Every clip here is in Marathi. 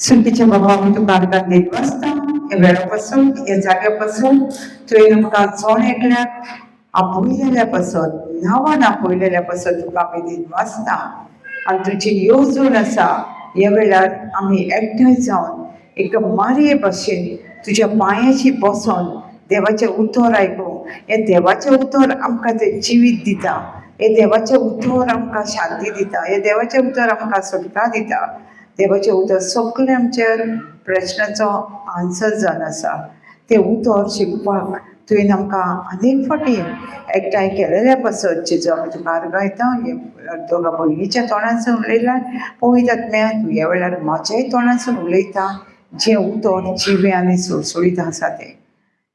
सुटीच्या बाबा आमी तुका आर्गां देत वाचता हे वेळापासून हे जाग्यापासून तुवें आमकां जोण एकल्याक आपयलेल्या पासून नांवान आपयलेल्या पासून तुका आमी देत वाचता आनी तुजी येवजण आसा ह्या वेळार आमी एकठांय जावन एक मारये भाशेन तुज्या पांयाची बसोन देवाचें उतर आयकूंक हे देवाचें उतर आमकां तें जिवीत दिता हे देवाचें उतर आमकां शांती दिता हे देवाचें उतर आमकां सुटका दिता देवाचें उतर सगळे आमच्या प्रश्नाचो आन्सर जावन आसा तें उतर शिकपाक तुवें आमकां अनेक फावटी एकठांय केलेल्या पासून जेजू आमी तुका आर्गायता दोगा भयणीच्या तोंडांसून उलयल्यार पवित्र आत्म्या तूं ह्या वेळार म्हाज्याय तोंडांसून उलयता जें उतर जिवें आनी सुळसुळीत आसा तें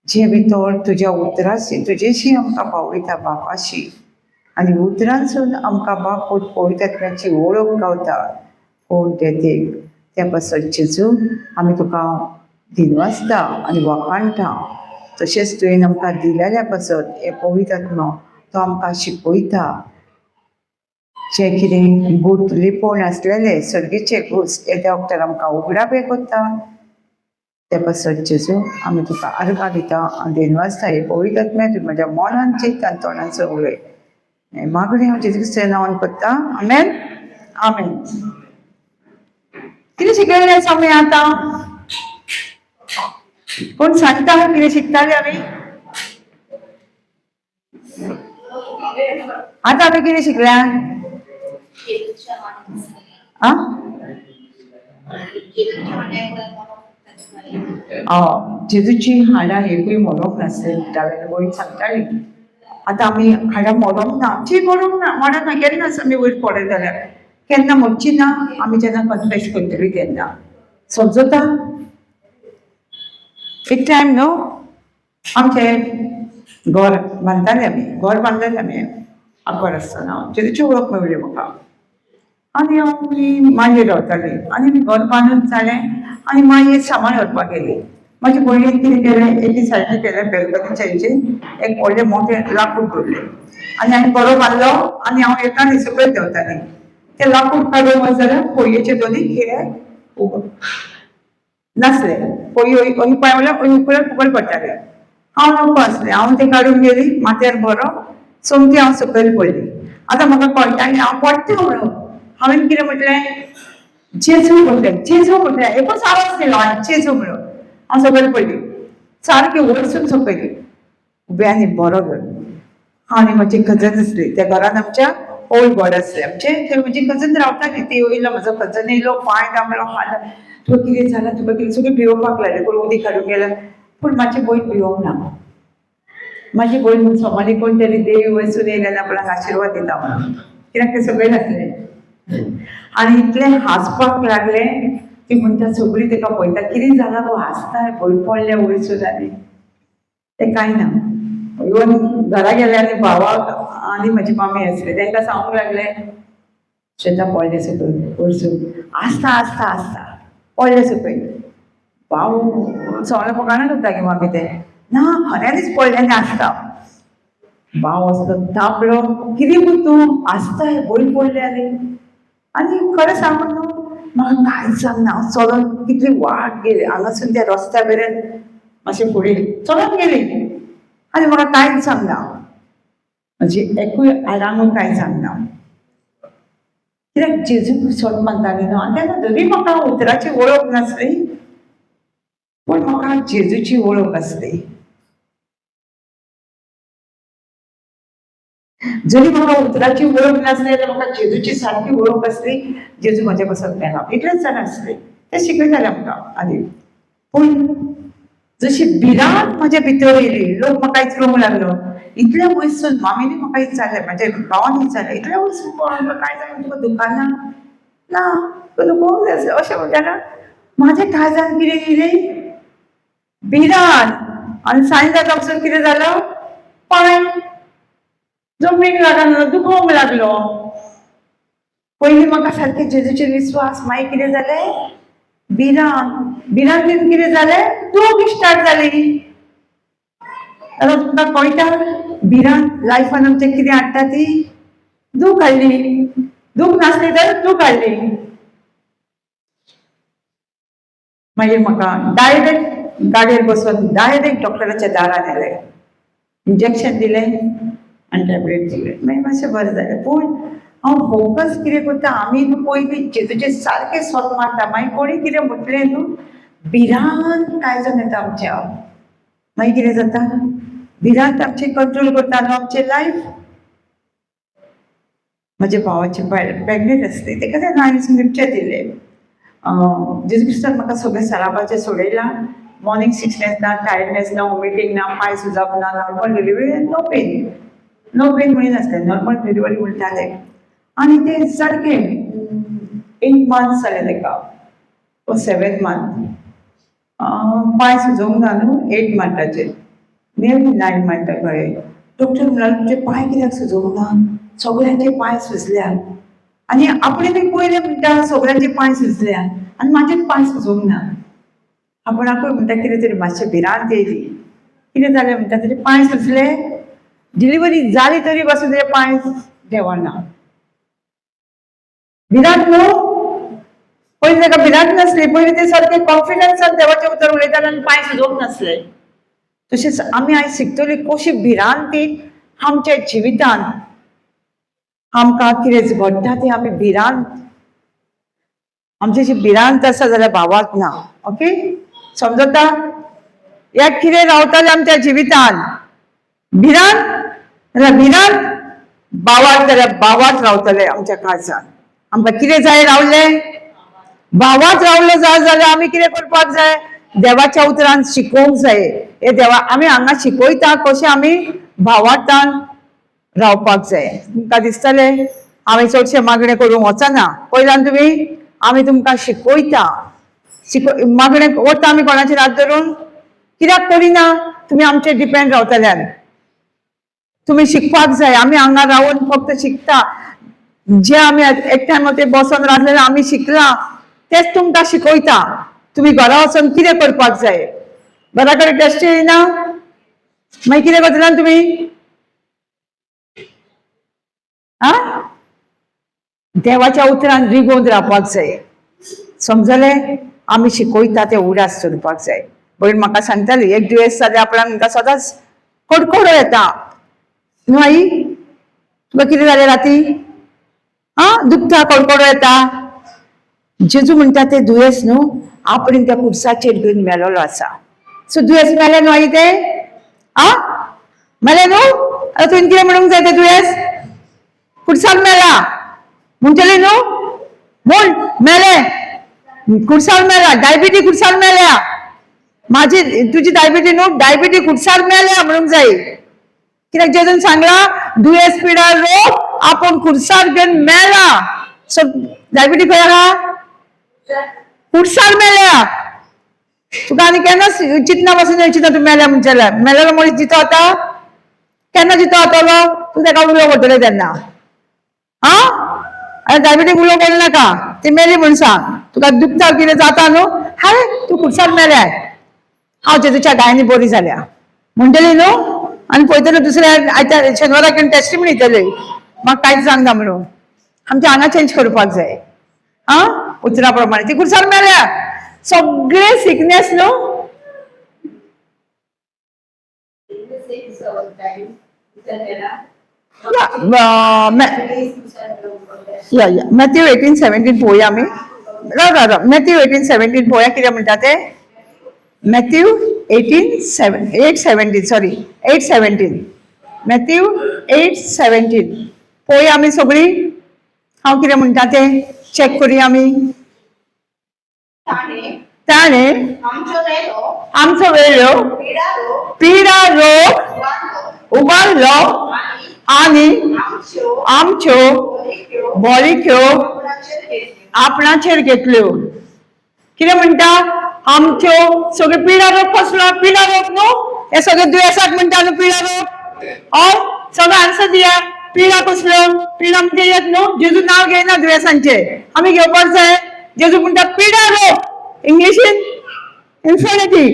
जे भितर तुज्या उतराची तुजेशी आमकां पावयता बापाशी आनी उतरांसून आमकां बाप पवित्र आत्म्याची वळख गावता कोण तें त्या पासून जेजू आमी तुका दिनवासता आनी वखाणटा तशेंच तुवें आमकां दिलेल्या पासून हे पवित्र आत्मा तो आमकां शिकयता जे कितें भूत लिपोवन आसलेले सर्गेचे घोस हे डॉक्टर आमकां उगडापे करता त्या पासून जेजू आमी तुका आर्गां दिता आनी दिनवासता हे पवित्र आत्म्या तूं म्हज्या मनान चिंतन तोंडांचो उलय हें मागणें हांव जेजू क्रिस्ताच्या नांवान करता आमेन आमेन कितें शिकयलें आसा आमी आतां कोण सांगता कितें शिकताले आमी आतां आमी कितें शिकल्या जेजूची हाडां एकूय मोडोंक नासली दावेन वयर सांगताली आतां आमी हाडां मोडोंक ना जी मोडोंक ना मोडना केन्नाच आमी वयर पडले जाल्यार केन्ना मोडची ना आमी जेन्ना कन्फेस करतली तेन्ना समजता एक टायम न्हू आमचें घर बांदतालें आमी घर बांदलेलें आमी आंकवार आसतना जेजूची वळख मेळ्ळी म्हाका आनी हांव मागीर रावताली आनी आमी घर बांदून जालें आनी मागीर सामान व्हरपाक गेली म्हाजी भयणीन कितें केलें एके सायडीन केलें बेलकनीच्या हेचेर एक व्हडलें मोठें लाकूड दवरलें आनी हांवें बरो बांदलो आनी हांव एका सकयल देंवतालें तें लाकूड काडून वच जाल्यार पोययेचे दोनूय खिळे नासले पोयी अही पावल्यार अही उपरांत फुकट पडटाले हांव नको आसलें हांव तें काडून गेली माथ्यार बरो सोमती हांव सकयल पडली आतां म्हाका कळटालें हांव पडटा म्हणून हांवें कितें म्हटलें जेजू म्हटलें एकूच आवाज दिलो हांवें जेजू म्हणून हांव सकयल पडली सारकी वयरसून सकयल उबें आनी बरो घर हांव आनी म्हाजी कजन आसली त्या घरान आमच्या ओल्ड गॉड आसलें आमचें थंय म्हजी कजन रावताली ती येयलो म्हजो कजन येयलो पांय दामलो हात तुका कितें जालां तुका कितें सगळीं भिवपाक लागलें कोण उदीक काडूंक गेल्यार पूण म्हाजी भयण भिवोंक ना म्हाजी भयण सोमारी कोण तरी देव वयसून येयलें आनी आपणाक आशिर्वाद दिता म्हणून कित्याक तें सगळें नासलें आनी इतलें हांसपाक लागलें ती म्हणटा सगळीं ताका पळयता कितें जालां गो हांसता भंय पडल्या वयसून आनी तें कांय ना इवन घरा गेले आनी भावाक आनी म्हजी मामी आसली तांकां सांगूंक लागलें श्वेता पडलें सकयल वयसून आसता आसता आसता पडलें सकयल भाव सगळें पळोवना करता गे मामी तें ना खऱ्यांनीच पडलें आनी आसता भाव असलो तापलो कितें गो तूं आसता भंय पडलें आनी खरें सांगून न्हू म्हाका कांयच सांगना हांव चलोन कितली वाट गेली हांगासून त्या रस्त्या मेरेन मातशें फुडें चलोन गेली आनी म्हाका कांयच सांगना म्हजी एकूय आडांगूय कांय सांगना कित्याक जेजू सोड मानताली न्हू आनी तेन्ना तरी म्हाका उतराची वळख नासली पूण म्हाका जेजूची वळख आसली जरी म्हाका उतराची वळख नासली जाल्यार म्हाका जेजूची सारकी वळख आसली जेजू म्हाज्या पासून मेला इतलेंच जालें आसलें तें शिकयतालें आमकां आदी पूण जशी भिरांत म्हाज्या भितर येयली लोक म्हाका इचरूंक लागलो इतल्या वयसून मामीनी म्हाका विचारलें म्हाज्या भावान विचारलें इतल्या वयसून पळोवन काय जालें तुका दुकाना ना तुका दुखोवंक जाय आसलें अशें म्हणटाना म्हाज्या काळजान कितें येयलें भिरांत आनी सांज जाता कितें जालो पांय जमनीक लागना दुखोवंक लागलो पयलीं म्हाका सारकें जेजूचेर विस्वास मागीर कितें जालें भिरांतीन कितें जालें दूख स्टार्ट जाली आतां तुमकां कळटा भिरांत लायफान आमच्या कितें हाडटा ती दूख हाडली दूख नासली तर दूख हाडली मागीर म्हाका डायरेक्ट गाडयेर बसून डायरेक्ट डॉक्टराच्या दारान येलें, इंजेक्शन दिलें आनी टॅबलेट दिले. मागीर मातशें बरें जालें. पूण हांव फोकस कितें करता, आमी न्हू पयलीं जेजूचेर सारकें सोत मारता, मागीर कोणी कितें म्हटलें न्हू भिरांत काळजान येता आमच्या, मागीर कितें जाता भिरांत आमचें कंट्रोल करता न्हू आमचें लायफ. म्हज्या भावाची बायल प्रेग्नेंट आसली, ताका तेन्ना हांवें स्क्रिप्चर दिलें, जेजू क्रिस्तान म्हाका सगळें सरापाचें सोडयलां. मॉर्निंग सिकनेस ना, टायर्डनेस ना, वॉमिटींग ना, पांय सुजाप ना, normal delivery, no pain. No pain म्हणून नासलें, नॉर्मल डिलिव्हरी म्हणटालें. आनी तें सारकें 8 months जालें ताका, वो 7th month. पांय सुजोवंक ना न्हू 8 monthsचे, नियरली 9 months कळ्ळें. डॉक्टर म्हणल्यार तुमचे पांय कित्याक सुजोवंक ना, सगळ्यांचे पांय सुजल्या. आनी आपणें बी पयलें म्हणटा सगळ्यांचे पांय सुजल्या आनी म्हाजेच पांय सुजोवंक ना. आपणाकूय म्हणटा कितें तरी मातशें भिरांत येयली. कितें जालें म्हणटा तेजे पांय सुजले, डिलिव्हरी जाली तरी पासून तेजे पांय देंवना. भिरांत न्हू, पयलीं ताका भिरांत नासली, पयलीं ते सारकें कॉन्फिडन्सान देवाचें उतर उलयताले आनी पांय सुजोवंक नासले. तशेंच आमी आयज शिकतलीं कशी भिरांती आमच्या जिवितान आमकां कितें घडटा तें आमी भिरांत, आमची जी भिरांत आसा जाल्यार भावाक ना. ओके, समजता? ह्याक कितें रावतालें आमच्या जिवितान भिरांत जाल्यार भिरांत, भावाक जाल्यार भावात रावतले आमच्या काळजान. आमकां कितें जाय रावलें, भावात रावलें जाय जाल्यार आमी कितें करपाक जाय, देवाच्या उतरान शिकोवंक जाय. हे देवा आमी हांगा शिकयता कशें आमी भावार्थान रावपाक जाय. तुमकां दिसतलें हांवें चडशें मागणें करूंक वचना, पयल्यान तुमी आमी तुमकां शिकयता, मागणें वता आमी कोणाचेर हात धरून, कित्याक करिना, तुमी आमचेर डिपेंड रावतल्यान. तुमी शिकपाक जाय. आमी हांगा रावन फक्त शिकता, जे आमी एकठांय मते बसोन रावलेले आमी शिकला तेच तुमकां शिकयता. तुमी घरा वचून कितें करपाक जाय, घरा कडेन टेस्ट येयना, मागीर कितें करतले तुमी? देवाच्या उतरान रिगोवन रावपाक जाय. समजलें? आमी शिकयता तें उडास सोडपाक जाय. भयण म्हाका सांगताली एक दुयेंस जाल्यार आपणाक सदांच कडकडो येता न्हू आई, तुका कितें जालें राती? दुखता, कडकडो येता. जेजू म्हणटा तें दुयेंस न्हू आपणें त्या कुर्साचेर घेवन मेलोलो आसा. सो दुयेंस मेलें न्हू आई तें, मेलें न्हू. आतां तुवें कितें म्हणूंक जाय तें दुयेंस कुर्सार मेला म्हणटलें न्हू, म्हूण मेलें कुर्सार मेला, डायबिटी कुर्सार मेल्या, माझी तुजी डायबिटी न्हू, डायबिटी कुर्सार मेल्या म्हणूंक जाय. कित्याक जेजून सांगला दुयेंस पिडा रोग आपूण कुर्सार घेवन मेला. सो डायबिटी खंय आहा? कुर्सार मेल्या. तुका आनी केन्ना चिंतना बसून चिंता तूं मेल्या म्हणटलें, मेलेलो मनीस जितो आता, केन्ना जितो जातलो? तूं ताका उलो करतलें तेन्ना. आनी डायबिटीक उलो बोल नाका, ती मेली म्हूण सांग. तुका दुखता कितें जाता न्हू, हाय तूं कुर्सार मेल्या, हांव जेजूच्या गायनी बरी जाल्या म्हणटली न्हू. आनी पळयतलें दुसऱ्या आयतार शेनवाराक येवन टेस्टिमनी दितली म्हाका कांयच सांगना म्हणून. आमच्या हांगा चेंज करपाक जाय. उतरा प्रमाणे ती कुर्सार मेल्या. सगळे सिकनेस न्हू मॅथ्यू 18:17 पळोवया आमी. मॅथ्यू 18:17 पळोवया कितें म्हणटा तें. मॅथ्यू 8:17 मॅथ्यू 8:17 पळोवया आमी सगळीं. हांव कितें म्हणटा तें चॅक करुया आमी. ताणें आमचो वेळो पिडा रोग उबारलो आनी आमच्यो बॉलिक्यो आपणाचेर घेतल्यो. कितें म्हणटा? आमच्यो सगळ्यो पिडा रोग कसलो? पिडा रोग न्हू, हे सगळे दुयेंसाक म्हणटा न्हू पिडा रोग. हय, सगळो आन्सर दिया. पिडा कसलो? पिडा म्हणजे येत न्हू, जेजू नांव घेयना दुयेंसांचे, आमी घेवपाक जाय. जेजू म्हणटा पिडा रोग, इंग्लिशीन इन्फिनिटी.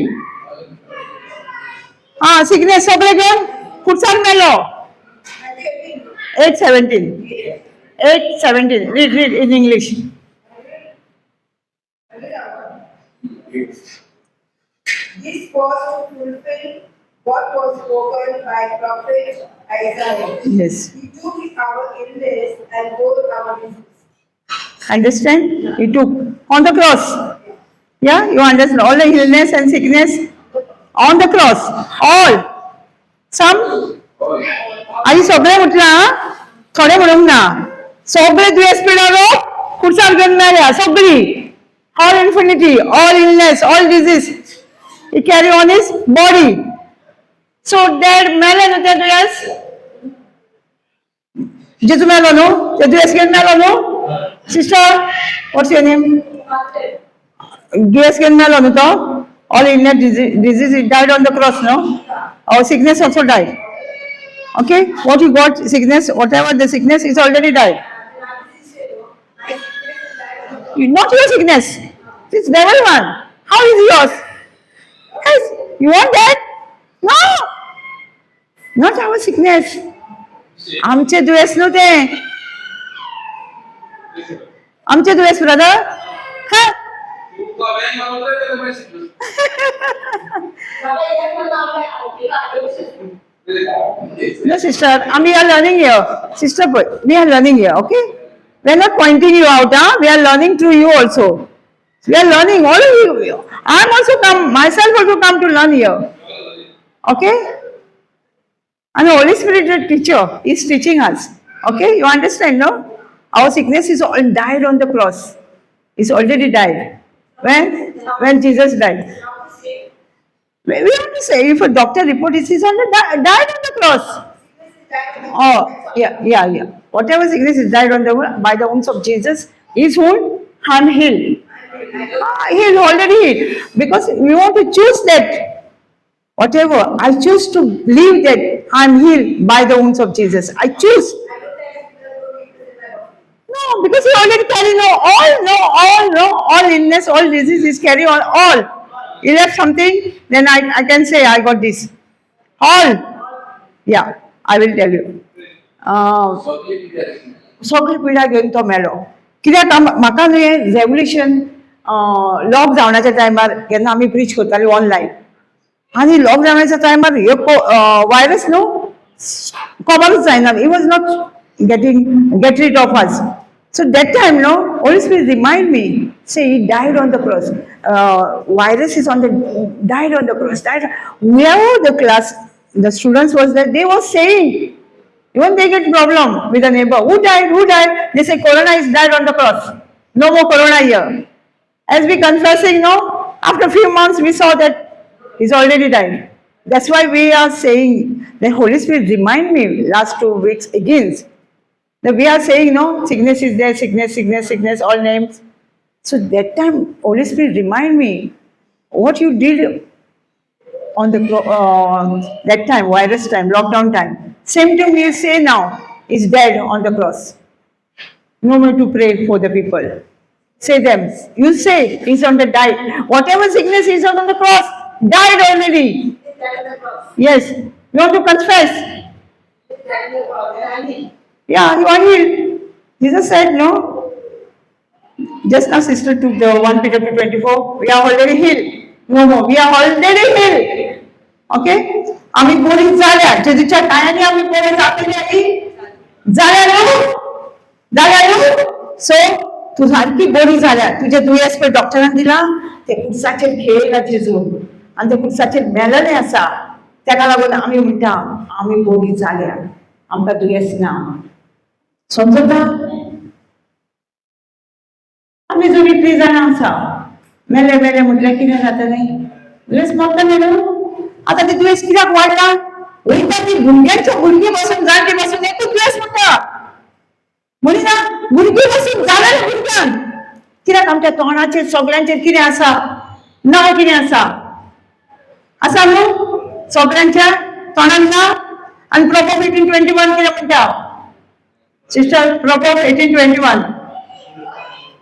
सिकनेस सगळे घेवन कुर्सार मेलो. 8:17 read in English. was to fulfill what was spoken by prophet Isaiah. Yes. He took our illness and bore our disease. Understand? He took on the cross. Yeah, you understand all the illness and sickness on the cross. All. Some. आई सगळे म्हटलं थोडे म्हणूंक ना सगळे दुयेंस पिडारो खुर्सार घेवन मेल्या सगळी all infinity, all illness, all disease. He carry on his body. So that मेले न्हू ते दुयेंस जेजू मेलो न्हू ते दुयेंस घेवन मेलो न्हू सिस्टर what's your name? दुयेंस घेवन मेलो न्हू तो all illness disease it died on the cross no our sickness also died. Okay, what you got sickness, whatever the sickness is already died. Not your sickness, it's devil one. How is yours? Yes, you want that? No, not our sickness. आमचे दुयेंस न्हू ते आमचे दुयेंस ब्रदर हा No, sister, we are learning here. Sister, we are learning here, okay? We are not pointing you out, huh? We are learning through you also. We are learning, all of you. I am also come, myself also come to learn here. Okay? And the Holy Spirit, the teacher, is teaching us. Okay? You understand, no? Our sickness is all died on the cross. It's already died. When Jesus died. We have to say, if a doctor report it is on the died on the cross. Oh, yeah. Whatever sickness is died on the by the wounds of Jesus, his wound unhealed. He is already healed. Because we want to choose that. Whatever, I choose to believe that I am healed by the wounds of Jesus. I choose. No, because he already carry all illness, all diseases carry on all. You left something, then I can say I got this. All. Yeah, I will tell you. सगळी पिढा घेवन तो मेलो कित्याक म्हाका न्हू हें रेवल्युशन लॉकडावनाच्या टायमार केन्ना आमी प्रीच करताली ऑनलायन आनी लॉकडावनाच्या टायमार ह्यो वायरस न्हू कवरच जायना it was not get rid of us. So that time, no, Holy Spirit remind me, say he died on the cross. Virus is died on the cross. Died. Wherever the class, the students was there, they were saying, even they get problem with the neighbor. Who died? They say Corona is died on the cross. No more Corona here. As we confessing, no, after a few months we saw that he's already died. That's why we are saying, the Holy Spirit remind me last 2 weeks again. We are saying, no, sickness is there, sickness, all names. So that time, Holy Spirit remind me what you did on the that time, virus time, lockdown time. Same thing you say now, is dead on the cross. No more to pray for the people. Say them. You say, he's on the died. Whatever sickness is on the cross, died already. Yes. You want to confess? Yeah, you are healed. Jesus said, no. Just now sister took the 1 Peter 2:24. We are already healed. No more. We are already healed. Okay? आम्ही बरी झाल्या. जेजूच्या कायाने आम्ही बरे झाल्या. सो तू सारखी बरी झाल्या. तुझ्या दुयेंस पळय डॉक्टरान दिला ते कुर्साचेर घेयला जेजू आनी ते कुर्साचेर मेललें आसा तेका लागून आमी म्हणटा आमी बरी झाल्या. आमकां दुयेंस ना. समजता आमी जर इतली जाणां आसा मेले म्हटल्यार कितें जातलें दुयेंस मरतलें न्हू. आतां ती दुयेंस कित्याक वाडला वयता ती भुरगीं पासून जाणटी पासून एकूच दुयेंस म्हणटा म्हणिना भुरगीं पासून जालेल्या भुरग्यांक कित्याक आमच्या तोंडाचेर सगळ्यांचेर कितें आसा नांव कितें आसा न्हू सगळ्यांच्या तोंडान नांव आनी Proverbs 18:21 कितें म्हणटा Sister, Proverbs 18:21.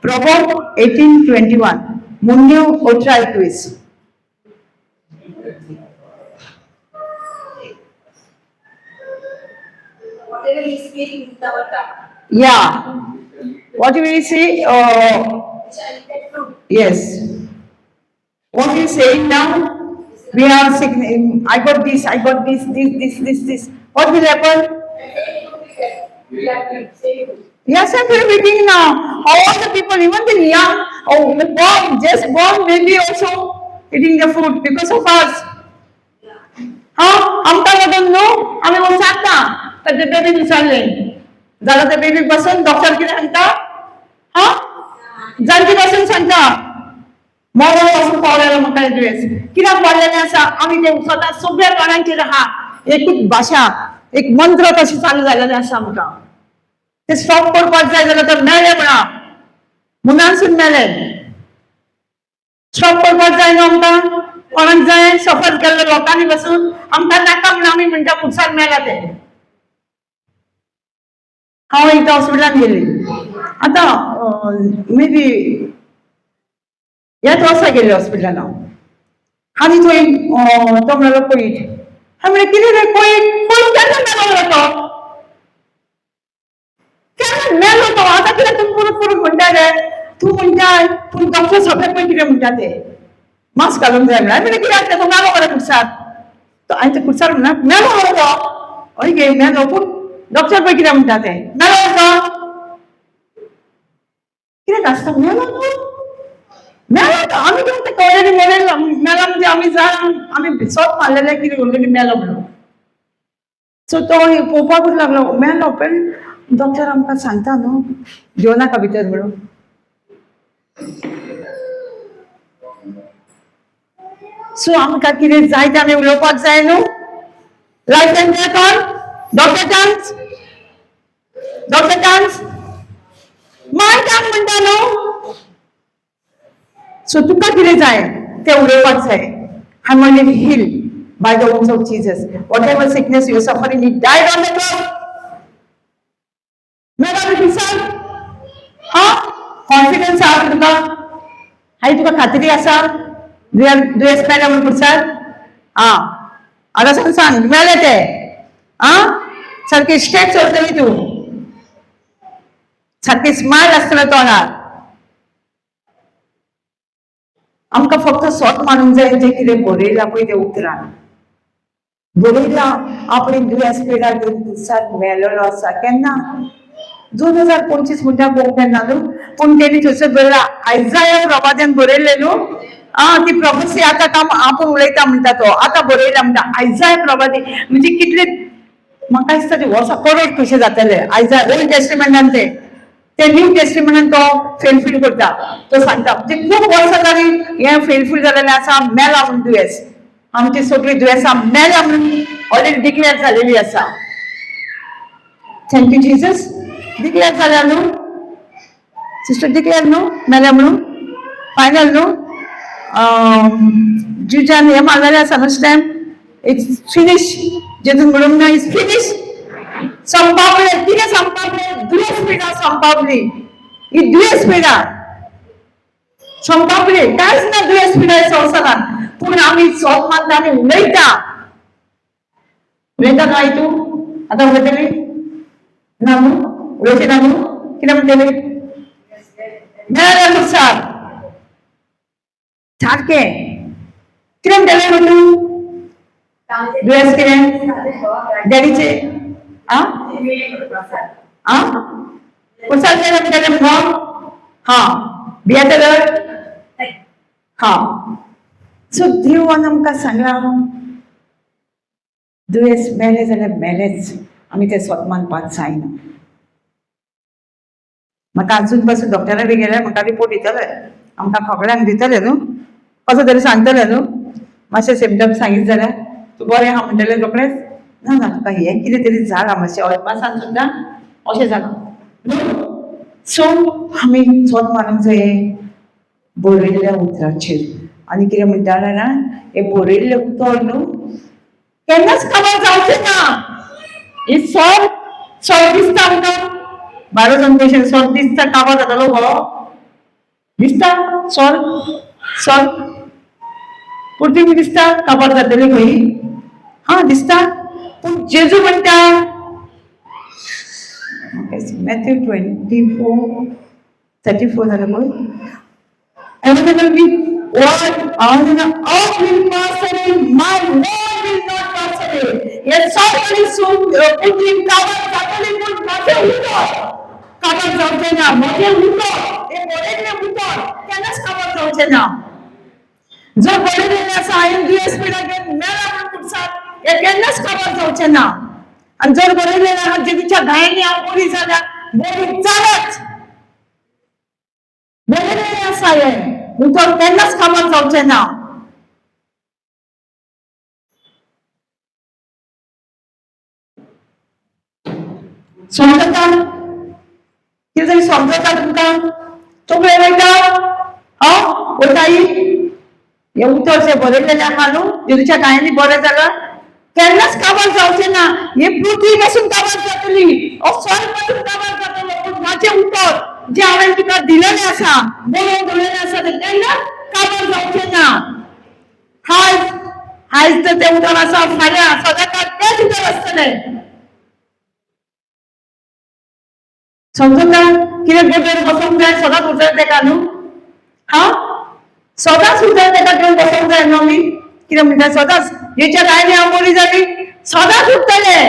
Proverbs 18:21. Mundio outra quiz. Whatever he speaks is our tongue. Yeah. What do we see? Yes. What are you saying now? We are sick. I got this. I got this. What will happen? We have to say Yes, I'm repeating now. All the people, even the young, born, just born baby also eating the food because of us. आमकां लागून न्हू आमी वचत ना ताजे बेबीक विचारलें जाल्यार ते बेबीक बसून डॉक्टर कितें सांगता हा जाणटी बसून सांगता मोरो वचून पावलेलो म्हाका हें दुयेंस कित्याक पडलेलें आसा आमी ते स्वता सगळ्या प्राण्यांचेर आहा एकूच भाशा एक मंत्र कशें चालू जालेलें आसा आमकां ते स्टॉप करपाक जाय जाल्यार तर मेळ्ळें म्हणा मुनानसून मेळ्ळें स्टॉप करपाक जाय न्हू आमकां कोणाक जाय सफर केल्ले लोकांनी बसून आमकां नाका म्हणून आमी म्हणटा खुर्सार मेला ते हांव एकदां हॉस्पिटलान गेल्ली आतां मे बी ह्याच वर्सा गेल्ले हॉस्पिटलान हांव आनी थंय तो म्हणलो कोवीड हांवें म्हणलें कितें रे कोवीड केन्ना मेलो तो केन्ना मेलो तो आतां कितें तुमी परत परत म्हणटा रे तूं म्हणटाय पूण डॉक्टर सगळे पळय कितें म्हणटा ते मास्क घालूंक जाय म्हणून हांवें कित्याक तो मेलो मरे खुर्सार तो हांवें ते खुर्सार म्हणना मेलो मरे तो हय गे मेलो पूण डॉक्टर पळय कितें म्हणटा ते मेलो तो कित्याक आसता मेलो न्हू मेलो तो आमी कित्याक तेका ऑलरेडी मेलो म्हणजे आमी जाण आमी सोत मारलेले कितें ऑलरेडी मेलो म्हणून सो तो पळोवपाकूच लागलो मेलो पण डॉक्टर आमकां सांगता न्हू जेव नाका भितर म्हणून सो आमकां कितें जाय तें आमी उलोवपाक जाय न्हू life and death on doctor chance my tongue म्हणटा न्हू सो तुका कितें जाय तें उलोवपाक जाय I am only heal by the words of Jesus whatever sickness you suffering it died on the cross मेरा विचार हा कॉन्फिडन्स आहा तुका हाय तुका खात्री आसा दुयेंस मेळ्ळें म्हणून खुर्सार आतां सांग मेळ्ळें ते सारकी स्टेप चलतली तूं सारकी स्मायल आसतलो तोंडार आमकां फक्त सोत मारूंक जाय जें कितें बरयलां पळय तें उतरान बरयलां आपणे दुयेंस पिड्यार घेवन खुर्सार मेळलेलो आसा केन्ना 2025 म्हणटा कोण केन्ना न्हू पूण तेणी थंयसर बरयलां आयजाया प्रवाद्यान बरयल्लें न्हू ती प्रोफेसी आतां काम आपूण उलयता म्हणटा तो आतां बरयला म्हणटा आयजाया प्रवादी म्हणजे कितले म्हाका दिसता ते वर्सां करोड पयशे जातले आयजाया ओल्ड टेस्टिमेंटान ते न्यू टेस्टिमेंटान तो फेलफील करता तो सांगता म्हणजे खूब वर्सां जाली हें फेलफील जालेलें आसा मेला म्हणून दुयेंस आमची सगळीं दुयेंसां मेला म्हणून ऑलरेडी डिक्लेअर जालेली आसा थँक्यू जीसस डिक्लेअर जाल्या न्हू सिस्टर डिक्लेअर न्हू मेल्या म्हणून फायनल न्हू जुजान हे मारलेलें आसा न्हू स्टॅम्प इट्स फिनिश जेतून म्हणूंक ना इट्स फिनिश संपावलें कितें संपावलें दुयेंस पिडा संपावली ही दुयेंस पिडा संपावली कांयच ना दुयेंस पिडा ह्या संवसारान पूण आमी सोप मारता आनी उलयता काय तूं आतां उलयतली ना न्हू उलयची ना न्हू कितें म्हणटली मेळ्ळें खुर्सार सारकें कितें म्हणटलें न्हू तूं दुयेंस कितें डॅडीचे खुर्सार केलें म्हणटलें मुगो भियेतलें सो देवान आमकां सांगलां दुयेंस मेलें जाल्यार मेलेंच आमी तें स्वत मानपाक जायना म्हाका अजून पासून डॉक्टरा बी गेल्यार म्हाका रिपोर्ट दितले आमकां खबऱ्यांक दितले न्हू कसो तरी सांगतले न्हू मातशे सिम्टम्स सांगीत जाल्यार तूं बरें आहा म्हणटलें रोखडेंच ना ना तुका हें कितें तरी जालां मातशें अळपासान सुद्दां अशें जालां सो आमी स्वत मानूंक जाय बरयल्ल्या उतराचेर आनी कितें म्हणटा जाणा हे बरयल्लें उतर न्हू केन्नाच काबार जावचें ना ही सोर दिसता आमकां बारो जावन पेशंट सोर दिसता काबार जातालो गो दिसता सोर पुर्ती दिसता काबार जातली खंय दिसता पूण जेजू म्हणटा मॅथ्यू 24:34 जालें पळय Everyone will be one on of him master saying, my word will not pass away. Yes, sorry, soon put in cover, Catholic put nothing cover जाऊचे ना मोठे उठो हे बोलेले उठो त्यांनाच cover जाऊचे ना जर बोलेले असं IMDS लागेल मेला पण कुठचात हे त्यांनाच cover जाऊचे ना आणि जर बोलेले ना जगीच्या गायने आपोरी झाल्या बोली चालत बोलेले असं आहे उठो त्यांनाच cover जाऊचे ना समजता किती तरी समजता तुमका तो वेळेला होताई हे उतरचे बरयलेले आहा न्हू जेजूच्या गायांनी बरें जालां केन्नाच काबार जावचें ना हे पृथ्वी पासून काबार जातली स्वर्ग पासून काबार जातलो पूण माझे उतर जे हांवें तुका दिलेलें आसा बरोवन दवरलेलें आसा तें केन्नाच काबार जावचें ना हायज तर तें उतर आसा फाल्यां सदांकाळ तेंच उतर आसतलें समजता कितें घेवन बसोंक जाय सदांच उतर तेका न्हू सदांच उतर तेका घेवन बसोंक जाय न्हू आमी कितें म्हणटा सदांच हेच्या गायने आंबोली जाली सदांच उरतले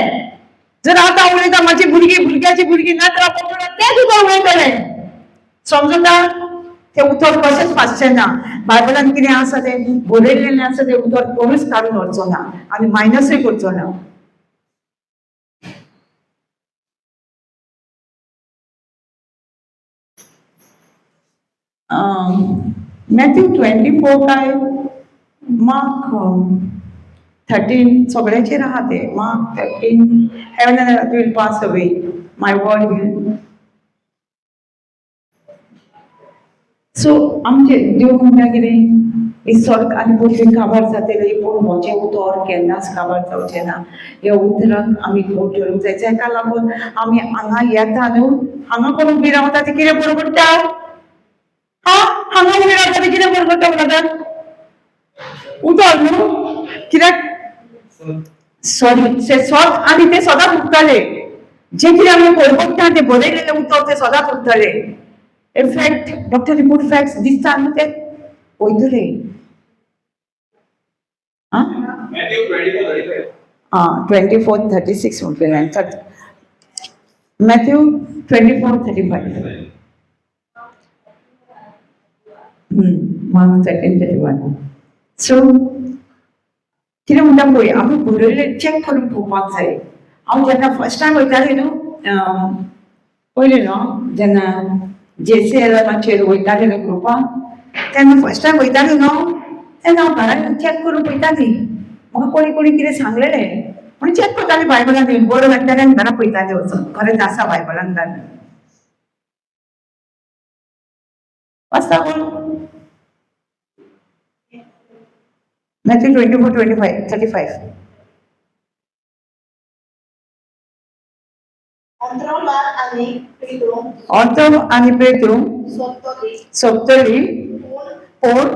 जर आतां उलयता म्हाजी भुरग्याची भुरगीं नातरां पकडून तेच उतर उलयतले समजता तें उतर कशेंच फासचें ना बायबलान कितें आसा तें बरयलेलें आसा तें उतर कोणूच काडून व्हरचो ना आनी मायनसूय करचो ना Matthew 24 काय Mark 13 सगळ्याचेर आहा ते Mark 13 heaven and earth will pass away my word will so आमचे देव म्हणटा कितें ही स्वर्ग आनी पृथ्वी काबार जातली पूण म्हजें उतर केन्नाच काबार जावचें ना हे उतराक आमी घोट धरूंक जाय जाका लागून आमी हांगा येता न्हू हांगा कोण उबी रावता ते कितें बरोबर पडटा हांगा उबी रावता ते कितें बरोबर पडटा उतर न्हू कित्याक स्वर्ग आनी ते सदांच उरतले जे कितें आमी पळयता ते बरयलेले उतर ते सदांच उरतले फॅक्ट डॉक्टर रिपोर्ट फॅक्ट्स दिसता न्हू ते वयतले Matthew 24:36 म्हणटलें Matthew 24:35 Mark 13:31 सो कितें म्हणटा पळय आमी बरयलें चॅक करून पळोवपाक जाय हांव जेन्ना फर्स्ट टायम वयतालें न्हू पयलीं न्हू जेन्ना JCLMचेर वयतालें न्हू ग्रुपाक तेन्ना फर्स्ट टायम वयतालें न्हू तेन्ना हांव घरान चॅक करून पळयतालीं म्हाका कोणी कोणी कितें सांगलेलें म्हण चॅक करतालीं बायबलान बरो लागतालें आनी घरा पळयतालें वचून खरेंच आसा बायबलान जालें वाचता कोण Matthew 24:35 Otro आणि पेद्रू सोपतली पूण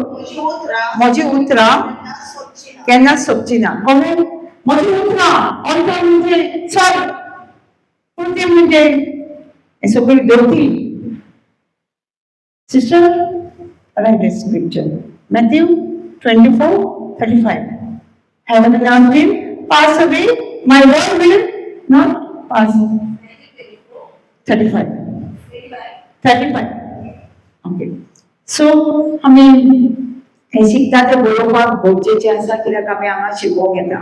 म्हजी उतरां केन्नाच सोंपची ना कोणें म्हजी उतरां अंतर म्हणजे स्वर्ग पूण ते म्हणजे हे सगळी देवती sister right this scripture Matthew 24:35 Heaven and earth will pass away my word will not pass 35 okay so आमी हे शिकता ते बरोवपाक गरजेचें आसा कित्याक आमी हांगा शिकोवंक येता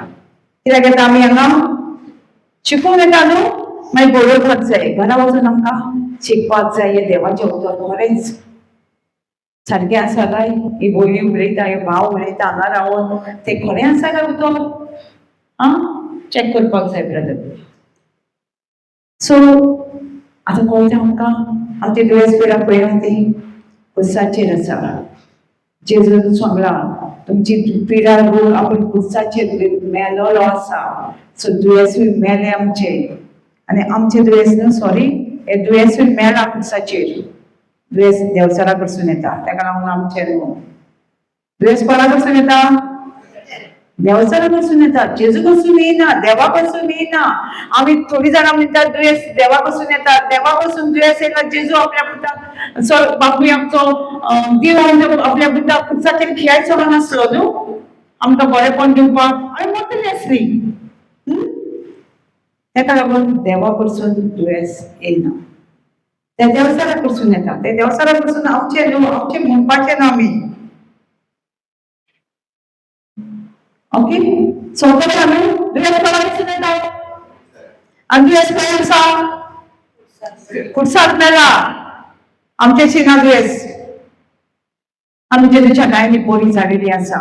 कित्याक येता आमी हांगा शिकोवंक येता न्हू मागीर बरोवपाक जाय घरा वचून आमकां शिकपाक जाय हे देवाचें उतर खरेंच सारकें आसा काय ही भयणी उलयता हे भाव उलयता हांगा रावन तें खरें आसा काय उतर चॅक करपाक जाय ब्रदर सो आतां कळटा आमकां आमचे दुयेंस पिडा पळयना ती कुसाचेर आसा जेजून सांगला तुमची पिडा रोग आपूण कुसाचेर मेलोलो आसा सो दुयेंस मेले आमचे आनी आमचे दुयेंस न्हू सॉरी हे दुयेंस मेला कुसाचेर दुयेंस देवचारा कडसून येता ताका लागून आमचे न्हू दुयेंस कोणा कडसून येता देवचारा कडसून येता जेजू कडसून येना देवा कडसून येना आमी थोडी जाणां म्हणटात दुयेंस देवा कडसून येता देवा कडसून दुयेंस येयला जेजू आपल्या पुताक बापूय आमचो देव आपल्या पुताक कुसाचेर खियाळचो नासलो न्हू आमकां बरेपण दिवपाक आमी मोडटली आसली. ताका लागून देवा कडसून दुयेंस येयना. ते देवसारा कडसून येता. ते देवसारा कडसून आमचे न्हू, आमचे म्हणपाचे ना आमी. ओके, सोदता न्हू, दुयेंस कोणा कडसून येता? आनी दुयेंस खंय आसा? कुडसाक मेला. आमचे शिना दुयेंस. आमी जेन्ना गायनी बरी जालेली आसा.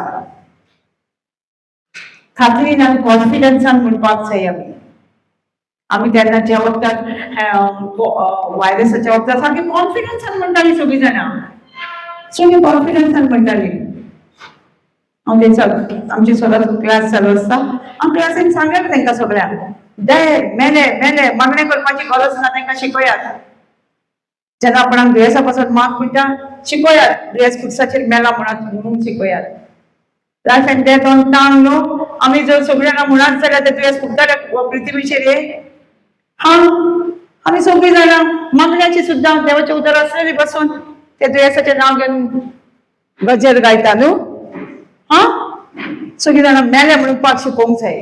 खात्रीन आनी कॉन्फिडन्सान म्हणपाक जाय आमी. आमी तेन्ना जे वखदार व्हायरसाच्या वखदार सारकी कॉन्फिडन्सान म्हणटाली सगळीं जाणां. सगळीं कॉन्फिडन्सान म्हणटाली. हांव ते आमची सगळ्यां क्लास चालू आसता. हांव क्लासीन सांगलें तांकां सगळ्यांक, मेले मेले मागणे करपाची गरज ना, तांकां शिकयात. जेन्ना आपणाक दुयेंसा पासून माग म्हणटा, शिकयात. दुयेंस कुडसाचेर मेला म्हणून शिकयात. Life and death on tongue न्हू. आमी जर सगळीं जाणां म्हणत जाल्यार ते दुयेंस फुकताले पृथ्वीचेर हे. आमी सगळीं जाणां मागण्याची सुद्दां देवाच्या उदर आसलेली बसून ते दुयेंसाचें नांव घेवन गजेर गायता न्हू. सगळीं जाणां मेले म्हणपाक शिकोवंक जाय.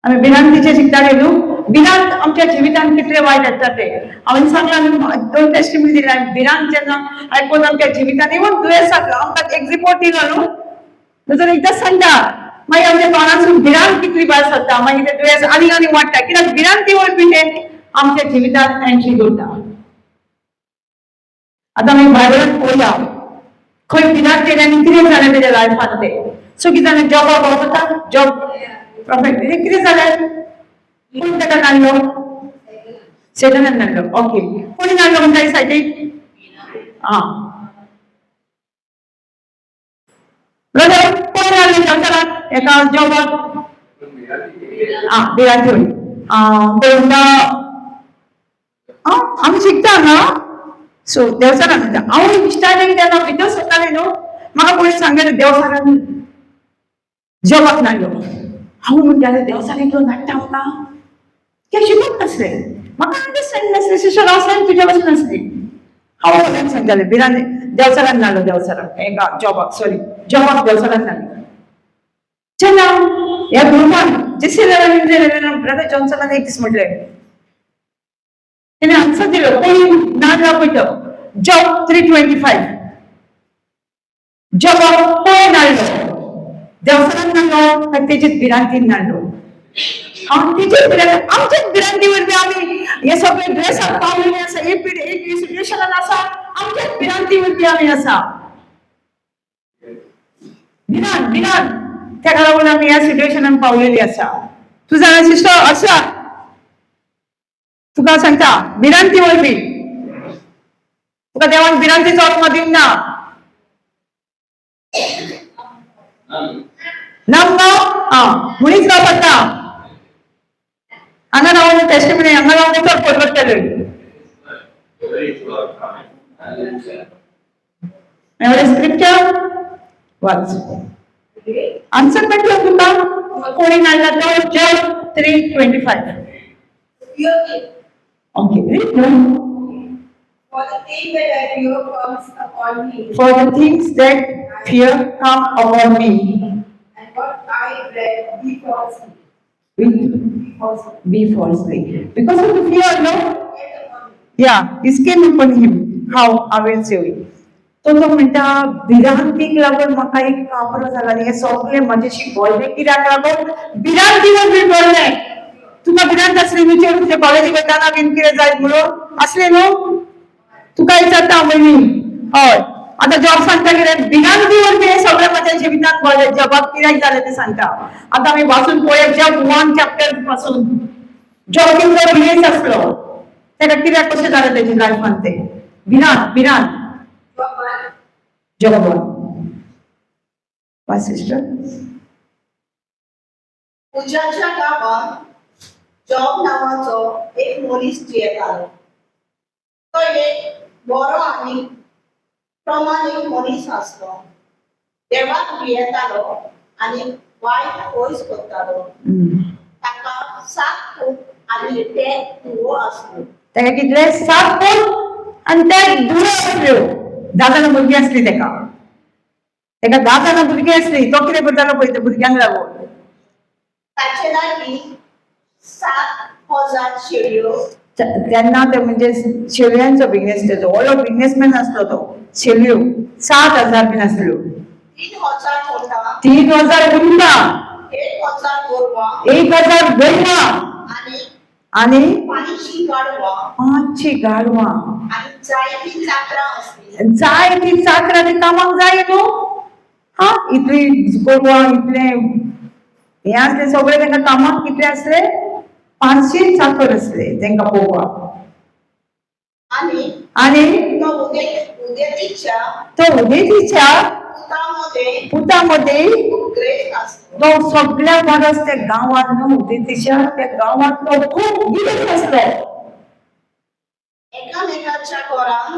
आमी भिरांतीचे शिकताले न्हू. भिरांत आमच्या जिवितांत कितले वायट येता ते हांवें सांगलां न्हू. 2 टेस्टिमनी दिला. भिरांत जेन्ना आयकून आमच्या जिवितांत इवन दुयेंसाक आमकां एक रिपोर्ट दिलो न्हू, तातूंत एकदांच सांगता, मागीर आमच्या तोंडासून भिरांत कितली भायर सरता. मागीर ते दुयेंस आनीक आनीक वाडटा. कित्याक भिरांती वरवीं ते आमच्या जिवितांत एंट्री करता. आतां आमी बायबलांत पळोवया खंय भिरांत केलें आनी कितें जालें तेज्या लायफांत. ते सगळीं जाणां जॉबाक वचता. जॉब प्रॉफिट कितें जालें? कोण ताका नाडलो? सेटनान नाडलो. ओके, कोणी नाडलो म्हणटा दिसायटीक? ब्रदर कोण नाडले देवचाराक एका जॉबाक? भिरांती होय. ते म्हणटा आमी शिकता ना. सो देवचारान म्हणटा हांव स्टार्टींग तेन्ना भितर सरतालें न्हू. म्हाका कोणी सांगलें देवचारान जॉबाक नाडलो. हांव म्हणटालें देवचार एकलो धाडटा म्हाका. ते शिकत नासलें. म्हाका अंडरस्टँड नासलें. शिक्षण आसलें तुज्या भशेन नासली. हांव सगळ्यांक सांगतालें भिरांती देवचारान नाडलो. देवचाराक एका जॉबाक जॉबाक देवचारान नाडलो. जेन्ना ह्या ग्रुपान ब्रदर जॉन्सनान एक दीस म्हटलें, तेणें आन्सर दिलो कोणी नाडला पळय तो जॉब 325. जॉबाक कोण नाडलो? देवचारान नाडलो काय तेजेच भिरांतीन नाडलो? तेजेच भिरांती. आमचेच भिरांती वरवीं आमी हे सगळे ड्रेसाक पावलेले आसा. एक सिच्युएशनान आसा. आमचेच भिरांती वरवीं आमी आसा. भिरांत ताका लागून आमी ह्या सिच्युएशनान पावलेली आसा. तूं जाणा सिस्टर आसा तुका सांगता भिरांती वरवीं तुका देवान भिरांतीचो आत्मा दिवंक ना. मुणीच राव पडटा. हांगा रावन टेस्टिमनी हांगा रावन उतर परवडटलें. स्क्रिप्चर वाच. आन्सर मेळटलो तुका. कोणी नाडला तो job 325. Okay, For the thing that I fear comes upon me. For the things that fear come upon me. And what I dread befalls me. Be falsely. Because of the fear, no? Yeah, it came upon him. How? I will say it. तो म्हणटा भिरांतीक लागून म्हाका एक कापरो जाला आनी हे सगळे म्हाजेशी घोळले. कित्याक लागून? भिरांती वरवीं घोळले. तुका भिरांत आसली न्हू चेडूं तुजे कॉलेजीक वयताना बीन कितें जायत म्हणून आसलें न्हू? तुका विचारता म्हयनी. हय, आतां जॉब सांगता कितें? भिरांती वरवीं हे सगळे म्हाज्या जिवितांत घोळले. जॉबाक कित्याक जालें तें सांगता. आतां आमी वाचून पळोवया जॉब 1 चॅप्टर पासून. जॉब कितलो भियेंस आसलो. ताका कित्याक कशें जालें तेज्या लायफांत तें भिरांत. जॉब 1 वाच सिस्टर. उजाच्या गांवांत जॉब नावाचो एक मनीस जियेतालो. तो एक बरो आनी प्रमाणीक मनीस आसलो. देवाक भियेतालो आनी वायट वयस करतालो. ताका 7 पूत आनी 10 धुवो आसल्यो. ताका कितले? 7 पूत आनी 10 धुवो आसल्यो. धा जाणां भुरगीं आसली तेका 10 जाणां भुरगीं आसली तो कितें करतालो पळय त्या भुरग्यांक लागून ताचे लागीं 7,000 शेळयो तेन्ना ते म्हणजे शेळयांचो बिझनेस तेजो व्हडलो बिझनेसमॅन आसलो तो शेळयो 7,000 बीन आसल्यो 3,000 होता 3,000 उंटा 1,000 गोरवां 1,000 बैलां आणि आणि 500 गाडवां 500 गाडवां आणि जायतीं चाकरां आसलीं जाय ती चाकरां ती कामाक जाय न्हू हा इतली गोरवां इतले हे असले सगळे तांकां कामाक कितले असले 500 चाकर असले तांकां पळोवपाक आणि तो उदेतीच्या उदेतीच्या पुतामध्ये ग्रेट आसलो तो सगळ्या परस त्या गांवांत न्हू उदेतीच्या त्या गांवांत तो खूप गिरेस्त आसलो एकामेकाच्या कोरान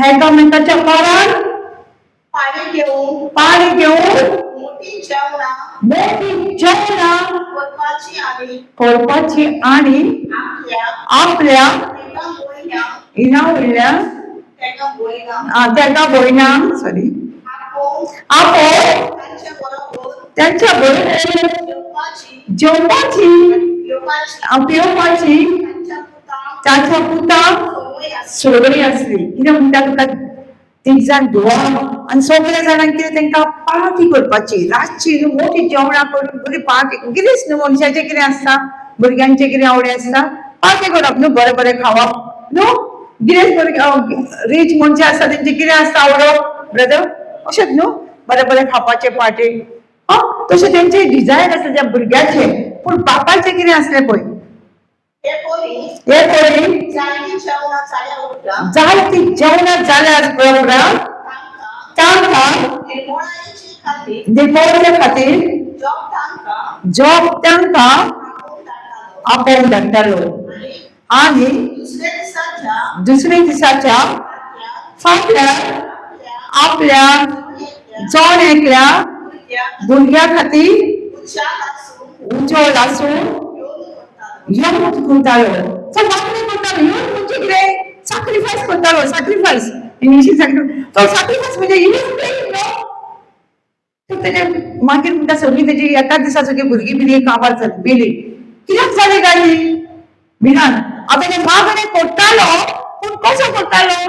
एकामेकाच्या कोरान पाणी घेऊन मोठी जेवणां करपाची आणि आपल्या इनावयल्या तेका भयणांक सॉरी आपोवन त्यांच्या बरोबर जेवपाची पिवपाची ताच्या पुताक सोयरी आसली कितें म्हणटा तुका तीग जाण धुवा आनी सगळ्या जाणांक कितें तांकां पार्टी करपाची रातची मोठी जेवणां करून बरी पार्टी कितेंच न्हू मनशाचें कितें आसता भुरग्यांचें कितें आवडी आसता पार्टी करप न्हू बरें बरें खावप न्हू गिरेस्त बरें रीच मनशां आसता तेंचें कितें आसता आवडप ब्रदर अशेंच न्हू बरें बरें खावपाचें पार्टी तशें तेंचे डिजायर आसता त्या भुरग्याचें पूण बापाचें कितें आसलें पळय हे पळय जायती जेवणां जाल्यार उपरांत तांकां निर्मोळचे खातीर जॉब तांकां आपोवन धाडटालो आनी दुसऱ्या दिसाच्या फाटल्यान आपल्या जोड एकल्या भुरग्या खातीर उजो लासून योन करतालो तो मागणी करतालो योन म्हणजे कितें सॅक्रिफायस करतालो सॅक्रिफायस इंग्लिशीन तो सॅक्रिफायस म्हणजे तो तेजे मागीर म्हणटा सगळीं तेजी एकाच दिसा सगळीं भुरगीं बिरगीं काबार जाली बेली कित्याक जाली गाली भिरान आतां ते मागणे करतालो पूण कसो करतालो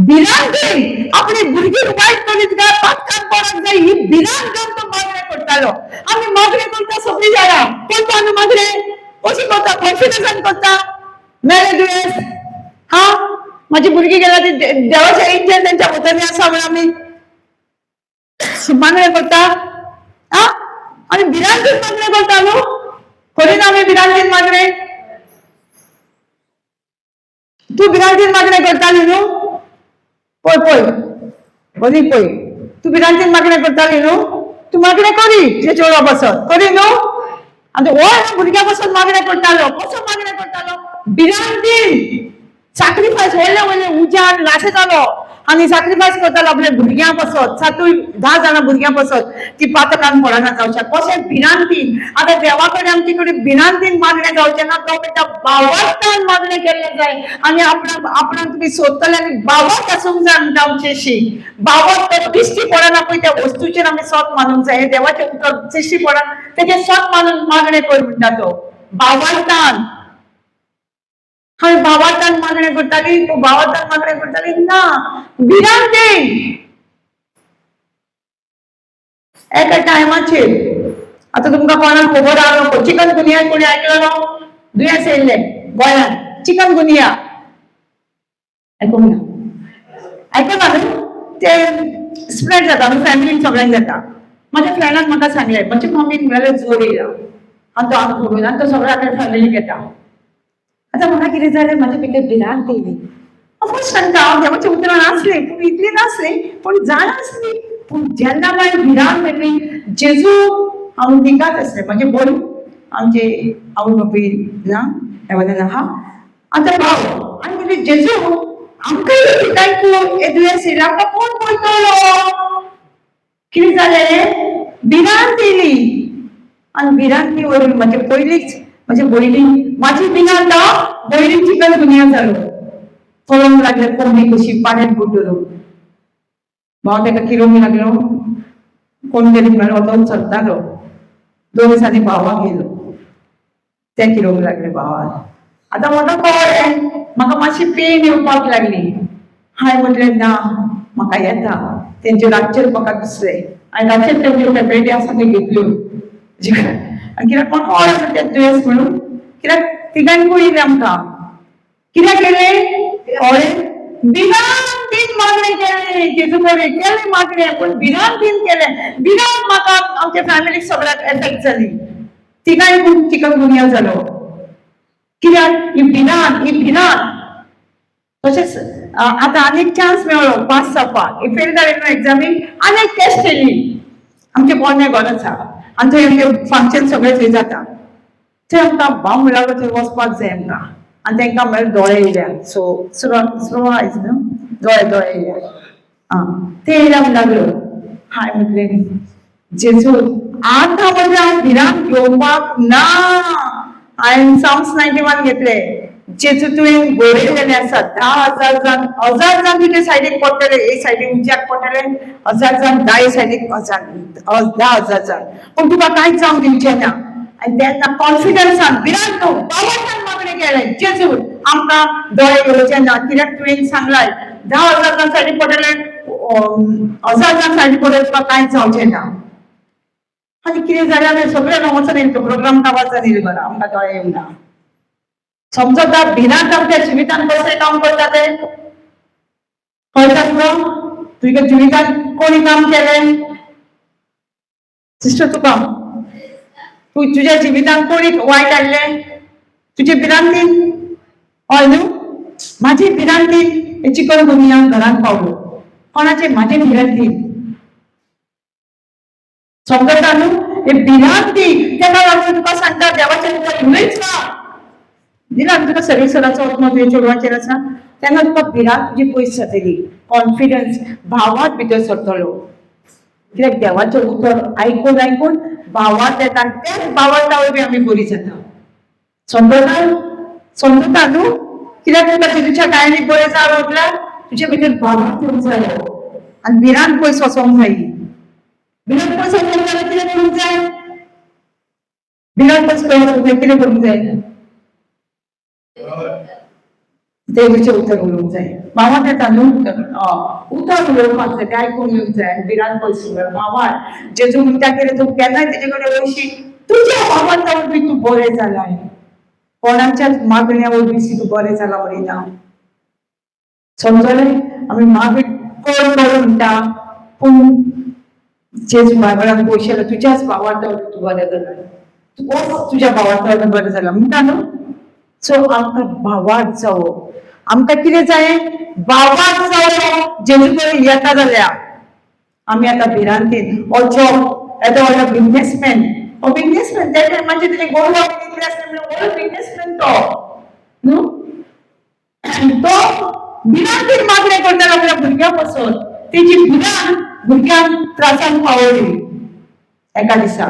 भिरान घेवन आपली भुरगीं वायट करीत काय पातकान पडत जाय ही भिरान घेवन तो मागणे करतालो आमी मागणे करता सगळीं जाणां करता न्हू मागणे कशी करता कॉन्फिडन्सान करता मेळे दुयेंस हा माझी भुरगीं गेल्या ती देवाच्या एंजल तेंच्या भोंवतणी आसा म्हणून आमी मागणे करता हा आनी भिरान घेवन मागणे करता न्हू करिना आमी भिरान घेवन मागणे तू भिरान घेवन मागणे करताली न्हू पळय पळय बरी पळय तू भिरान घेवन मागणे करताली न्हू तू मागणे करी तुजे चेडवा बसत करी न्हू आनी हो भुरग्या बसून मागणे करतालो कसो मागणे करतालो भिरान घेवन सॅक्रिफायस व्हडले व्हडले उज्यान लाशेतालो आनी सॅक्रिफायस करतालो आपल्या भुरग्यां बसत 7-10 जाणां भुरग्यां बसत ती पातकान पडना जावचें कशें भिरांतीन आतां देवा कडेन आमचे कडेन भिरांतीन मागणें जावचें ना तो म्हणटा भावार्थान मागणें केल्लें जाय आनी आपणाक तुमी सोदतले आनी भावार्थ आसूंक जाय म्हणटा आमचेशी भावार्थ दिश्टी पडना पळय त्या वस्तूचेर आमी सत मानूंक जाय हें देवाचें उतर दिश्टी पडना तेजें सत मानून मागणें कर म्हणटा तो भावार्थान हांवें भावार्थान मागणें करताली तूं भावार्थान मागणें करताली ना भिरान घेवन एका टायमाचेर आतां तुमकां कोणाक खबर आहा न्हू चिकन गुनिया कोणी आयकलो दुयेंस येयल्लें गोंयांत चिकन गुनिया आयकूंक ना न्हू ते स्प्रेड जाता न्हू फॅमिलीन सगळ्यांक जाता म्हाज्या फ्रेंडान म्हाका सांगलें मातशें मम्मीक मेलो जोर येयला आनी तो आमकां खबर आनी तो सगळो आपल्या फॅमिलीक येता आतां म्हाका कितें जालें म्हाजे भितर भिरांत येयली ऑफकोर्स तांकां हांव देवाचें उतरां नासलें पूण इतली नासलीं पूण जाण आसली पूण जेन्ना म्हाजी भिरांत येयली जेजू हांव दिकात आसलें म्हाजे बरो आमचे आवय बापूय ना हेवटेन आहा आतां भाव आनी म्हणजे जेजू आमकां दिकायकू हे दुयेंस येयला आमकां कोण पळयतलो कितें जालें भिरांत येयली आनी भिरांत व्हरून म्हाजे पयलींच म्हणजे भयणीक माझी भिरांत भयणीक चिकन गुनिया जालो पळोवंक लागले कोंबडी कशी पाण्यात बुडून भाव ताका किरोंक लागलो, कोण तरी म्हणून वचोन चलतालो, 2 दिसांनी भावाक गेलो, ते किरोंक लागले भावाक. आतां म्हाका कळ्ळें, म्हाका मातशी पेन येवपाक लागली. हांवें म्हटलें ना म्हाका येता. तेंचे रातचेर म्हाका दिसलें आनी रातचेर तेंच्यो टॅबलेटी आसा त्यो घेतल्यो. आनी कित्याक म्हाका कळ्ळें तें दुयेंस म्हणून, कित्याक तिगांनी पळयलें आमकां. कित्याक केलें? कळ्ळें? भिरांतीन मागणें केलें, जेजू कडेन केलें मागणें, पूण भिरांतीन केलें. भिरांत म्हाका आमच्या फॅमिलीक सगळ्याक एफेक्ट जाली. तिगांय खूब चिकनगुनिया जालो. कित्याक? ही भिरांत. तशेंच आतां आनीक चान्स मेळ्ळो पास जावपाक. ही फेल जाली न्हू एग्जामीक, आनीक टेस्ट येयली. आमचें पोरणे घर आसा आनी थंय आमचें फंक्शन सगळें थंय जाता. थंय आमकां भाव म्हणल्यार थंय वचपाक जाय आमकां. आनी तांकां म्हळ्यार दोळे येयल्या. स्लो आयज न्हू, दोळे येयल्या. ते येयल्या म्हणल्यार हांवें म्हटलें जेजू आतां म्हणजे हांव भिरांत घेवपाक ना. हांवें साम्स 91 घेतलें. जेजू तुवें बरयलेलें आसा 10,000 जाण तुजे सायडीक पडटले, हे सायडीक उज्याक पडटले 1,000 जाण, दावे सायडीक 10,000 जाण, पूण तुका कांयच जावंक दिवचें ना. आनी तेन्ना कॉन्फिडन्सान भिरांत न्हू बाबासान मागणें केलें, जेजू आमकां दोळे येवचे ना. कित्याक तुवें सांगलाय 10,000 जाण सायडीक पडटले, 1,000 जाण सायडीक पडटले, तुका कांयच जावचें ना. आनी कितें जाल्यार सगळे वचून येयलो प्रोग्राम काबार येयलो बरो, आमकां दोळे येवना. समजता भिरांत आमच्या जिवितान कशें काम करता ते कळटा तुका? तुज्या जिवितान कोणी काम केलें? सिस्टर तुका तुज्या जिवितान कोणी वायट हाडलें? तुजे भिरांतीन? हय न्हू? म्हाजी भिरांतीन चिकनगुनिया घरांत पावलो. कोणाचे? म्हाजे भिरांतीन. समजता न्हू? हे भिरांती तेका लागून तुका सांगता देवाचें तुका उलयच ना. दिला तुका सर्विसराचो आत्मा तुज्या चेडवाचेर आसा, तेन्ना तुका भिरांत तुजी पयस जातली. कॉन्फिडन्स भावात भितर सरतलो. कित्याक देवाचें उतर आयकून भावात येता आनी तेच भावार्था वरवीं आमी बरी जाता. समजता न्हू? कित्याक तुका जेजूच्या कायनीक बरें जावं म्हटल्यार तुजे भितर भावार्थ येवंक जाय आनी भिरांत पयस वचोंक जायी. भिरांत पयस वचोंक जाल्यार कितें करूंक जाय? भिरांत पयस कितें करूंक जाय? देवीचें उतर उलोवंक जाय. भावात येता न्हू उतर उलोवपाक जाय, तें आयकून येवंक जाय. भिरांत पयस भावार जेजू म्हणटा कितें तूं केन्नाय तेजे कडेन वयशी तुज्या भावार्था वरवीं तूं बरें जालाय. कोणाच्याच मागण्या वरवीं तूं बरें जाला म्हणिना. समजलें? आमी मागीर कोण म्हणटा पूण जेजू बायबलान पळयशें तुज्याच भावार्था वरवीं तूं बरें जालाय. तुज्या भावार्था वरवीं बरें जाला म्हणटा न्हू. सो आमकां भावार्थ जावो. आमकां कितें जाय? भावार्थ जावो. जेजू कडेन येता जाल्यार आमी आतां भिरांतीन हो जॉब येता व्हडलो बिझनेसमॅन, हो बिझनेसमॅन त्या टायमाचेर तेजे गोरवां कितें आसलें म्हणल्यार व्हडलो बिझनेसमॅन तो न्हू. तो भिरांतीन मागणें करतालो आपल्या भुरग्यां पासून. तेजी भिरांत भुरग्यांक त्रासान पावयली. एका दिसा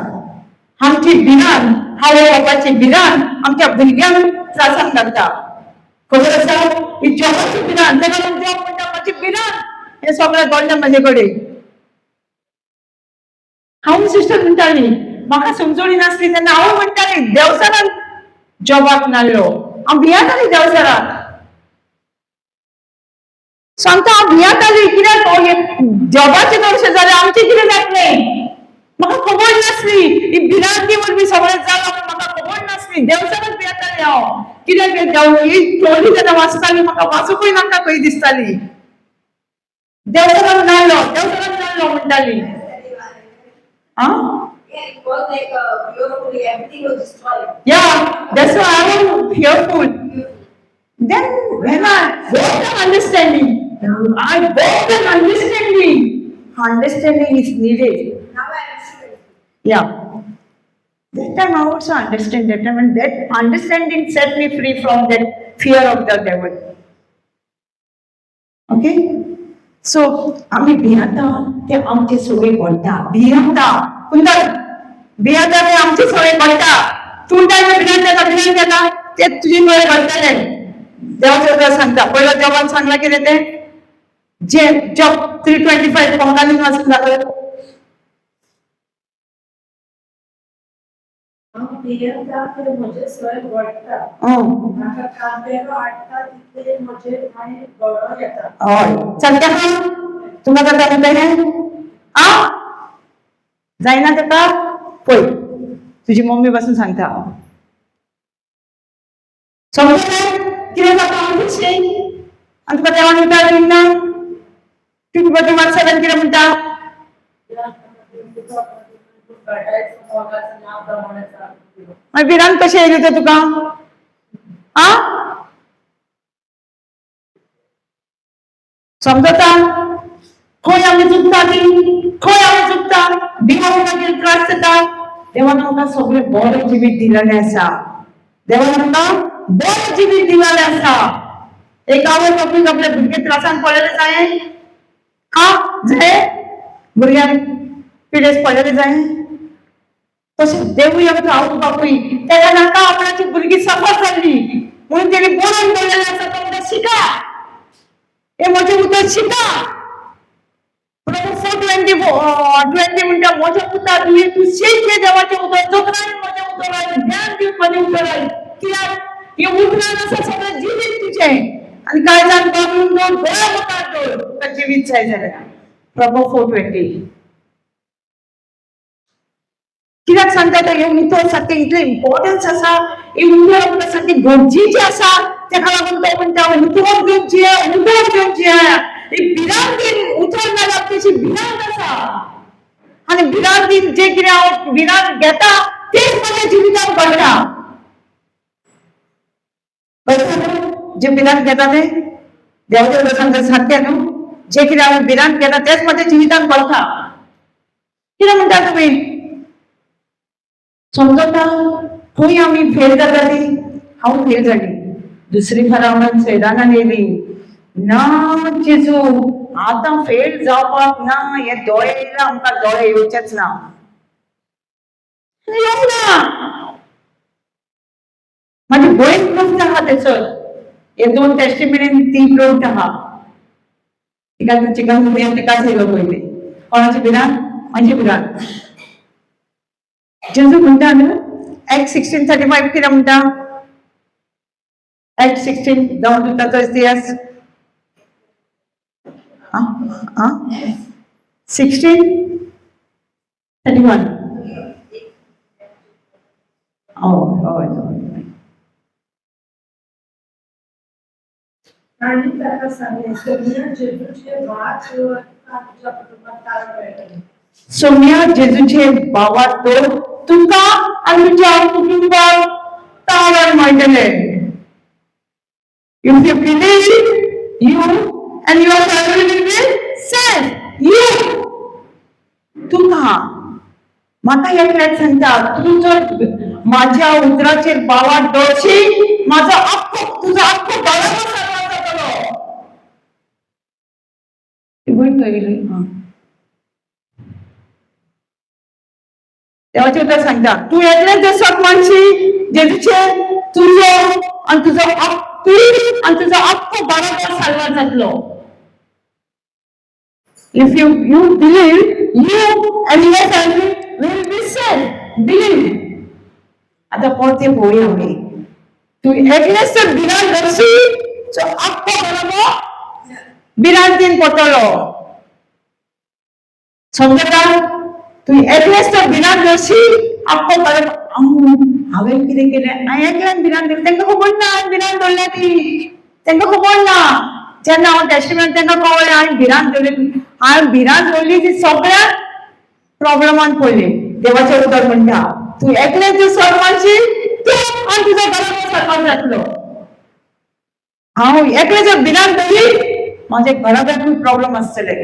आमची भिरांत हावो बापाची भिरांत आमच्या भुरग्यांक त्रासान घालता. खबर आसा? ही जॉबाची भिरांत, तेका लागून जॉब म्हणटा मातशी भिरांत. हें सगळें घडलें म्हाजे कडेन. हांव सिस्टर म्हणटाली म्हाका समजणी नासली तेन्ना हांव म्हणटाली देवसारान जॉबाक नासलो, हांव भियाताली देवसाराक. सांगता हांव भियाताली कित्याक जॉबाचें नडशें जालें आमचें कितें जातलें? म्हाका खबर नासली. ही भिरांती वरवीं सगळें जालां पूण म्हाका खबर नासली. देवसाराक भियातालें हांव. कित्याक ही स्टोरी जेन्ना वाचताली म्हाका वाचूंकय नाका कशी दिसताली. देवसाराक नासलो म्हणटाली. It was like fearfully, everything was destroyed. Yeah, that's why I was fearful. Then when I got the understanding, understanding is needed. Now I understand. Yeah. That time I also understand that time, and that understanding set me free from that fear of the devil. Okay? So, आम्ही भियाता ते आमचे सगळे घडटा. भियाता भियाता ते आमचे सगळे घडटा. तूं टायम भिरांत येता ते तुझे सगळे घडटले. देवाचें सांगता. पयलो देवान सांगला कितें तें जे जॉब 325 पंगालीन वाचून दाखवलं. PM जाकर मुझे स्वयं वाटता म्हाका कांबेलो हाडटा तितले म्हजे आनी गळो येता. हय चलता हा तुका जाता म्हणटलें आ जायना ताका पळय तुजी मम्मी पासून सांगता समजलें कितें जाता हांव आनी तुका देवान उतर दिना तूं तुका माणसाल्यान कितें म्हणटा मागीर भिरांत कशें येयलें तें तुका आ समजता खंय आमी चुकता ती खंय आमी चुकता देवान मागीर त्रास जाता देवान आमकां सगळें बरें जिवीत दिलेलें आसा देवान आमकां बरें जिवीत दिलेलें आसा एक आवय बापूयक आपल्या भुरगे त्रासान पडलेले जाय आ जाय भुरग्यांक पिडेस पडलेले जाय तशें देवूय आमकां आवय बापूय तेन्ना नाका आपणाची भुरगीं सफर जाल्ली म्हणून तेणी बरोवन दवरलेलें आसा तो म्हणटा शिका हे म्हजे उतर शिका प्रभू 4:20 म्हणटा म्हज्या पुता तूं शीक हे देवाचें उतर जगराय म्हजें उतर आयज ज्ञान दिवप म्हजें उतर आयज कित्याक हे उतरान आसा सगळें जिवीत तुजें आनी काळजान बांदून दवर दोळे मुखार दवर तुका जिवीत जाय जाल्यार प्रभू 4:20 कित्याक सांगता तो हे उतर सारकें इतलें इम्पॉर्टन्स आसा हे उतर आमकां सारकें गरजेचें आसा तेका लागून तो म्हणटा उतर घेवन जिया ही भिरांत उतर नाजाल्यार आपलीशी भिरांत आसा आनी भिरांत जे कितें हांव भिरांत घेता तेच म्हज्या जिवितांत घडटा जे भिरांत घेता ते देवाच्या उतर सांगता सारकें न्हू जे कितें हांव भिरांत घेता तेच म्हज्या जिवितांत घडटा कितें म्हणटा तुमी समजता खंय आमी फेल जाता ती हांव फेल जाली दुसरी फार हांवें सैरानान येयली ना जेजू आतां फेल जावपाक ना हे दोळे येयला आमकां दोळे येवचेच ना येवंक ना म्हाजी भयण प्रूफ आहा थंयसर हे 2 टेस्टिमनीन ती प्रूफ आहा तिका चिकन सुरयान तिकाच येयलो पयलीं कोणाची भिरांत म्हाजी भिरांत जेजू म्हणटा न्हू Acts 16:35 कितें म्हणटा Acts 16 जावन तुका तो इतिहास 16:31 हय आनी ताका सांगलें सोम्या जेजूचे वाट तुज्या कुटुंबाक तारण मेळटलें सोम्या जेजूचे भावा तर तुका आनी तुज्या कुटुंबाक तारण मेळटलें If you believe, you and your family will be saved. You. तुका म्हाका एकल्याक सांगता तूं जर म्हाज्या उतराचेर बावार दळशी म्हाजो तुजो आख्खो घराचो सर्वांत जातलो देवाचें उतर सांगता तूं एकलेच जर सत्मानशी जेजूचे तुजो आनी तुजो आनी तुजो आख्खो घराचो सर्वांत जातलो If you believe, you and your family will be saved. Believe. आता परते पळोवया आमी तूं एकलेच तर भिरांत धरशी सो आख्खो घराचो भिरांतीन पडटलो समजता तूं एकलेच तर भिरांत धरशी आख्खो घराचो हांवें कितें केलें हांवें एकल्यान भिरांत धरलें तांकां खबर ना हांवें भिरांत धरलें ती तांकां खबर ना जेन्ना हांव टेस्टिमनी तांकां कळ्ळें हांवें भिरांत धरली हांवें भिरांत धरली ती सगळ्यात प्रॉब्लमान पडली देवाचें उतर म्हणटा तूं एकलेच जर सर्वांची तूं आनी तुजो घराचो सर्वांत जातलो हांव एकलें जर भिरांत धरली म्हाजे घराब्याकूय प्रॉब्लम आसतले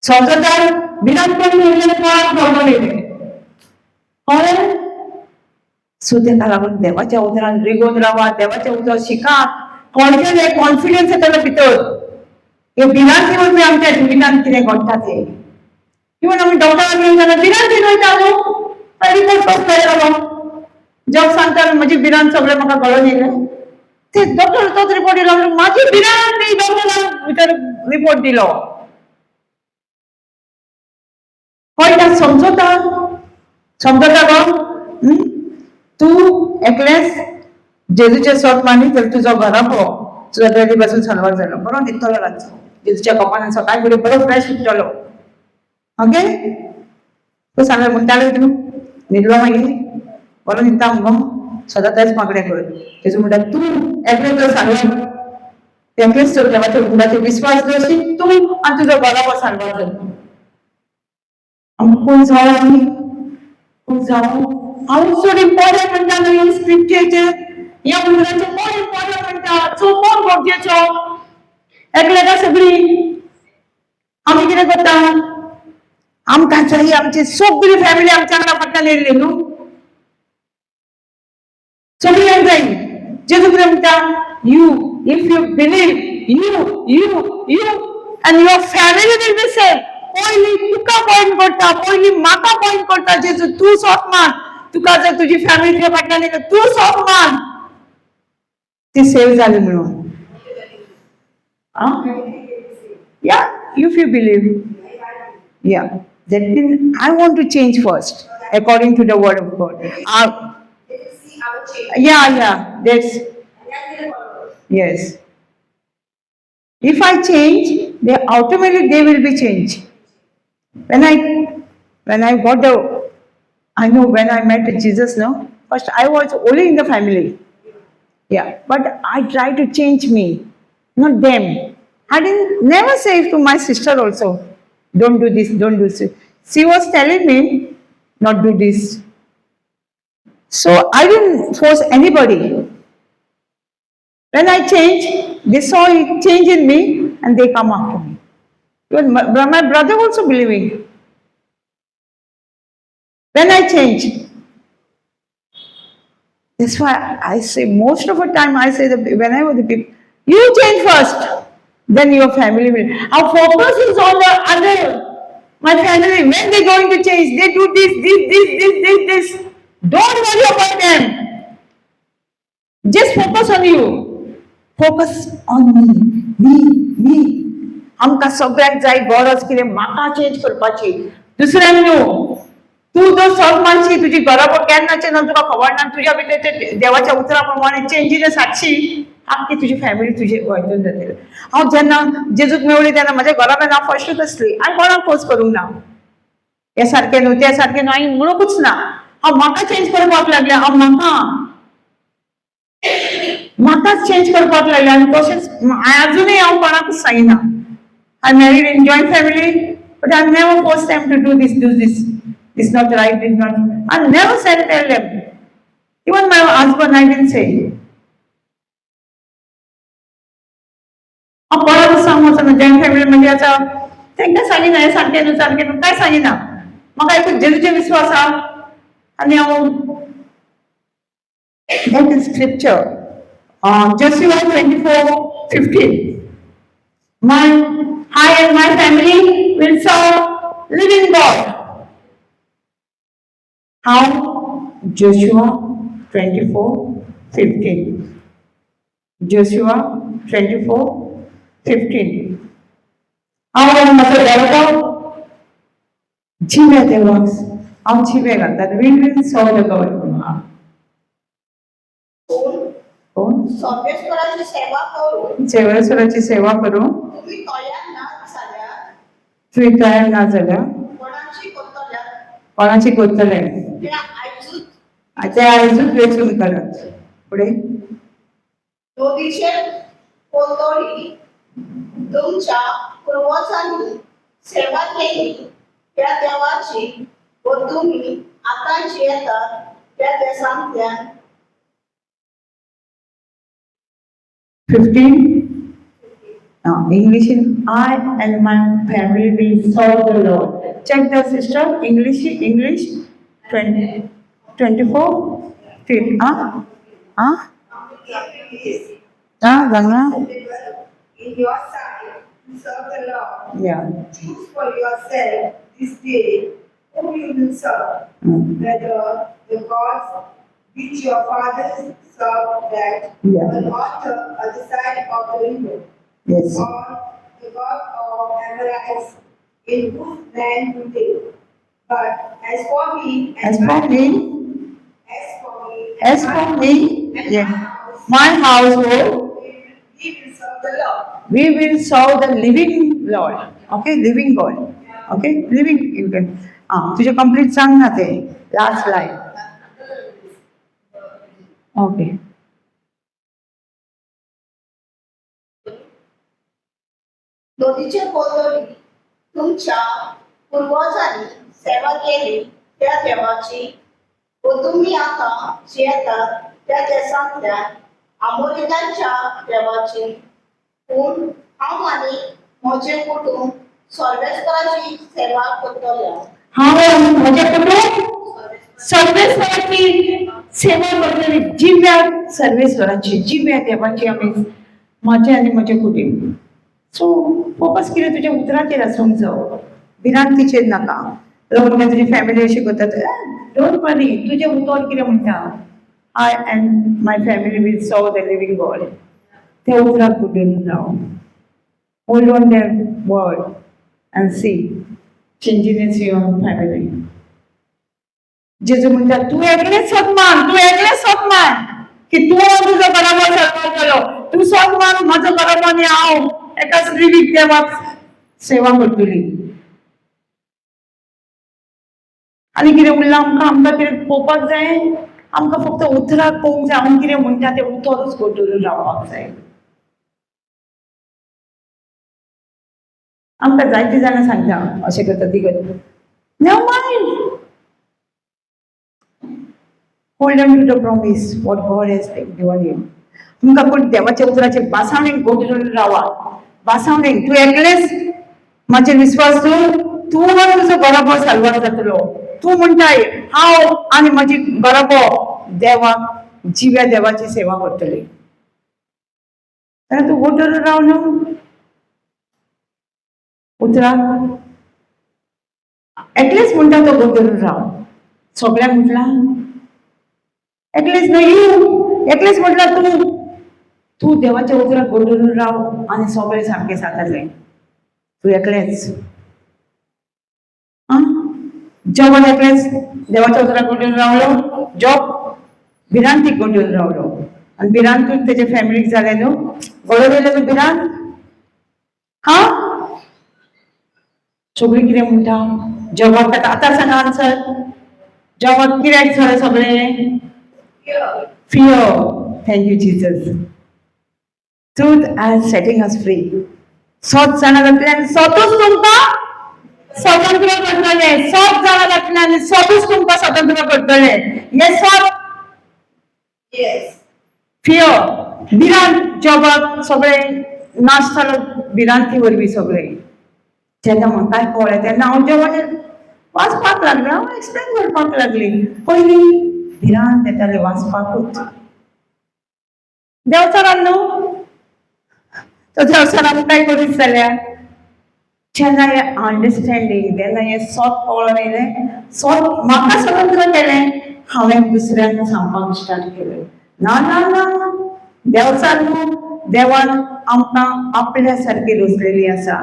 समजता भिरांत करून उरलें प्रॉब्लम येयले कळ्ळें सो ताका लागून देवाच्या उतरान रिगोन रावा देवाचें उतर शिकात कॉन्फिडन्स येतलो भितर हे भिरांत घेवन बी आमच्या जिवितांत कितें घडटा तें इवन आमी डॉक्टराक घेवन जाल्यार भिरांत घेवन वयता न्हू रिपोर्ट कसो येयलो जग सांगता म्हजी भिरांत सगळें म्हाका घडोवन येयलें ते डॉक्टर तोच रिपोर्ट येयलो म्हाजी भिरांत ती डॉक्टरान भितर रिपोर्ट दिलो कळटा समजता गो तूं एकलेंच जेजूचे सोद मानी तर तुजो घराको तुजो डॅडी पासून सनवार जालो बरो न्हिदतलो रातचो जेजूच्या कोपान सकाळी फुडें बरो फ्रेश उठतलो ओके तूं सांगले म्हणटाले तूं न्हिदलो मागीर बरो न्हिदता मुगो सदां तेच मागणें कर जेजू म्हणटा तूं एकलें तर सांगलें तेंकलेच तर देवाच्या गुणाचेर विस्वास दवरशी तूं आनी तुजो घराको सनवार जालो कोण जावं आमी कोण जावं हांव चड इम्पॉर्टंट म्हणटा न्हू ह्या स्क्रिप्चरचेर ह्या मंदिराचें कोण इम्पॉर्टंट म्हणटा चो कोण गरजेचो एकल्याक सगळी आमी कितें करता आमकां जाय आमची सगळी फॅमिली आमच्या वांगडा पडटाली येयल्ली न्हू सगळ्यांक जाय जेजू कितें म्हणटा you if you believe you end your family will be saved पयलीं तुका पॉयंट करता पयलीं म्हाका पॉयंट करता जेजू तूं सोप मान तुका जर तुजी फॅमिली तुज्या फाटल्यान येता तूं सोप मान ती सेव जाली म्हणून या इफ यू बिलीव या that means I want to change first according to the word of God yeah that's yes if I change they automatically they will be changed when I got the I know when I met Jesus no first I was only in the family yeah but I tried to change me not them I didn't never say to my sister also don't do this don't do this she was telling me not do this so I didn't force anybody when I changed they saw a change in me and they come after me even my brother also believing when I change that's why I say most of the time I say that whenever the people you change first then your family will our focus is on the other my family when they going to change they do this don't worry about them just focus on you focus on me आमकां सगळ्यांक जाय गरज कितें म्हाका चेंज करपाची दुसऱ्यांक न्हू तूं जर सोब मानशी तुजी घरा केन्नाचे ना तुका खबर ना तुज्या भितर देवाच्या उतरा प्रमाणे चेंजीन साक्षी आख्खी तुजी फॅमिली तुजी वयतून जातली हांव जेन्ना जेजूक मेवली तेन्ना म्हाज्या घरान हांव फस्टूच आसली हांवें कोणाक फोर्स करूंक ना हे सारकें न्हू ते सारकें न्हू हांवें म्हणूंकूच ना हांव म्हाका चेंज करपाक लागलें हांव म्हाकाच चेंज करपाक लागलें आनी तशेंच अजुनूय हांव कोणाकूच सांगिना I married in joint family but I never forced them to do this this not right this not I never said tell them even my husband I didn't say कोणाक सांगूच ना जॉईंट फॅमिली म्हणजे आतां तांकां सांगिना हें सारकें न्हू कांय सांगिना म्हाका एक जेजूचेर विश्वास आहा आनी हांव that is scripture Joshua 24:15 I and my family will serve living God how Joshua 24:15 Joshua 24:15 हांव म्हजो देवतो जिवे देवाक हांव जिवे घालता विल सर्व द गॉड कोण सर्वेश्वराची सेवा करून सेवेश्वराची सेवा करून तुम्ही तयार ना जाल्यार तुवें तयार ना जाल्यार कोणाची करतले ते आयजूच वेचून करत फुडें दोदीचे पोतोरी तुमच्या पूर्वजांनी सेवा केली त्या देवाची व तुम्ही आता जे येतात त्या देशांतल्यान 15 English in I and my family will serve the Lord. Check the sister English 24 feet Ganga in your sight to serve the Lord. yeah Choose for yourself this day whom you will serve, whether the gods which your fathers served that Yeah. on the altar at the side of the river, yes or the God of Amorites, in whose land you live. But as for me, As for me, as for me, and yeah, my my household, we will serve the Lord. we will serve the living Lord. Okay, living God. Okay, living you can. तुझे complete सांग ना ते last line. Okay. नदीचे कोतरी तुमच्या पूर्वजांनी सेवा केली त्या देवाची व तुम्ही आता येतात त्या देशातल्या आमोरीदांच्या देवाची पूण हांव आनी म्हजें कुटुंब सर्वेस्पराची सेवा करतले हांव म्हजें कुटुंब सर्वेस्वराची सेवा करतली जिव्या सर्वेस्वराची जिव्या देवाची आमी म्हजें आनी म्हजें कुटुंब सो फोकस कितें तुज्या उतराचेर आसूंक जाय भिरांतीचेर नाका लोक म्हणटा तुजी फॅमिली अशी करतात डोंट वरी तुजें उतर कितें म्हणटा I and my family will serve the living God त्या उतराक कुटून राव hold on their word and see changing your family जेजू म्हणटा तूं एकलेच सतमान की तूं तुजो बरोबर सरकार केलो तूं सतमान म्हजो बरोबर आनी हांव एकाच लिव्हिंग देवाक सेवा करतली आनी कितें उरलां आमकां कितें पळोवपाक जाय आमकां फक्त उतराक पळोवंक जाय हांव कितें म्हणटा तें उतरूच घडून रावपाक जाय आमकां जायतीं जाणां सांगता अशें करता ती करता never mind hold on to the promise what God has given you तुमकां पूण देवाच्या उतराचेर बासावणेक घडून रावा बासावणेक तूं एकलेच म्हाजेर विस्वास दवर तूं तुजो बरोबर साल्वार जातलो तूं म्हणटाय हांव आनी म्हजी बरोबर देवाक जिव्या देवाची सेवा करतली जाल्यार तूं घडून राव न्हू उतराक एकलेच म्हणटा तो घडून राव सगळ्यांक म्हटलां एकलेच न्हू एकलेच म्हटल्यार तूं देवाच्या उतराक घडून राव आनी सगळें सारकें जातलें तूं एकलेच जॉबान एकलेच देवाच्या उतराक घडून रावलो जॉब भिरांतीक घडून रावलो आनी भिरांतून तेजे फॅमिलीक जालें न्हू घडोवन येयलें न्हू भिरांत सगळीं कितें म्हणटा जॉबाक ताका आतां सांगा आन्सर जॉबाक कित्याक जालें सगळें Fear. Thank you, Jesus. Truth as setting us free. सत जाणांतल्यान सतूच तुमकां स्वतंत्र करतले सत जाणांतल्यान सतूच तुमकां स्वतंत्र करतले हे सत Yes. फियर भिरांत जॉबाक सगळे नाश जालो भिरांती वरवीं सगळे जेन्ना म्हाकाय कळ्ळें तेन्ना हांव जॉबाचेर वाचपाक लागलें हांव एक्सप्लेन करपाक लागली पयलीं भिरांत येतालें वाचपाकूच देंवचारान न्हू तो देंवचारान काय करीत जाल्यार जेन्ना हें अंडरस्टँडींग जेन्ना हें सत कळोन येयलें सत म्हाका स्वतंत्र केलें हांवें दुसऱ्यांक सांगपाक स्टार्ट केलें ना ना ना देंवचार न्हू देवान आमकां आपल्या सारकी रचलेली आसा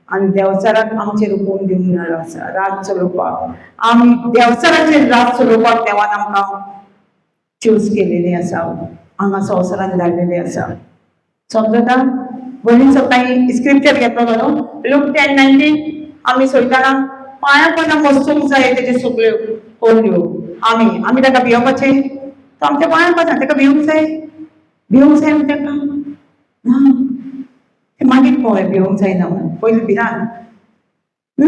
आनी देंवचाराक आमचेर हुकूम दिवंक नालो आसा रात चलोवपाक आमी देंवचाराचेर रात चलोवपाक देवान आमकां चूज केलेली आसा हांगा संवसारान धाडलेली आसा समजता वयली सकाळी स्क्रिप्चर घेतलो न्हू लूक 10:19 आमी सोयताना पांयां पोंदा मोसूंक जाय तेजे सगळ्यो कोल्ह्यो आमी ताका भियोवपाचें तो आमच्या पांयां पडटा ताका भिवूंक जाय म्हण ताका ना ते मागीर पळय भिवूंक जायना म्हण पयलीं भिरांत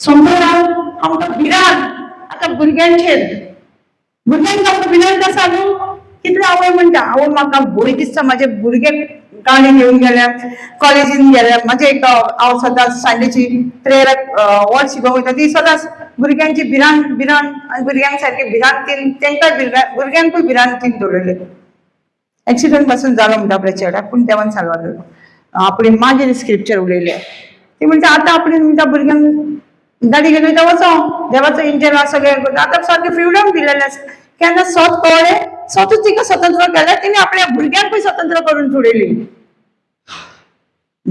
समजता आमकां भिरांत आतां भुरग्यांचेर भुरग्यांक आमकां भिरांत आसा न्हू कितले आवय म्हणटा आवय म्हाका भंय दिसता म्हाजे भुरगे गाडी घेवन गेल्यार कॉलेजीन गेल्यार म्हाजे एक हांव सदांच सांजेची प्रेयराक वड शिकोवंक वयता ती सदांच भुरग्यांची भिरांत आनी भुरग्यांक सारकी भिरांतीन तांकां भुरग्यांकूय भिरांतीन दवरलेले एक्सिडंट पासून जालो म्हणटा आपल्या चेड्याक पूण देवान साल्वार जालो आपणें मागीर स्क्रिप्चर उलयले ती म्हणटा आतां आपणें म्हणटा भुरग्यांक गाडी घेवन वयता वचो देवाचो इंजन सगळें करता आतां सारकें फ्रिडम दिलेलें आसा केन्ना सत कळ्ळें सतूच तिका स्वतंत्र केलें तिणें आपल्या भुरग्यांकूय स्वतंत्र करून सोडयली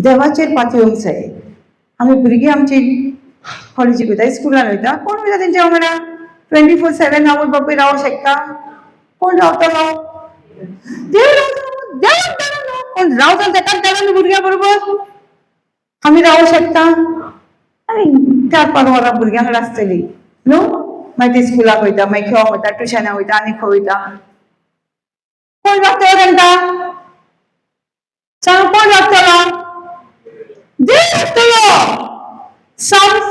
देवाचेर पातळूंक जाय. आमी भुरगीं आमची कॉलेजीक वयता, स्कुलान वयता, कोण वयता तेंच्या वांगडा 24/7 आवय बापूय रावंक शकता? कोण रावतलो? देव रावता, देवाक धाडा न्हू. कोण रावता तेकाच धाडा न्हू भुरग्यां बरोबर. आमी रावंक शकता? आनी 4-5 वरां भुरग्यां कडेन आसतली न्हू. मागीर ती स्कुलाक वयता, मागीर खेळोंक वयता, ट्युशनाक वयता, आनी खंय वयता. कोण राखतलो तांकां? सांग, कोण राखतलो? देव राखतलो. Psalms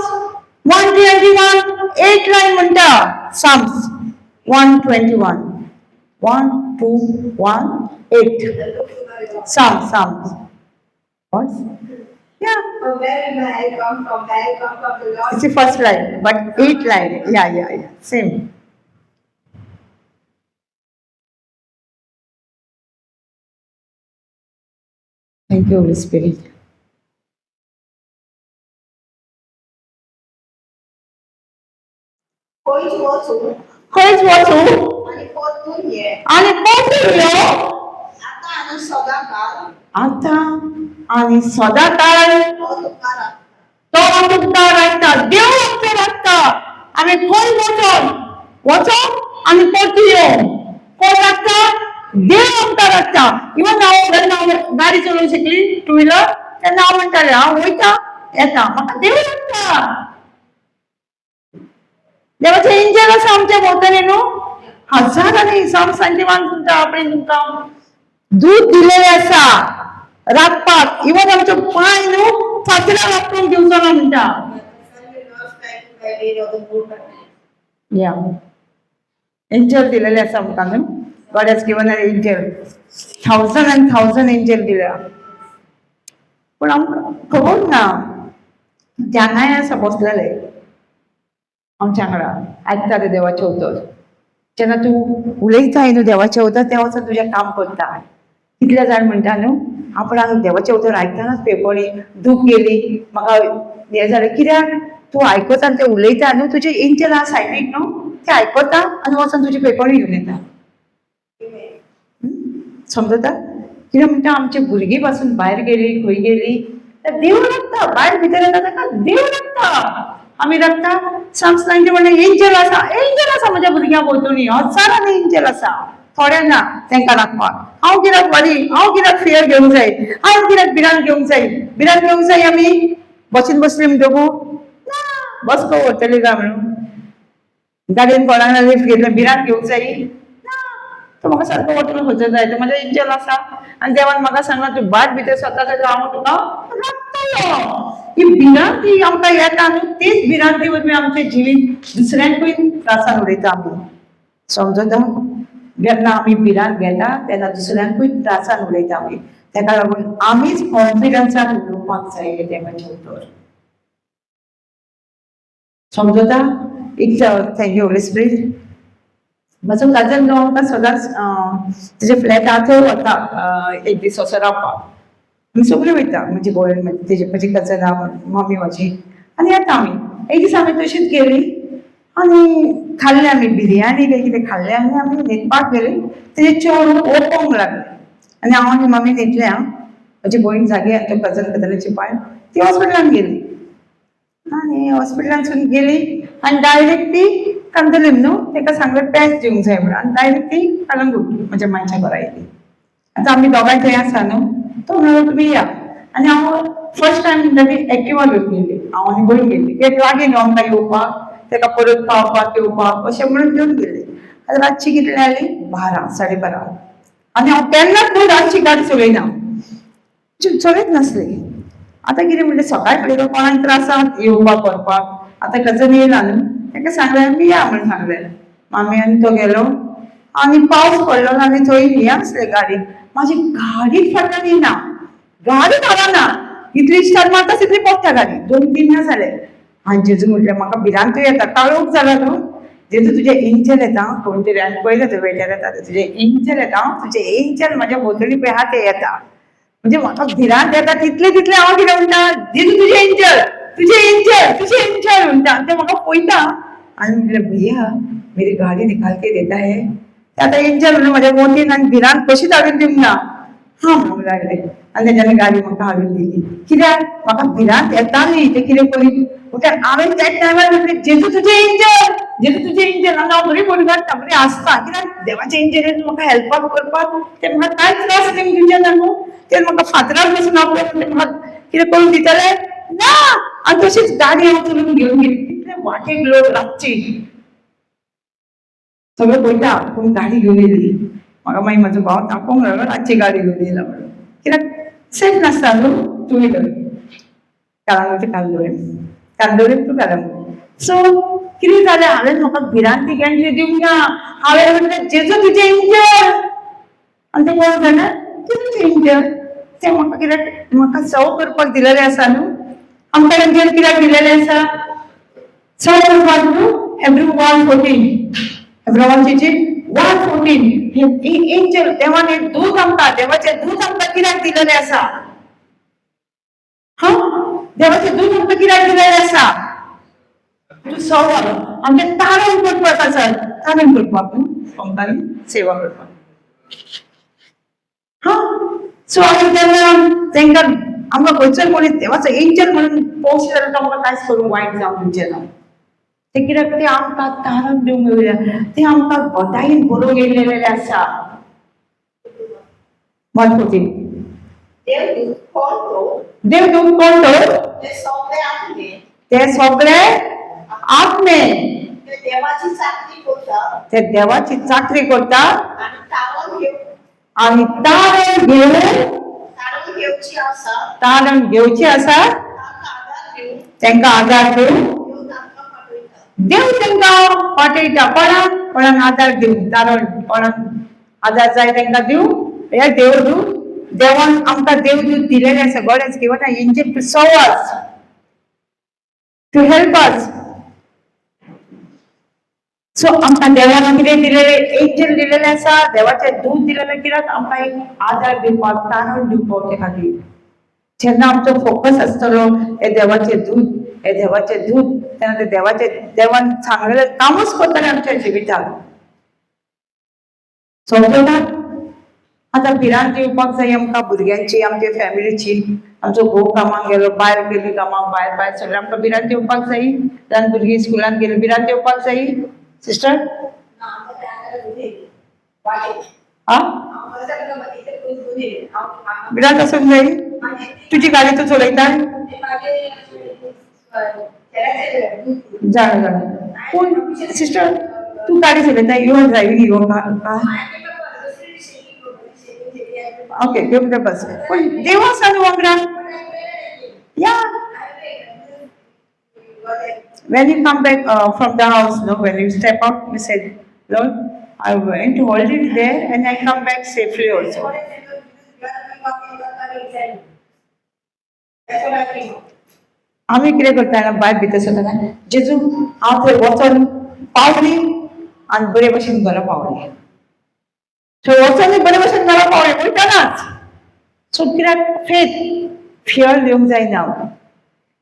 121, 8 line म्हणटा. Psalms 121, 1, 2, 1, 8. Psalms. What? Yeah. From where will my help come from? My help come from the Lord. It's the first line, but 8 line. Yeah. Same. Thank you, Holy Spirit. खंयच वचूं खंयच वचूं आनी परतून ये आनी परतून यो. आतां आनी सदांकाळ आतां आनी सदांकाळ तो तुका राखता. तो तुमकां राखता. देव आमकां राखता. आमी खंय वचों आनी परतून यो. कोण राखता? देव आमकां राखता. इवन हांव गाडी चलोवंक शिकली, 2 व्हिलर, तेन्ना हांव म्हणटालें हांव वयता येता, म्हाका देव राखता. देवाचे एंजल आसा आमच्या भोंवतणी न्हू, हजारांनी. Psalms 91 म्हणटा आपण तुमकां दूत दिलेलें आसा राखपाक. इवन आमचे पांय न्हू फातरां वापरून घेवचो ना म्हणटा. या एंजल दिलेले आसा आमकां न्हू. God has given an angel. 1000 and 1000 angel दिल्या. पण आमकां खबर ना ते हांगाय आसा बसलेले आमच्या वांगडा, आयकता ते देवाचें उतर. जेन्ना तूं उलयताय न्हू देवाचें उतर, तें वचून तुजें काम करता. कितले जाण म्हणटा न्हू, आपणाक देवाचें उतर आयकतानाच पेपणी दूख गेली, म्हाका हें जालें. कित्याक तूं आयकता आनी तें उलयता न्हू, तुजें एंजल आसा सायडीक न्हू, तें आयकता आनी वचून तुजी पेपणी घेवन येता. समजता? कित्याक म्हणटा आमची भुरगीं पासून भायर गेली, खंय गेली, देव राखता. भायर भितर येता ताका देव राखता. आमी राखता. Psalms 90 म्हणटा एंजल आसा म्हज्या भुरग्यां भोंवतणी. हजारांनी एंजल आसा. थोडे ना तांकां राखपाक. हांव कित्याक हांव कित्याक फियर घेवंक जाय? हांव कित्याक भिरांत घेवंक जाय? भिरांत घेवंक जाय आमी बसीन बसली म्हणटकू ना, बस खंय व्हरतली काय म्हणून गाडयेन कोणाक लिफ्ट घेतलें भिरांत घेवंक जाय ना. तो म्हाका सारको व्हरतलो खंयचो जाय. तो म्हजो एंजल आसा आनी देवान म्हाका सांगला तूं भायर भितर स्वता हांव तुका राखतलो. ही भिरांती आमकां येता न्हू, तीच भिरांती वरवीं आमचें जिवीत दुसऱ्यांकूय त्रासान उडयता आमी. समजता? जेन्ना आमी भिरांत घेता तेन्ना दुसऱ्यांकूय त्रासान उडयता आमी. ताका लागून आमीच कॉन्फिडन्सान उलोवपाक जाय देवाचें उतर. समजता? Thank you Holy spirit. म्हजो काजन न्हू आमकां सदांच तेजे फ्लॅट आहा थंय वता एक दीस असो रावपाक. आमी सगळीं वयता, म्हजी भयण, म्हजी कजन आहा, मम्मी म्हाजी, आनी येता आमी. एक दीस आमी तशीच गेली आनी खाल्लें आमी बिरयानी बी कितें खाल्लें आनी आमी न्हिदपाक गेली. तेजे चेडूं ओपोंक लागलें आनी हांव आनी मम्मी न्हिदलें. म्हजी भयण जागी आनी तो कजनाची बायल ती हॉस्पिटलान गेली. आनी हॉस्पिटलांतसून गेली आनी डायरेक्ट ती कांदोलीम न्हू, ताका सांगलें पॅच दिवंक जाय म्हणून, आनी डायरेक्ट ती कलंगूट म्हज्या मांयच्या घरा येयली. आतां आमी दोगांय थंय आसा न्हू, तो म्हणलो तुमी या. आनी हांव फर्स्ट टायम म्हणटा ती एक्टिवा घेवन गेली. हांव आनी भयण गेली. एक लागीं न्हू आमकां येवपाक, ताका परत पावपाक येवपाक अशें म्हणून घेवन गेली. आतां रातची कितले जाली? 12, 12:30. आनी हांव केन्नाच न्हू रातची गाडी चलयना, चलयत नासली. आतां कितें म्हणलें सकाळी फुडें कोणाक त्रास आसा येवपाक व्हरपाक. आतां कजन येयला न्हू, ताका सांगलें आमी या म्हणून सांगलें. मामी आनी तो गेलो आनी पावस पडलो आनी थंय हें आसलें गाडी. म्हाजी गाडीच फाटल्यान येयना, गाडी धाडना. इतली स्टार्ट मारता तितली पडटा गाडी. 2-3 ना जाले. आनी जेजू म्हटलें म्हाका भिरांतूय येता, काळोख जाला न्हू. जेजू तुजें एंजल येता, कोण तरी आनी पयलें थंय वेट्यार येता तुजें एंजल येता, तुजें एंजल म्हाज्या भोंवतणी पळय आहा तें येता. म्हणजे म्हाका भिरांत येता तितले हांव कितें म्हणटा, जेजू तुजें एंजल, तुजें एंजल, तुजें एंजल म्हणटा. आनी तें म्हाका पळयता आनी म्हणलें भैया मेरी गाडी निकाल के देता है. आतां एंजल म्हणून म्हाज्या मोतीन आनी भिरांत कशी धाडून दिवंक ना. हां म्हणूंक लागलें. आनी तेज्यानी गाडी म्हाका हाडून दिली कित्याक म्हाका भिरांत येता न्ही ते कितें करीत कित्याक हांवें त्या टायमार म्हटलें जेजू तुजें एंजल जेजू तुजें एंजल आनी हांव बरी काडटा बरी हांसता कित्याक देवाचें एंजल येवन म्हाका हेल्पाक करपाक ते म्हाका कांयच त्रास दिवंक ना न्हू ते म्हाका फातरार बसून आपले म्हाका कितें करून दितले ना आनी तशीच गाडी हांव चलोवन घेवन गेली कितले वाटेक लोक रातची सगळं पळयता पूण गाडी घेवन येयली म्हाका मागीर म्हजो भाव तापोवंक लागलो रातची गाडी घेवन येयला म्हणून कित्याक सेफ नासता न्हू two wheeler Candolim to Calangute so कितें जालें हांवें म्हाका भिरांतीक एंट्री दिवंक ना हांवें म्हणलें जेजू तुजें एंजल आनी ते कोण जाणा तुजें एंजल ते म्हाका कित्याक म्हाका सव करपाक दिलेलें आसा न्हू आमकां एंजल कित्याक दिलेलें आसा सव करपाक न्हू Hebrew 1:14 Hebrew चेची 1:14 हे एंजल देवान एक दूत आमकां देवाचें दूत आमकां कित्याक दिलेलें आसा हा देवाचें दूत आमकां कित्याक दिलेलें आसा तूं सव आमचें तारण करपाक आसा तारण करपाक न्हू आमकां सेवा करपाक हा सो आमी तेन्ना तांकां आमकां खंयचोय कोणी देवाचो एंजल म्हणून पळोवंक जाल्यार तो आमकां कांयच करूंक वायट जावंक दिवचें ना ते कित्याक ते आमकां तारण दिवंक येयल्या ते आमकां गोदायीन बरोवंक येयलेलें आसा 1:14 देवदूत कोण तो देवदूत कोण तो ते सगळे आपले ते सगळे आत्मे ते देवाची चाकरी करता ते देवाची चाकरी करता आणि आणि तारण घेऊन तारण घेवन तारण घेवची आसा तारण घेवची आसा तांकां आदार तांकां आदार दिवन दिवन देव तांकां देव तांकां पाठयता पाठयता कोणाक आदार दिवन तारण कोणाक आदार जाय तांकां दिवं हे देवदूत देवान आमकां देवदूत दिलेले आसा God has given a angel to serve us to help us so आमकां देवान कितें दिलेलें एंजल दिलेलें आसा देवाचें दूत दिलेलें कित्याक आमकां एक आदार दिवपाक तारण दिवपाक ते खातीर जेन्ना आमचो फोकस आसतलो हे देवाचें दूत तेन्ना ते देवान सांगलेलें कामूच करतले आमच्या जिवितांत समजतात आतां भिरांत येवपाक जाय आमकां भुरग्यांची आमच्या फॅमिलीची आमचो घोव कामाक गेलो भायर गेली कामाक भायर सगळें आमकां भिरांत येवपाक जायी ल्हान भुरगीं स्कुलान गेलीं भिरांत येवपाक जायी सिस्टर आ भिरांत आसूंक जायी तुजी गाडी तूं चलयता जाणा पूण सिस्टर तूं गाडी चलयता you are driving your car okay give the bus पण देव आसा न्हू वांगडा या when you come back from the house no when you step out you said Lord I went to hold it there and I come back safely also आमी कितें करता जाणा भायर भितर सरतना जेजू हांव थंय वचोन पावली आनी बरे भशेन घरा पावली थंय वचोन बरे भशेन घरा पावली वयतानाच सो कित्याक फेथ फियर येवंक जायना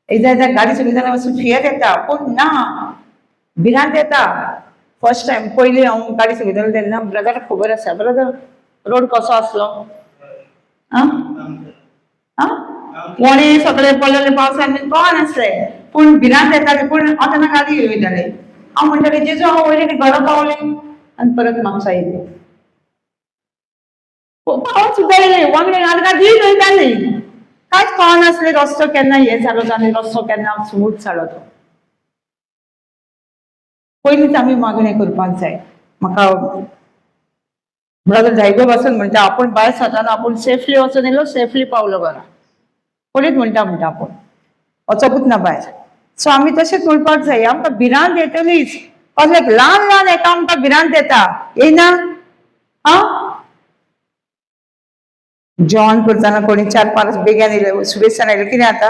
एकदां गाडी चलयतना मातसो फियर येता पूण ना भिरांत येता फर्स्ट टायम पयलीं हांव गाडी चलयतालें तेन्ना ब्रदराक खबर आसा ब्रदर रोड कसो आसलो आं वणे सगळें पडलेले पावसान कोण आसलें पूण भिरांत येतालें पूण हांव तेन्ना गाडी घेवन वयतालें हांव म्हणटालें जेजू हांव वयलें घरा पावलें आनी परत म्हापसा येयलें पावत सुद्दां येयलें वांगडा गाडी वयतालीं कांयच कळनासलें रस्तो केन्ना हे जालो जाल्यार रस्तो केन्ना स्मूथ जालो तो पयलींच आमी मागणें करपाक जाय म्हाका ब्रदर जायगो बसून म्हणटा आपूण भायर सरताना आपूण सेफली वचून येयलो सेफली पावलो घरा पयलींच म्हणटा आपूण वचपूच ना भायर सो आमी तशेंच म्हणपाक जाय आमकां भिरांत येतलीच कसलें ल्हान ल्हान हेका आमकां भिरांत येता येयना आं जेवण करतना कोणी 4-5 बेग्यान येयले सुबेसान येयले कितें जाता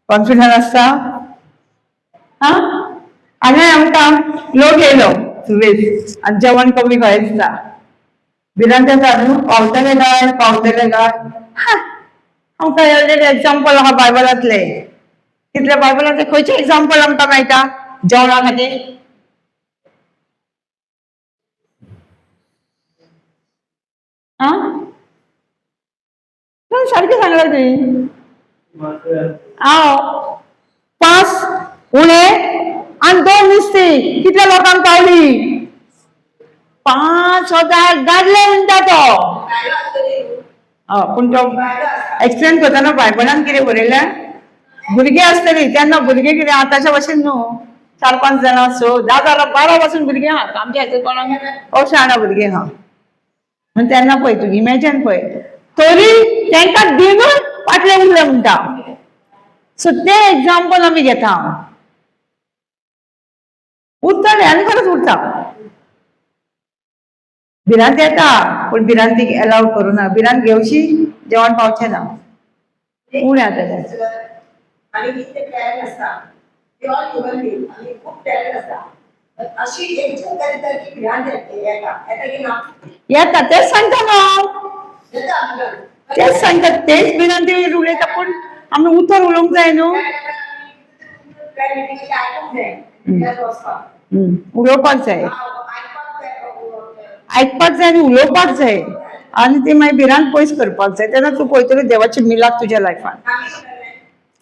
कॉन्फिडंट आसता आं आनी आमकां लोक येयलो सुबेज आनी जेवण कमी खंय दिसता भिरांत येता न्हू पावतले काय आमकां एग्जाम्पल आहा बायबलांतले कितले बायबलांतले खंयचे एग्जाम्पल आमकां मेळटा जेवणा खातीर आं सारकें सांगला तुवें हांव 5 उणे आनी 2 नुस्तीं कितल्या लोकांक पावली 5,000 गाडले म्हणटा तो पूण तो एक्सप्लेन करतना बायबलान कितें बरयलें भुरगीं आसतलीं तेन्ना भुरगीं कितें आतांच्या भशेन न्हू 4-5 जाणां 6 10 जाल्यां 12 पासून भुरगीं आहात आमच्या हातूंत कोणाक शाणा भुरगीं आहा म्हण तेन्ना पळय तूं इमॅजिन पळय तरी तांकां दिनूच फाटलें उरलें म्हणटा सो तें एग्जाम्पल आमी घेता उरतलें आनी खरेंच उरता भिरांत येता पूण भिरांतीक एलाव करूना भिरांत घेवशी जेवण पावचें ना उणें जातलें आणि किती टॅलेंट असता ते ऑल ह्युमन बीइंग आणि खूप टॅलेंट असता अशी एक जण कधीतरी की ध्यान देते एका की ना येता तेच सांगता न्हू तेच सांगता तेच भिरांती उलयता पूण आमी उतर उलोवंक जाय न्हू उलोवपाक जाय आयकपाक जाय आनी उलोवपाक जाय आनी ती मागीर भिरांत पयस करपाक जाय तेन्ना तूं पळयतली देवाची मिलाद तुज्या लायफान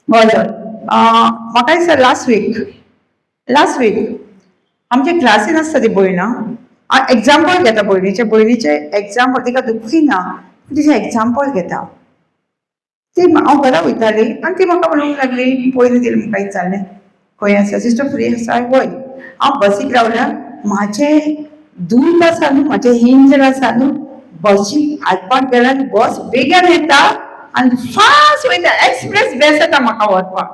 म्हाका दिसता लास्ट वीक आमच्या क्लासीन आसता ती भयण हांव एग्जाम्पल घेता भयणीचे एग्जाम्पल तिका दुखी ना तिचे एग्जाम्पल घेता ती हांव घरा वयताली आनी ती म्हाका म्हणूंक लागली पयलीं तिला म्हाका विचारलें खंय आसा सिस्टर फ्री आसा वय हांव बसीक रावल्या म्हाजे दूत आसा न्हू म्हाजे हिंजर आसा न्हू बसीक आयकपाक गेल्यार बस बेगीन येता आनी फास्ट वयता एक्सप्रेस बेस येता म्हाका व्हरपाक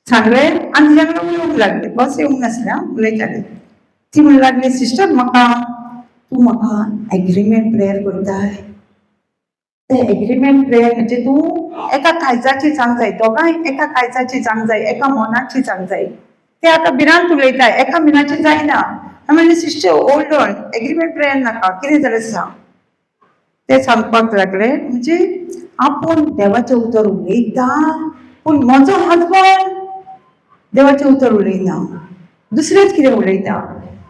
सांगलें आनी तिच्या कडेन उलोवंक लागले बस येवंक नासल्या उलयताली ती म्हणूंक लागली सिस्टर म्हाका तूं म्हाका एग्रीमेंट प्रेयर करताय ते एग्रीमेंट प्रेयर म्हणजे तूं एका कायजाची सांग जाय दोगांय एका कायजाची सांग जाय एका मनाची सांग जाय ते आतां भिरांत उलयताय एका मिनाची जायना हांवें म्हणलें sister hold on agreement prayer नाका कितें जालें सांग ते सांगपाक लागले म्हणजे आपूण देवाचें उतर उलयता पूण म्हजो हजबंड देवाचें उतर उलयना दुसरेंच कितें उलयता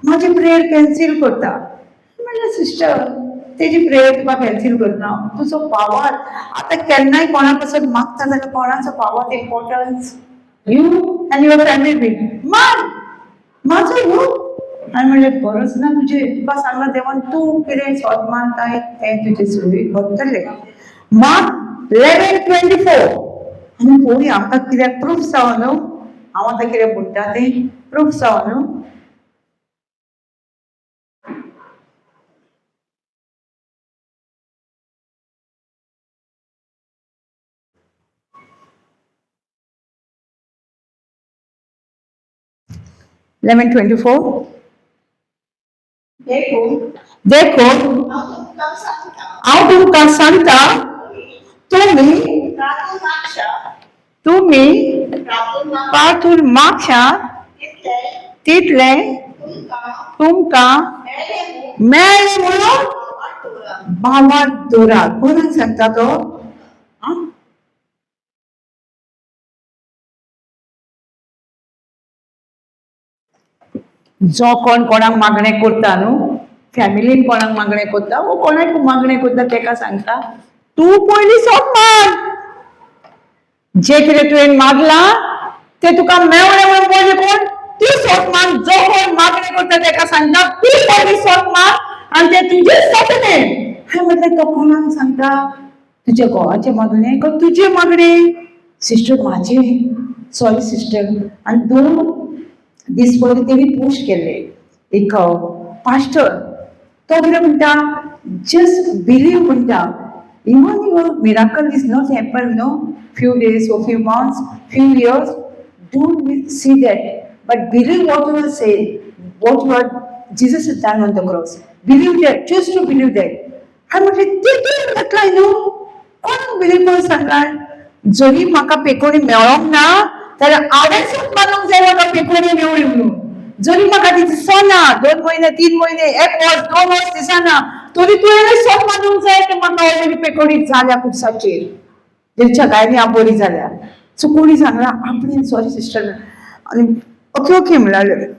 म्हाजी प्रेयर कॅन्सील करता म्हणलें सिस्टर तेजी प्रेयर तुका कॅन्सील करना तुजो पावर आतां केन्नाय कोणा पासून मागता जाल्यार कोणाचो पावर इम्पॉर्टन्स यू आनी युअर फॅमिली म्हाजो न्हू हांवें म्हणलें गरज ना तुजे तुका सांगला देवान तूं कितें सोद मानताय तें तुजे सुरवेक घडटलें मार्क 11:24 आनी पळोवया आमकां कित्याक प्रूफ जावं न्हू हांव आतां कितें म्हणटा तें प्रूफ जावं न्हू देखो हांव तुमकां सांगता तुमी पातून मागशात तितलें तुमकां मेळ्ळें म्हणून भावात दवरात कोणाक सांगता तो जो कोण कोणाक मागणें करता न्हू फॅमिलीन कोणाक मागणें करता वो कोणाक मागणें करता तेका सांगता तूं पयलीं सोद माग जे कितें तुवें मागलां तें तुका मेवलें म्हणून पयलीं कोण तूं सोद माग जो कोण मागणें करता तेका सांगता तूं पयलीं सोद माग आनी तें तुजें जातलें हांवें म्हटलें तो कोणाक सांगता तुज्या घोवाचें मागणें काय तुजें मागणें सिस्टर म्हाजें सॉरी सिस्टर आनी 2 दीस पयलीं तेणी पोस्ट केल्लें एक पास्टर तो कितें म्हणटा जस्ट बिलीव म्हणटा even your miracle is not happen no few days or few months, few years, don't see that, but believe what you are saying, what Jesus has done on the cross. Believe that, choose to believe that. I म्हटलें ते म्हटलाय न्हू कोण बिलीव करून सांगलाय जरी म्हाका पेकोणी मेळोंक ना जाल्यार हांवें सुद्दां मानूंक जाय म्हाका पेकोणी मेवळी म्हणून जरी म्हाका ती दिसना 2 महिने 3 महिने 1 वर्स 2 वर्स दिसना तरी तुवें सोद मानूंक जाय की म्हाका ऑलरेडी पेकोणी जाल्या खुबसाचेर तेच्या गायनी हांव बरी जाल्या सो कोणी सांगला आपणें सॉरी सिस्टर आनी ओके म्हणलें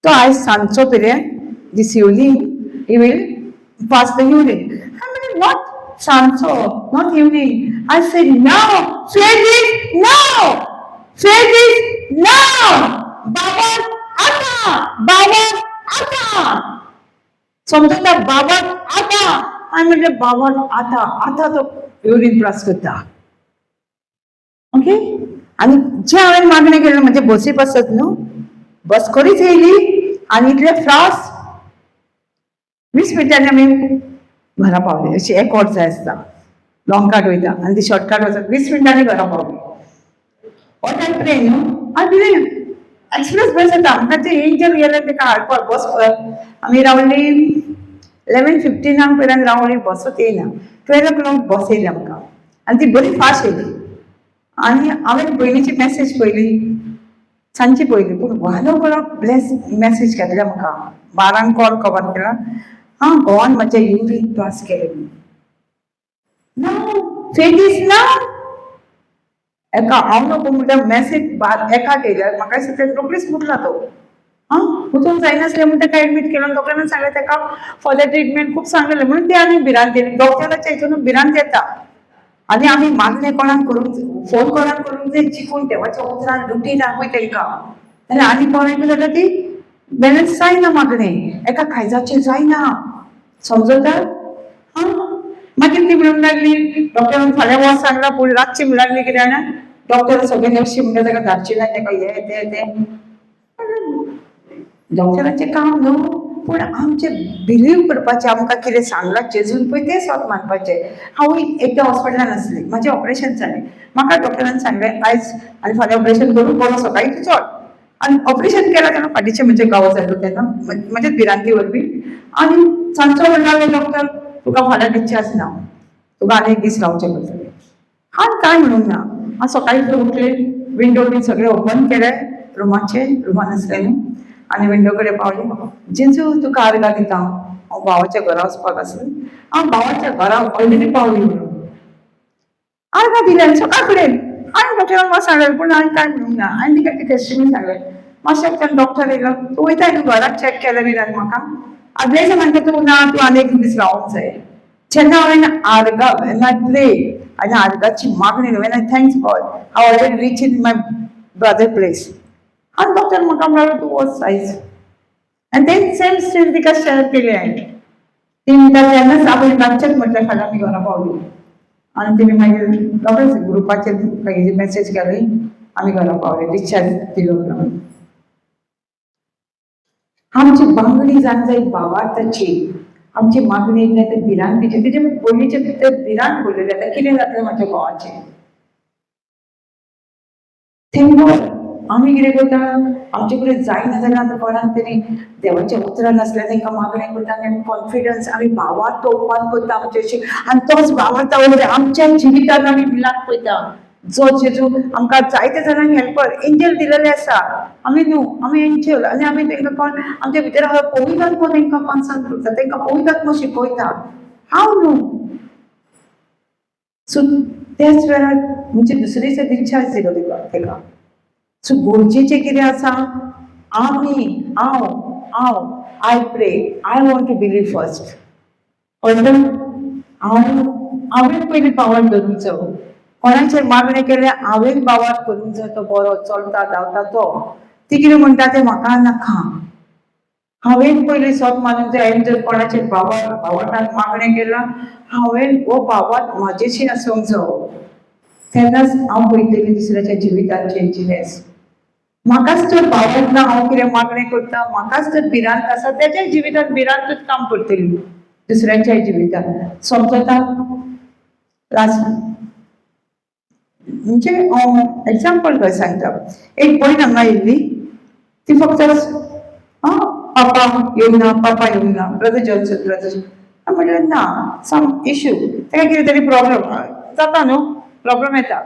तो आयज सांजचो पिरें दिस evening he will pass the urine हांवें म्हणलें वॉट सांजचो, not evening. I said no, Freddie's no, Freddie's no, बाबा आता. समजता, बाबा आता. हांवें म्हटलें बाबा आता तो युरीन पास करता. ओके. आनी जे हांवें मागणें केलें म्हणजे बसी बसत न्हू, बस खरीच येयली आनी इतले फ्रास्ट 20 मिनटांनी आमी घरा पावले. अशी एक वॉट जाय आसता, लॉंग कार्ड वयता आनी ती शॉर्ट कार्ड वचत 20 मिनटांनी घरा पावली. वॉट आय प्रे न्हू, आय बिलीव एक्सप्रेस बस येता आमकां ते एंजल गेले ताका हाडपाक बस आमी रावली 11:15 पर्यंत रावली, बसच येयना. 12 o'clock बस येयली आमकां आनी ती बरी फास्ट येयली. आनी हांवें भयणीची मॅसेज पयली, सांजची पयली, पूण 1 o'clock मॅसेज केल्ले म्हाका, 12 कॉल कवर केला. गोवान म्हाजे युरीन पास केलें. ना फेटीस ना एका हांव नको म्हणटा मॅसेज एका केल्यार म्हाका दिसता रोखडीच मुटला तो. उठून जायनासलें म्हणटा ताका एडमीट केलो. डॉक्टरान सांगलें ताका फर्दर ट्रिटमेंट खूब सांगलेलें म्हणून ते आनी भिरांत दिली. डॉक्टराच्या हितून भिरांत येता. आनी आमी मागणें कोणाक करूंक फोन कोणाक करूंक जाय, चिकून देवाच्या उतरान लुटी दाखय तांकां. जाल्यार आनी कोणाक जाल्यार ती बॅलन्स जायना मागणें, एका खायजाचें जायना. समजता. मागीर ती म्हणूंक लागली डॉक्टरान फाल्यां वच सांगला, पूण रातची म्हणूंक लागली कित्याक जाणा डॉक्टर सगळे नर्शी म्हणटा ताका धाडची ना, ताका हे ते डॉक्टराचें काम न्हू, पूण आमचें बिलीव करपाचें, आमकां कितें सांगलां जेजून पळय तें स्वत मानपाचें. हांव एकदां हॉस्पिटलान आसलें, म्हाजें ऑपरेशन जालें. म्हाका डॉक्टरान सांगलें आयज आनी फाल्यां ऑपरेशन करूं, बरो सकाळीं तूं चड. आनी ऑपरेशन केलां तेन्ना फाटीचें म्हणजे गांव जालो तेन्ना म्हणजे भिरांती वरवीं. आनी सांजचो म्हणटालो डॉक्टर तुका फाल्यां डिस्चार्ज ना, तुका आनी एक दीस रावचें पडटलें. हांव कांय म्हणूंक ना. हांव सकाळीं उठलें, विंडो बी सगळे ओपन केले रुमान आसलें न्हू, आनी विंडो कडेन पावलें. जेजू तुका आर्गां दिता. हांव भावाच्या घरा वचपाक आसलें. हांव भावाच्या घरा ऑलरेडी पावली म्हणून आर्गां दिलें सकाळ फुडें. हांवें डॉक्टरान म्हाका सांगलें, पूण हांवें कांय म्हणूंक ना. हांवें तिका टेस्टिंग सांगलें. मातशें डॉक्टर येयलो, तूं वयता न्हू घराक चॅक केलें बी जालें म्हाका. आदलें म्हणटा तूं ना, तूं आनी एक दीस रावूंक जाय. जेन्ना हांवें आर्गां वेन आय प्रे आनी आर्गाची मागणी वेन आय थँक्स गॉड, हांव already reach in my brother place. आनी डॉक्टर म्हाका म्हणलो तूं वच आयज. आनी तें सेम स्टील तिका शेअर केलें हांवें. ती म्हणटा तेन्नाच हांवें रातचेच म्हटलें फाल्यां आमी घरा पावली. आनी तिणी मागीर डॉक्टर ग्रुपाचेर मागीर मॅसेज केली, आमी घरा पावले, डिस्चार्ज दिलो म्हणून. आमची मागणी जावंक जाय भावार्थाची. आमची मागणी येयल्या ते भिरांतीची, तेजे पयलींचे भितर भिरांत उरलेलें आतां कितें जातलें म्हाज्या घोवाचें. थँक गॉड आमी कितें करता, आमचे कडेन जायना जाल्यार आमी कोणाक तरी देवाच्या उतरान आसल्यार तांकां मागणें करता आनी कॉन्फिडन्स आमी भावार्थ ओपन करता आमचेशी. आनी तोच भावार्थ आमच्या जिवितांत आमी मिलाक पळयता. जो जेजू आमकां जायते जाणांक हेल्पर एंजल दिलेले आसा. आमी न्हू, आमी एंजल. आनी आमी तांकां कोण आमच्या भितर पवित्र आत्मा तांकां कॉन्सर्न करता, तांकां पवित्र आत्मा शिकयता. हांव न्हू. सो त्याच वेळार म्हणजे दुसरेचो डिस्चार्ज दिलो ताका. सो गरजेचें कितें आसा, हांव I pray, I want to believe first. हांवें पयलीं पावत धरूंक जाय. कोणाचेर मागणें केलें हांवें बावार करूंक जाय, तो बरो चलता धांवता तो. ती कितें म्हणटा तें म्हाका नाका. हांवें पयलीं स्वत मानूंक जाय. हांवें जर कोणाचेर भावार्थान मागणें केलां, हांवें हो भावार्थ म्हाजेशी आसूंक जायो. तेन्नाच हांव पळयतलीं दुसऱ्याच्या जिवितांत चेंजिनेस. म्हाकाच तर भावार्थ ना, हांव कितें मागणें करता, म्हाकाच तर भिरांत आसा, तेज्याय जिवितांत भिरांतूच काम करतली दुसऱ्यांच्याय जिवितांत. समजता. लास्ट म्हणजे एक्झाम्पल काय सांगता. एक भयण हांगा येयल्ली, ती फक्त पापा येवंक ना, ब्रदर जॉन्सन हांवें म्हणलें ना, सम इश्यू, ताका कितें तरी प्रॉब्लेम जाता न्हू, प्रॉब्लेम येता.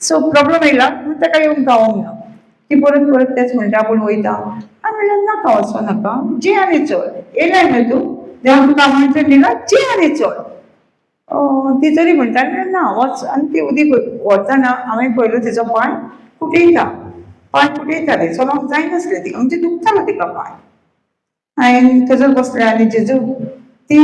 सो प्रॉब्लेम येयला ताका येवंक गावोंक ना. ती परत तेच म्हणटा आपूण वयता. हांवें म्हणलें नाका वचो नाका, जे आनी चल, येयलाय न्हू तूं, देवान तुका आमंत्रण दिलां, जे आनी चल. ती तरी म्हणटा ना वच. आनी ती उदीक वतना हांवें पयलो तिचो पांय फुटयतालें, चलोंक जायनासलें तिका, म्हणजे दुखतालो तिका पांय. हांवें थंयसर बसलें आनी जेजू ती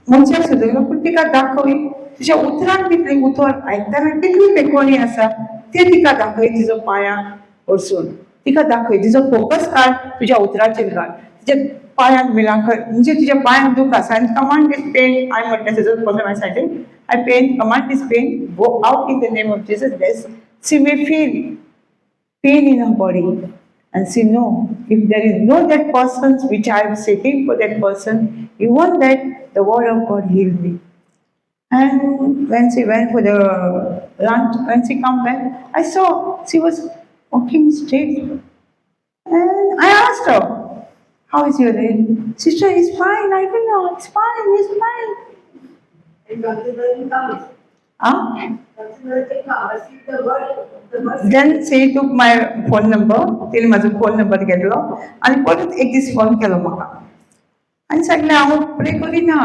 मनशाक सोदयलो, पूण तिका दाखय तुज्या उतरान कितली उतर आयकताना कितली पेकोणी आसा ते तिका दाखय तिजो पांयाक वरसून तिका दाखय तिजो फोकस काड तुज्या उतराचेर काड तुज्या पांयाक मिलांकर म्हणजे तुज्या पांयाक दूख आसा आनी कमांड दीस पेन हांवें म्हटलें तेजो प्रॉब्लेम माय सायडीन I pain command this pain go out in the name of Jesus best see may feel pain in her body and she know if there is no that person which I am seeking for that person, even that the word of God healed me. And when she went for the lunch, when she come back, I saw she was walking straight. And I asked her, how is your day? Sister, it's fine. I don't know. It's fine. It's fine. And considering comes. Huh? Considering comes. Receive the word. Then she took my phone number, तिने माझा फोन नंबर घेतलो आणि परत एक दीस फोन केलो म्हाका आनी सांगलें हांव प्रे करिना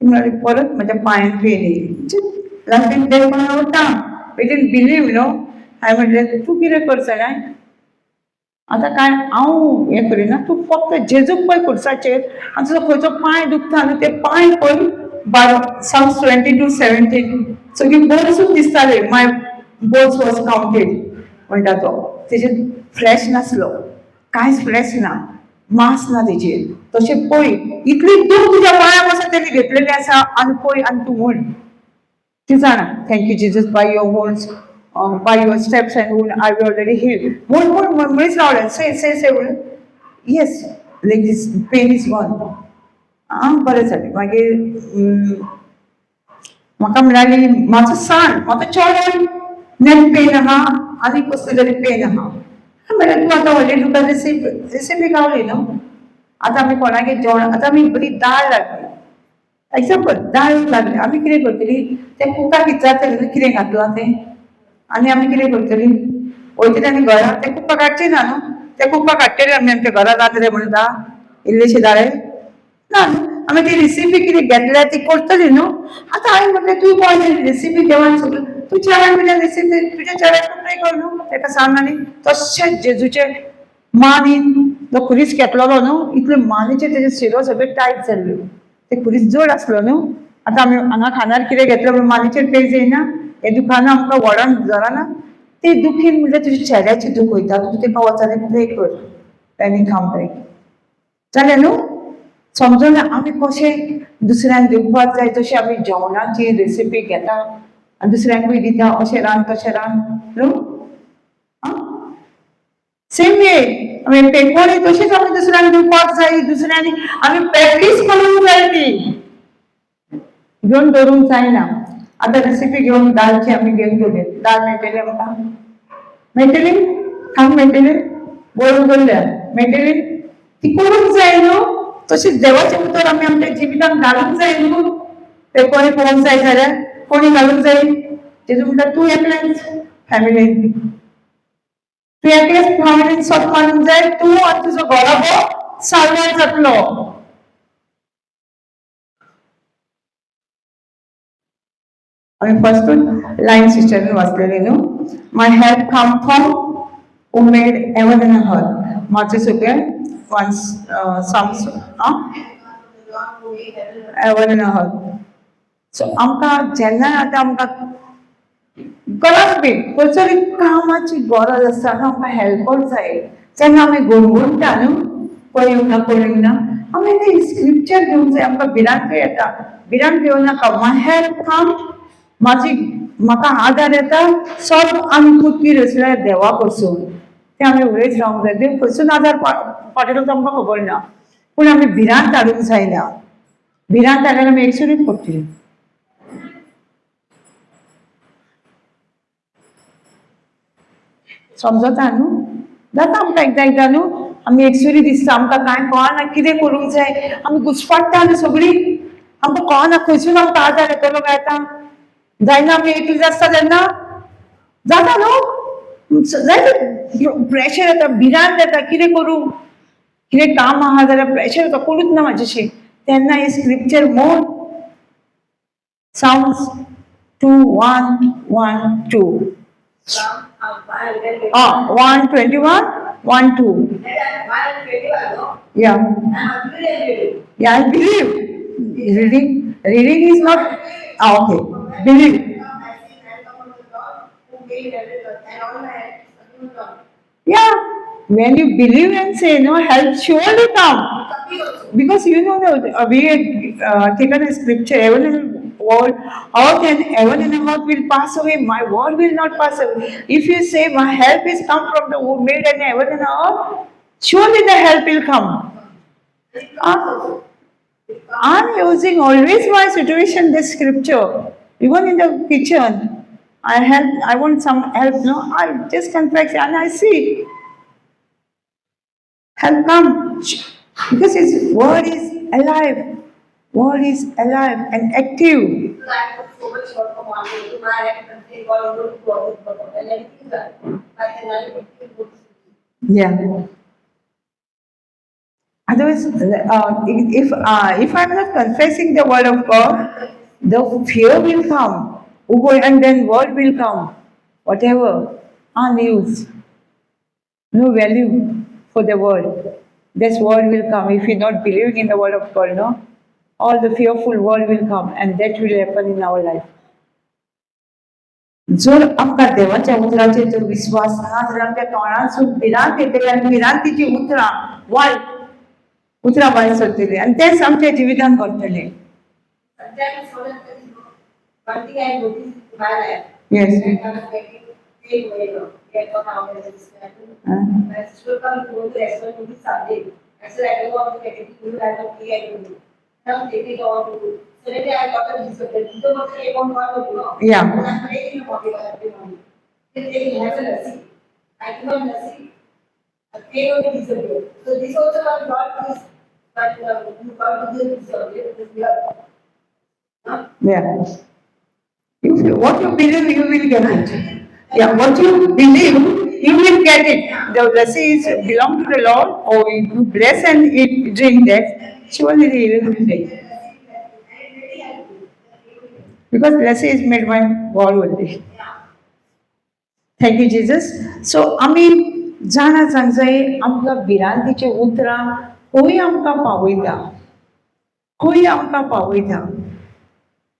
म्हळ्यार परत म्हज्या पांयान पेन येयली लास्टीक देव कोणाक आवडटा वी डिडंट बिलीव नो हांवें म्हटलें तूं कितें कर जाणां आतां काय हांव हें करिना तूं फक्त जेजूक पळय खुर्साचेर आनी तुजो खंयचो पांय दुखता न्हू ते पांय पळय Psalms 22:17 सगळी बोल्सूच दिसताली माय बोल्स वॉज काउंटेड म्हणटा तो तेजेर फ्लॅश नासलो कांयच फ्लॅश ना मांस ना तेजेर तशें पळय इतली दूख तुज्या पांयाक आसा तेणी घेतलेली आसा आनी पळय आनी तूं म्हण ती जाणा thank you Jesus by your wounds by your stripes and wounds I will already heal म्हण मनीस रावले से म्हण yes like this pain is gone बरें जालें मागीर म्हाका म्हणाली म्हाजो सान म्हाका चोड नेक पेन आहा आनी कसली तरी पेन आहा म्हळ्यार तूं आतां व्हडली तुका रेसिपी गावली न्हू आतां आमी कोणागेर जेवण आतां आमी बरी दाळ लागली एक्झाम्पल दाळ लागली आमी कितें करतली ते कुकाक विचारतली न्हू कितें घातलां तें आनी आमी कितें करतली वयतली आनी घरा ते कुकाक हाडचें ना न्हू ते कुकाक हाडटले आमी आमच्या घरा जातले म्हणून दा इल्लेशे दाळे ना आमी ती रेसिपी कितें घेतल्या ती करतली न्हू आतां हांवें म्हटलें तूं पळय रेसिपी देवान सगळें तूं चेड्यान तुज्या रेसिपी तुज्या चेड्याक ट्राय कर न्हू ताका सांग आनी तशेंच जेजूचे मानीन तो खुरीस घेतलोलो न्हू इतले मानेचे तेजे शिरो सगळे टायट जाल्ल्यो ते खुरीस जड आसलो न्हू आतां आमी हांगा खानार कितें घेतलें म्हणून मानेचेर पेज येयना हे दुखाना आमकां व्हडोन जराना ते दुखीन म्हणल्यार तुज्या चेड्याची दूख वयता तूं ताका वचून प्रे कर आनी थांबय जालें न्हू समजून आमी कशें दुसऱ्यांक दिवपाक जाय तशी आमी जेवणाची रेसिपी घेता आनी दुसऱ्यांकूय दिता अशें रांद तशें रांद न्हू सेम वे आमी पेटवणी तशीच आमी दुसऱ्यांक दिवपाक जाय दुसऱ्यांनी आमी प्रॅक्टीस करूंक जाय ती घेवन दवरूंक जायना आतां रेसिपी घेवन दालची आमी घेवन दवरली दाल मेळटली आमकां मेळटली खावंक मेळटली बरोवन दवरल्या मेळटली ती करूंक जाय न्हू तशीच देवाचें उतर आमी आमच्या जिवितांत घालूंक जाय न्हू ते कोणी पळोवंक जाय जाल्यार कोणी घालूंक जाय तेजो म्हणटा तूं एकलेंच फॅमिलीन तूं एकलेंच फॅमिलीन स्वत मानूंक जाय तूं आनी तुजो घोराबो साल्वार जातलो आमी फर्स्ट लायन सिस्टरीन वाचलेली न्हू my help come from who made heaven and earth म्हाजें सगळें once Psalms heaven and earth so आमकां जेन्ना आतां आमकां गरज बी खंयसरी कामाची गरज आसता न्हू आमकां हेल्पर जाय जेन्ना आमी घुंवटा न्हू पळोवंक ना पळोवंक ना आमी ते स्क्रिप्चर घेवंक जाय आमकां भिरांत येता भिरांत घेवं नाका माय हेल्प कम म्हाका आदार येता सब आमी पृथ्वी रचल्या देवा पासून ते आमी उलयत रावंक जाय देव खंयसून आदार पावतलो तो आमकां खबर ना पूण आमी भिरांत हाडूंक जायना भिरांत हाडल्यार आमी एकसुरीत पडटली समजता न्हू जाता आमकां एकदां न्हू आमी एकसुरी दिसता आमकां कांय कळना कितें करूंक जाय आमी घुसपाट्टा न्हू सगळीं आमकां कळना खंयसून आमकां आदार येतलो काय आतां जायना आमी एकलीं आसता तेन्ना जाता न्हू जाय प्रेशर येता भिरांत येता कितें करूं कितें काम आहा जाल्यार प्रेशर येता करूच ना म्हाजेशी तेन्ना हे scripture mode Psalms 2:1-1-2 1:21 1:2 yeah I believe reading is not Okay. Believe. Yeah. When you believe and say no, help surely come. Because you know we had taken a scripture, heaven and world, earth and heaven and earth will pass away, my word will not pass away. If you say my help is come from the who made and heaven and earth, surely the help will come. Uh, I'm using always my situation, this scripture, even in the kitchen. I want some help, no? I just confess and I see help come. Because his word is alive. Word is alive and active. Yeah. Otherwise, if I'm not confessing the word of God, the fear will come. And then word will come. Whatever. Unused. No value for the word. This word will come. If you're not believing in the word of God, no? All the fearful word will come and that will happen in our life. जर आमकां देवाच्या उतराचेर जर विश्वास ना जाल्यार आमच्या तोंडासून भिरांत येतली आनी भिरांतीची उतरां वायट उतरां भायर सरतली आनी तेच आमच्या जिवितांत घडटलें. Yes. Yeah. What you believe, you will get it. Yeah, what you believe, you will get it. The blessings belong to the Lord, or you bless and eat, drink that, surely He will get it. Because blessing is made by God only. Thank you, Jesus. So, आमी जाणा सांग जाय आमकां भिरांतीचे उतरां खंय आमकां पावयता, खंय आमकां पावयता,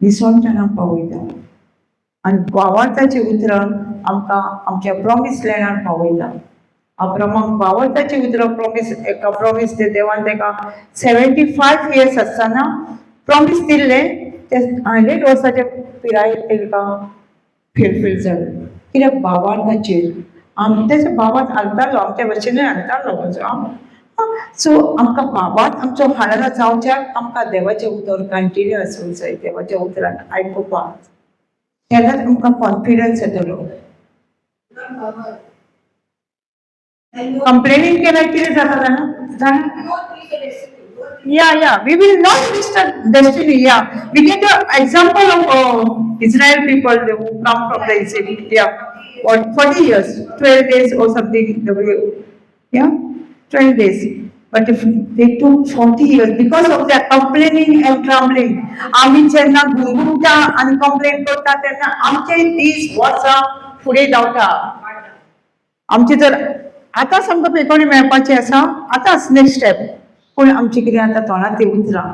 निसंताना पावयता. आनी भावार्थाची उतरां आमकां आमच्या प्रॉमिस लँडार पावयता. अब्रामाक भावार्थाची उतरां प्रॉमिस ते देवान ताका 75 years आसतना प्रॉमिस दिल्लें ते 100 वर्साच्या पिरायेर ताका फुलफील जालें. कित्याक भावार्थाचेर तेच्या भावार्थ हालतालो, आमच्या भशेनूय हालतालो. सो आमकां भावार्थ आमचो हालना जावच्याक आमकां देवाचें उतर कंटिन्यू आसूंक जाय, देवाच्या उतरान आयकुपाक. तेन्नाच आमकां कॉन्फिडन्स येतलो. कंप्लेनिंग केल्यार कितें जाता जाणा? Yeah. We will not reach the destiny. Yeah. We get the example of Israel people who come from the Egypt. Yeah. What 40 years, 12 days or something. Yeah, 12 days. But if they took 40 years because of their complaining and grumbling, आम्ही जेन्ना गुंगुमता आणि कंप्लेन करता तेन्ना आमचे दीस वर्सां फुडें धांवता. आमचे जर आतांच आमकां पेपरी मेळपाचें आसा, आतांच नेक्स्ट स्टेप. पूण आमचे कितें आतां तोंडार ती उतरां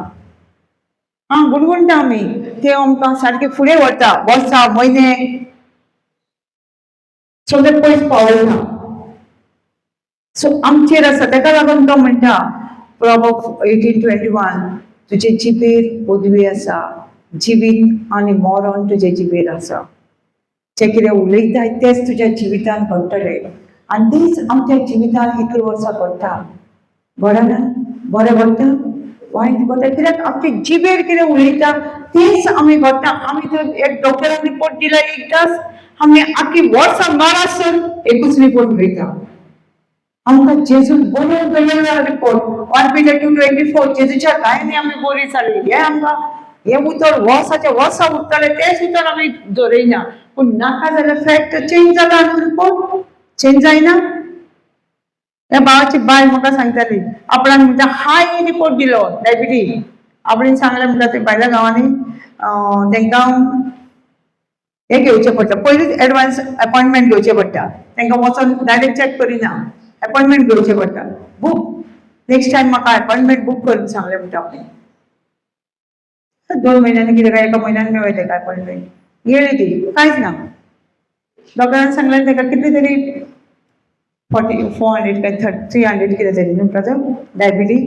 गुणगुणटा आमी, ते आमकां सारके फुडें व्हरता वर्सां म्हयने. सो ते पयस पावयना. सो आमचेर आसा, ताका लागून तो म्हणटा Proverbs 18:21, तुजे जिबेर पदवी आसा, जिवीत आनी मरण तुजे जिबेर आसा. जे कितें उलयताय तेच तुज्या जिवितान घडटलें आनी तेच आमच्या जिवितान इतली वर्सां घडटा. घडना? बरें घडटा, वायट घडटा. कित्याक आमचे जिबेर कितें उलयता तेच आमी घडटा. आमी जर एक डॉक्टरान रिपोर्ट दिला एक तास, आमी आख्खी वर्सां मारासून एकूच रिपोर्ट उलयता. आमकां जेजून बरो केलेलो रिपोर्ट 1 Peter 2:24 जेजूच्या गायनी आमी बरी जाली. हे आमकां हे उतर वर्साच्या वर्सां उरतलें तेच उतर आमी धरयना. पूण नाका जाल्यार फॅक्ट चेंज जाला न्हू, रिपोर्ट चेंज जायना. त्या भावाची बाय म्हाका सांगताली, आपणाक म्हणटा हाय रिपोर्ट दिलो डायबिटीज. आपणें सांगलें म्हणटा ते भायल्या गांवांनी तांकां हे घेवचें पडटा, पयलींच एडवान्स अपॉयंटमेंट घेवचें पडटा. तांकां वचोन डायरेक्ट चॅक करिना, अपॉयंटमेंट घेवचें पडटा. बूक नेक्स्ट टायम म्हाका अपॉयंटमेंट बूक करून सांगलें म्हणटा आपणें. 2 महिन्यांनी कितें काय 1 म्हयन्यान मेळ्ळें तेका अपॉइंटमेंट गेली ती कांयच ना डॉक्टरान सांगलें तेका कितले तरी 400 काय 300 कितें तरी न्हू ब्रदर डायबिटीज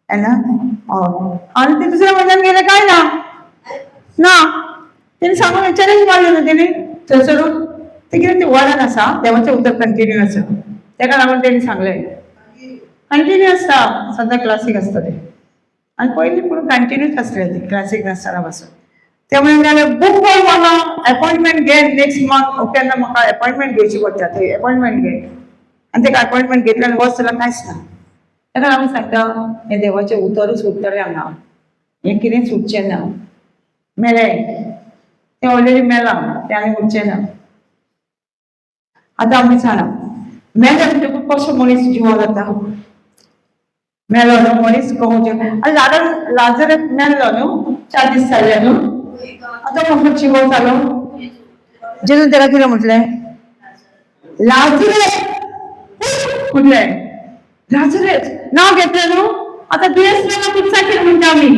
है ना हय आनी ते दुसऱ्या म्हयन्यान गेले काय ना ना तेणी सांगून चॅलेंज मारलें न्हू तेणी थंयसरून ते कितें ते वरान आसा देवाचें उतर कंटिन्यू आसा तेका लागून तेणी सांगलें कंटिन्यू आसता सद्दां क्लासीक आसता ते आनी पयलीं पूण कंटिन्यूच आसलें ते क्लासीक नासतना पासून ते म्हणले बूक कर म्हाका अपॉइंटमेंट घे नेक्स्ट मंथ तेन्ना म्हाका अपॉइंटमेंट घेवची पडटा ते अपॉइंटमेंट घे आनी तेका अपॉइंटमेंट घेतल्यान वच जाल्यार कांयच ना तेका लागून सांगता हें देवाचें उतरूच उरतलें हांगा हें कितें सुटचें ना मेलें तें ऑलरेडी मेलां तें आनी उरचें ना आतां आमी सांगना मेलें म्हणटकूच कसो मनीस जिवो जाता मेलो न्हू मनीस कोवचें आनी लाजर मेल्लो न्हू 4 दीस जाले न्हू आतां कसो जिवो जालो जेजून तेका कितें म्हटलें लाजरस म्हटलें लाजरस नांव घेतलें न्हू आतां दुयेंस मेला पुरसा कितें म्हणटा आमी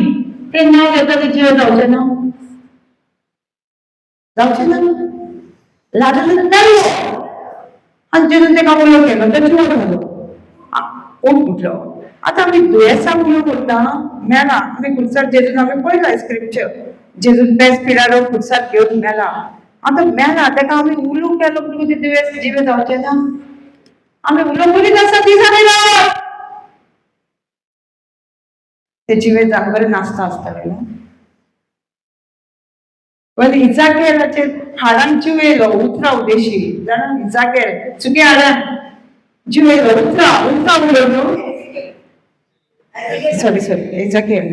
तें नांव घेता तें जिवो जावचें ना जावचें ना लाजरस मेल्लो आनी जेजून तेका उलो केलो तो जिवो जालो कोण म्हटलो आतां आमी दुयेंसाक उलो करता मेला आमी खुर्सार जेजून आमी पळयला स्क्रिप्चर जेजून पेज पिलारो खुर्सार घेवन मेला आतां मेला तेका आमी उलो केलो म्हणून तें दुयेंस जिवें जावचें ना आमी उलो करीत आसा दिसांनी ते जिवें जागबरें नासता आसतलें न्हू पण इजाकेलाचेर हाडान जीव येयलो उतरा उदेशी जाणा इजाकेल चुकी हाडान जीव येयलो उतरा उडलो न्हू सॉरी इजाकेल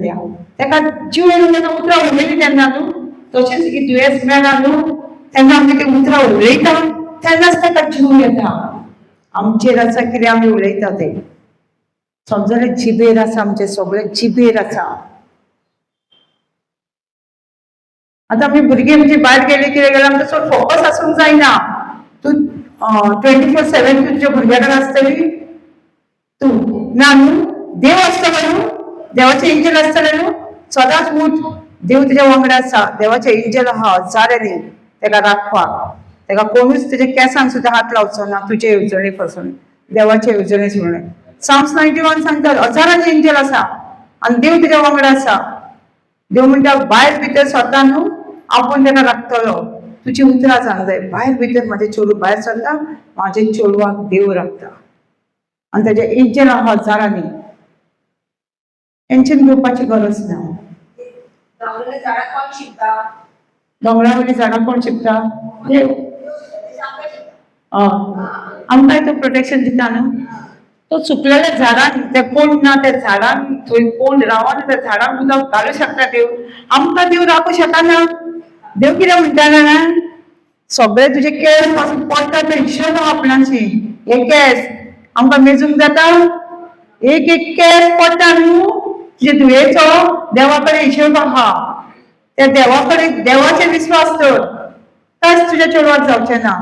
या तेका जीव येयलो तेन्ना उतरा उडयली तेन्ना न्हू तशेंच ही दुयेंस मेला न्हू तेन्ना आमी ते उतरा उलयता तेन्नाच तेका जीव येता आमचेर आसा कितें आमी उलयता तें समजलें जिबेर आसा आमचें सगळें जिबेर आसा आतां आमी भुरगीं आमची भायर गेली कितें गेल्यार आमकां चड फोकस आसूंक जायना तूं 24/7 तुज्या भुरग्या कडेन आसतली तूं ना न्हू देव आसतलो न्हू देवाचें एंजल आसतलें न्हू सदांच उठ देव तुज्या वांगडा आसा देवाचें एंजल आहा हजारांनी तेका राखपाक तेका कोणूच तुज्या केंसांक सुद्दां हात लावचो ना तुजे येवजणे पासून देवाचे येवजणे सुणें साम्स 91 सांगता हजारांनी एंजल आसा आनी देव तुज्या वांगडा आसा देव म्हणटा भायर भितर सरता न्हू आपूण तेका राखतलो तुजी उतरां जावंक जाय भायर भितर म्हाजें चेडूं भायर सरता म्हाज्या चेडवाक देव राखता आनी तेजे एंजल आहा हजारांनी टेन्शन घेवपाची गरज ना गावलेल्या झाडां कोण शिंपता दोंगरा वयली झाडां कोण शिंपता देव आमकांय तो प्रोटेक्शन दिता न्हू तो सुकलेल्या झाडांक ते कोण ना त्या झाडांक थंय कोण रावना त्या झाडांक उदक घालूं शकता देव आमकां देव राखूं शकना देव कितें म्हणटा जाणा सगळे तुजे केस पासून पडटा ते हिशोब आपणाची हे केस आमकां मेजूंक जाता एक केस पडटा न्हू तुजे दुयेचो देवा कडेन हिशोब आहा त्या देवा कडेन देवाचेर विश्वास कर कांयच तुज्या चेडवाक जावचें ना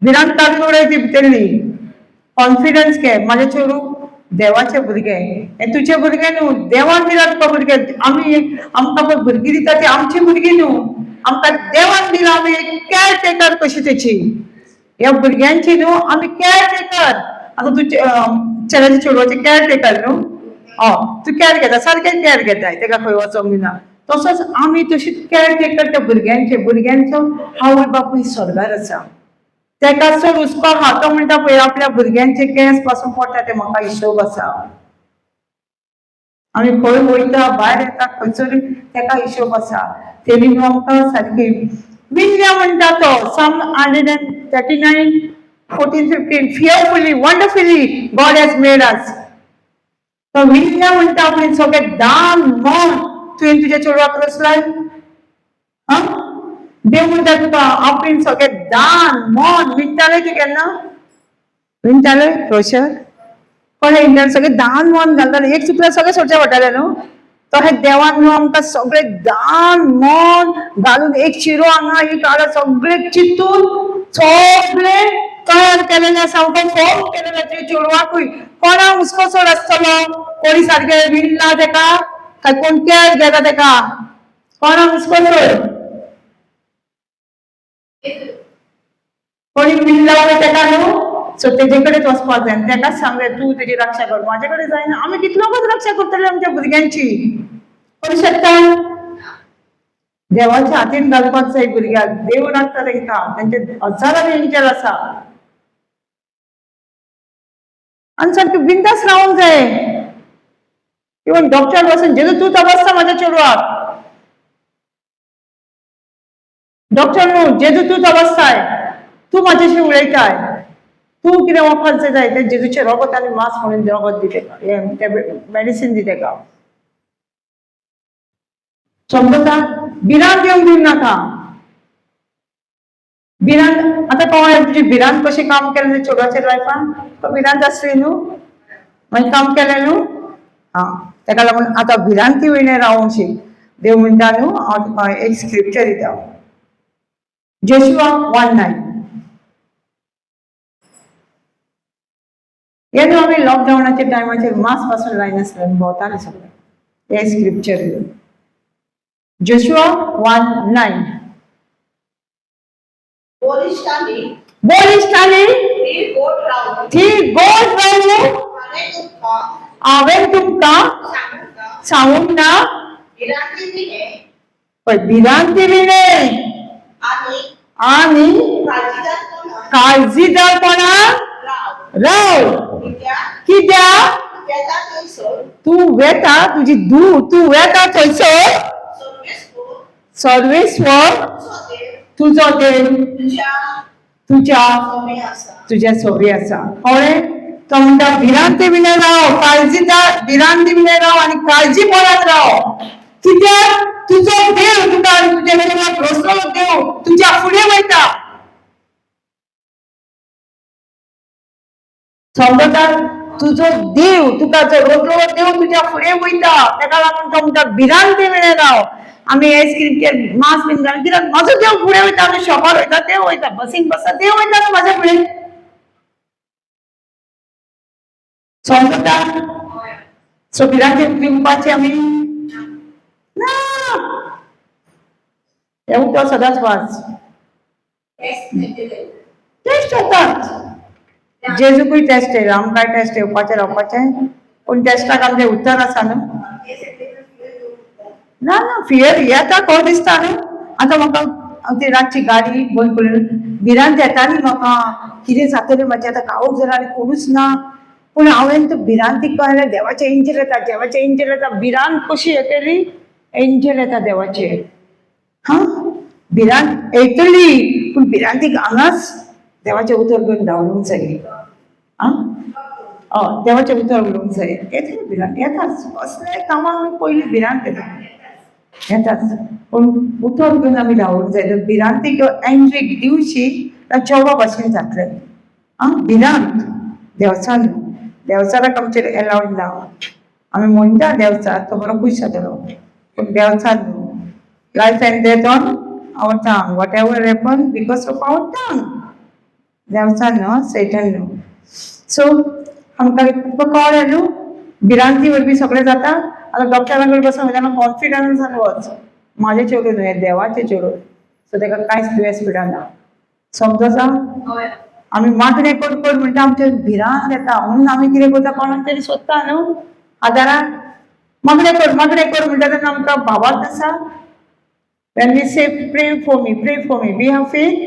भिरांत तारी उडयती भितरली कॉन्फिडन्स घे म्हाजें चेडूं देवाचें भुरगें हें तुजें भुरगें न्हू देवान दिलां तुका भुरगें आमकां पळय भुरगीं दिता ती आमची भुरगीं न्हू आमकां देवान दिलां आमी कॅर टेकर कशी तेची ह्या भुरग्यांची न्हू आमी कॅर टेकर आतां तूं चेड्याच्या चेडवाचें कॅर टेकर न्हू तूं कॅर घेता सारकें कॅर घेताय तेका खंय वचोंक दिना तसोच आमी तशीच कॅर टेकर त्या भुरग्यांचो आवय बापूय स्वर्गार आसा तेका चड हुस्को आहा तो म्हणटा पळय आपल्या भुरग्यांचे केस पासून पडटा ते म्हाका हिशोब आसा आमी खंय वयता भायर येता खंयसर तेका हिशोब आसा तेणी न्हू आमकां सारकी विल्ल्या म्हणटा तो Psalm 139 14-15 fearfully wonderfully God has made us तो विल्ल्या म्हणटा आपणें सगळें दान मन तुवें तुज्या चेडवाक रचलाय देव म्हणटा तुका आपणें सगळें दान मन विणटाले की केन्ना विणटाले रोशर कोणे विणटाले सगळें दान मन घालताले एक चुकल्यार सगळें सोडचें पडटालें न्हू तो हे देवान न्हू आमकां सगळें दान मन घालून एक शिरो हांगा एक हाडा सगळें चिंतून सगळें तयार केलेलें आसा आमकां फॉर्म केलेलें तुज्या चेडवाकूय कोणाक हुस्को चड आसतलो कोणी सारकें विणला तेका काय कोण कॅर घेता तेका कोणा मिस करतोय कोणी बिल लावलं तेका न्हू सो तेजे कडेच वचपाक जाय तेकाच सांगले तू तेजी रक्षा कर माझे कडेन जायना आमी कितलोच रक्षा करतले आमच्या भुरग्यांची करूं शकता देवाच्या हातीन घालपाक जाय भुरग्याक देव राखता तेंकां तेंचे हजारांनी एंजल आसा आनी सारकें बिंदास रावंक जाय इवन डॉक्टर वचून जेजू तूं तपासता म्हाज्या चेडवाक डॉक्टर न्हू जेजू तूं तपासताय तूं म्हाज्याशी उलयताय तूं कितें वखद जाय ते जेजूचे रगत आनी मांस म्हणून रगत दी तेका मेडिसीन दी तेका समजता भिरांत येवंक दिवं नाका भिरांत आतां कळ्ळें तुजी भिरांत कशें काम केलें चेडवाच्या लायफान तो भिरांत आसली न्हू मागीर काम केलें न्हू हा तेका लागून आतां भिरांती वयलें रावंक शीक देव म्हणटा न्हू हांव तुका एक स्क्रिप्चर दिता जोशुआ 1:9 हे न्हू आमी लॉकडावनाच्या टायमाचेर मास्क पासून लायनासले भोंवताले सगळे हे स्क्रिप्चर जोशुआ 1:9 बोलिष्ठांनी बोलिष्ठांनी ती गोट रावली ती गोड रावली हांवें तुमकां हांवें तुमकां सांगूंक ना विरांती दिले पण भिरांती न्ही आनी आनी काळजीदारपणान काळजीदारपणान राव राव कित्याक कित्याक वेता थंयसर तू वेता तुजी तू वेता थंयसर सर्वेस्वर तुजो देव तुज्या तुज्या सोबी आसा कळ्ळें तो म्हणटा भिरांती बिने राव काळजीदार भिरांती बिने राव आनी काळजीपणान राव कित्याक तुजो देव तुका तुजे देवाक रचलो देव तुज्या फुडें वयता समजता तुजो देव तुका जो रचलो देव तुज्या फुडें वयता तेका लागून तो म्हणटा भिरांती बिने राव आमी हे स्क्रिप्चर मास बीन घालून कित्याक म्हाजो देव फुडें वयता आमी शॉपार वयता देव वयता बसीन बसता देव वयता न्हू म्हाज्या फुडें समजता सो भिरांती पिवपाची आमी ना हे उदक सदांच वाच टेस्ट जातात जेजूकूय टेस्ट येयला आमकांय टेस्ट येवपाचें रावपाचें पूण टेस्टाक आमचें उत्तर आसा न्हू ना ना फियर येता खंय दिसता न्हू आतां म्हाका ती रातची गाडी बंद करून भिरांत येताली म्हाका कितें जातलें म्हाजें आतां काळोख जाला आनी कोणूच ना पूण हांवें तो भिरांतीक कळ्ळें देवाचें एंजल येता भिरांत कशी येतली एंजल येता देवाचे हा भिरांत येतली पूण भिरांतीक हांगाच देवाचें उतर घेवन धांवूंक जाय आं देवाचें उतर उलोवंक जाय येतली भिरांत येताच कसलेय कामाक पयलीं भिरांत येताच पूण उतर घेवन आमी धांवूंक जाय तर भिरांतीक एंट्रीक दिवची चेवा भाशेन जातलें आं भिरांत देवचान देवचाराक आमचेर एलावड ना आमी म्हणटा देवचार तो बरो खूश जातलो पूण देवचार न्हू life and death on our tongue whatever happen because of our tongue देवचार न्हू सेटन न्हू सो आमकां तुका कळ्ळें न्हू भिरांती वरवीं सगळें जाता आतां डॉक्टरां कडेन बसून वयताना कॉन्फिडन्सान वच म्हाजें चेडूं न्हू हें देवाचें चेडूं सो तेका कांयच दुयेंस पिडाना समजता आमी मागणें कर म्हणटा आमचें भिरांत येता म्हणून आमी कितें करता कोणाक तरी सोदता न्हू आदाराक मागणें कर म्हणटा तेन्ना आमकां भावार्थ आसा when we say pray for me we have faith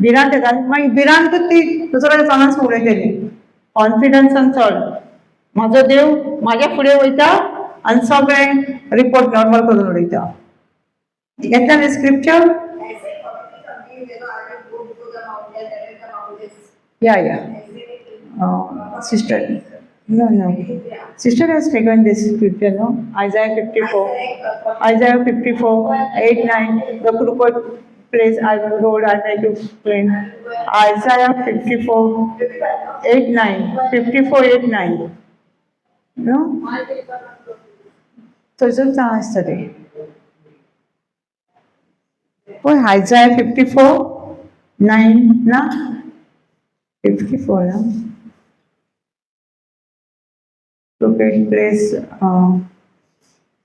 भिरांत येता मागीर भिरांत ती दुसऱ्या तोंडान उलयतली कॉन्फिडन्सान चल म्हाजो देव म्हाज्या फुडें वयता आनी सगळें रिपोर्ट नॉर्मल करून उडयता येता न्ही scripture sister no sister has taken this scripture no Isaiah 54 8-9 the crooked place I will road I make to plain Isaiah 54 8-9 no थंयसर जाय आसता तें पळय Isaiah 54:9 ना 54 ना क्रुकेट प्लेस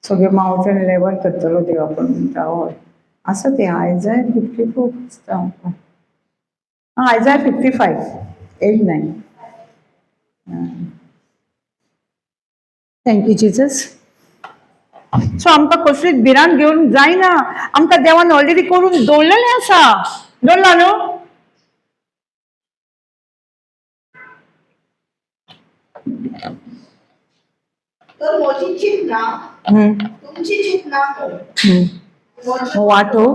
सगळे मावंटेन लेवल करतलो देव आपण म्हणटा हय असं ते आयजाय 54 आयजाय 55 8-9 थँक्यू जीजस सो आमकां कसलीच भिरांत घेवन जायना आमकां देवान ऑलरेडी करून दवरलेलें आसा दवरला न्हू तर म्हजी चिंतना तुमची चिंतना न्हू. वाटो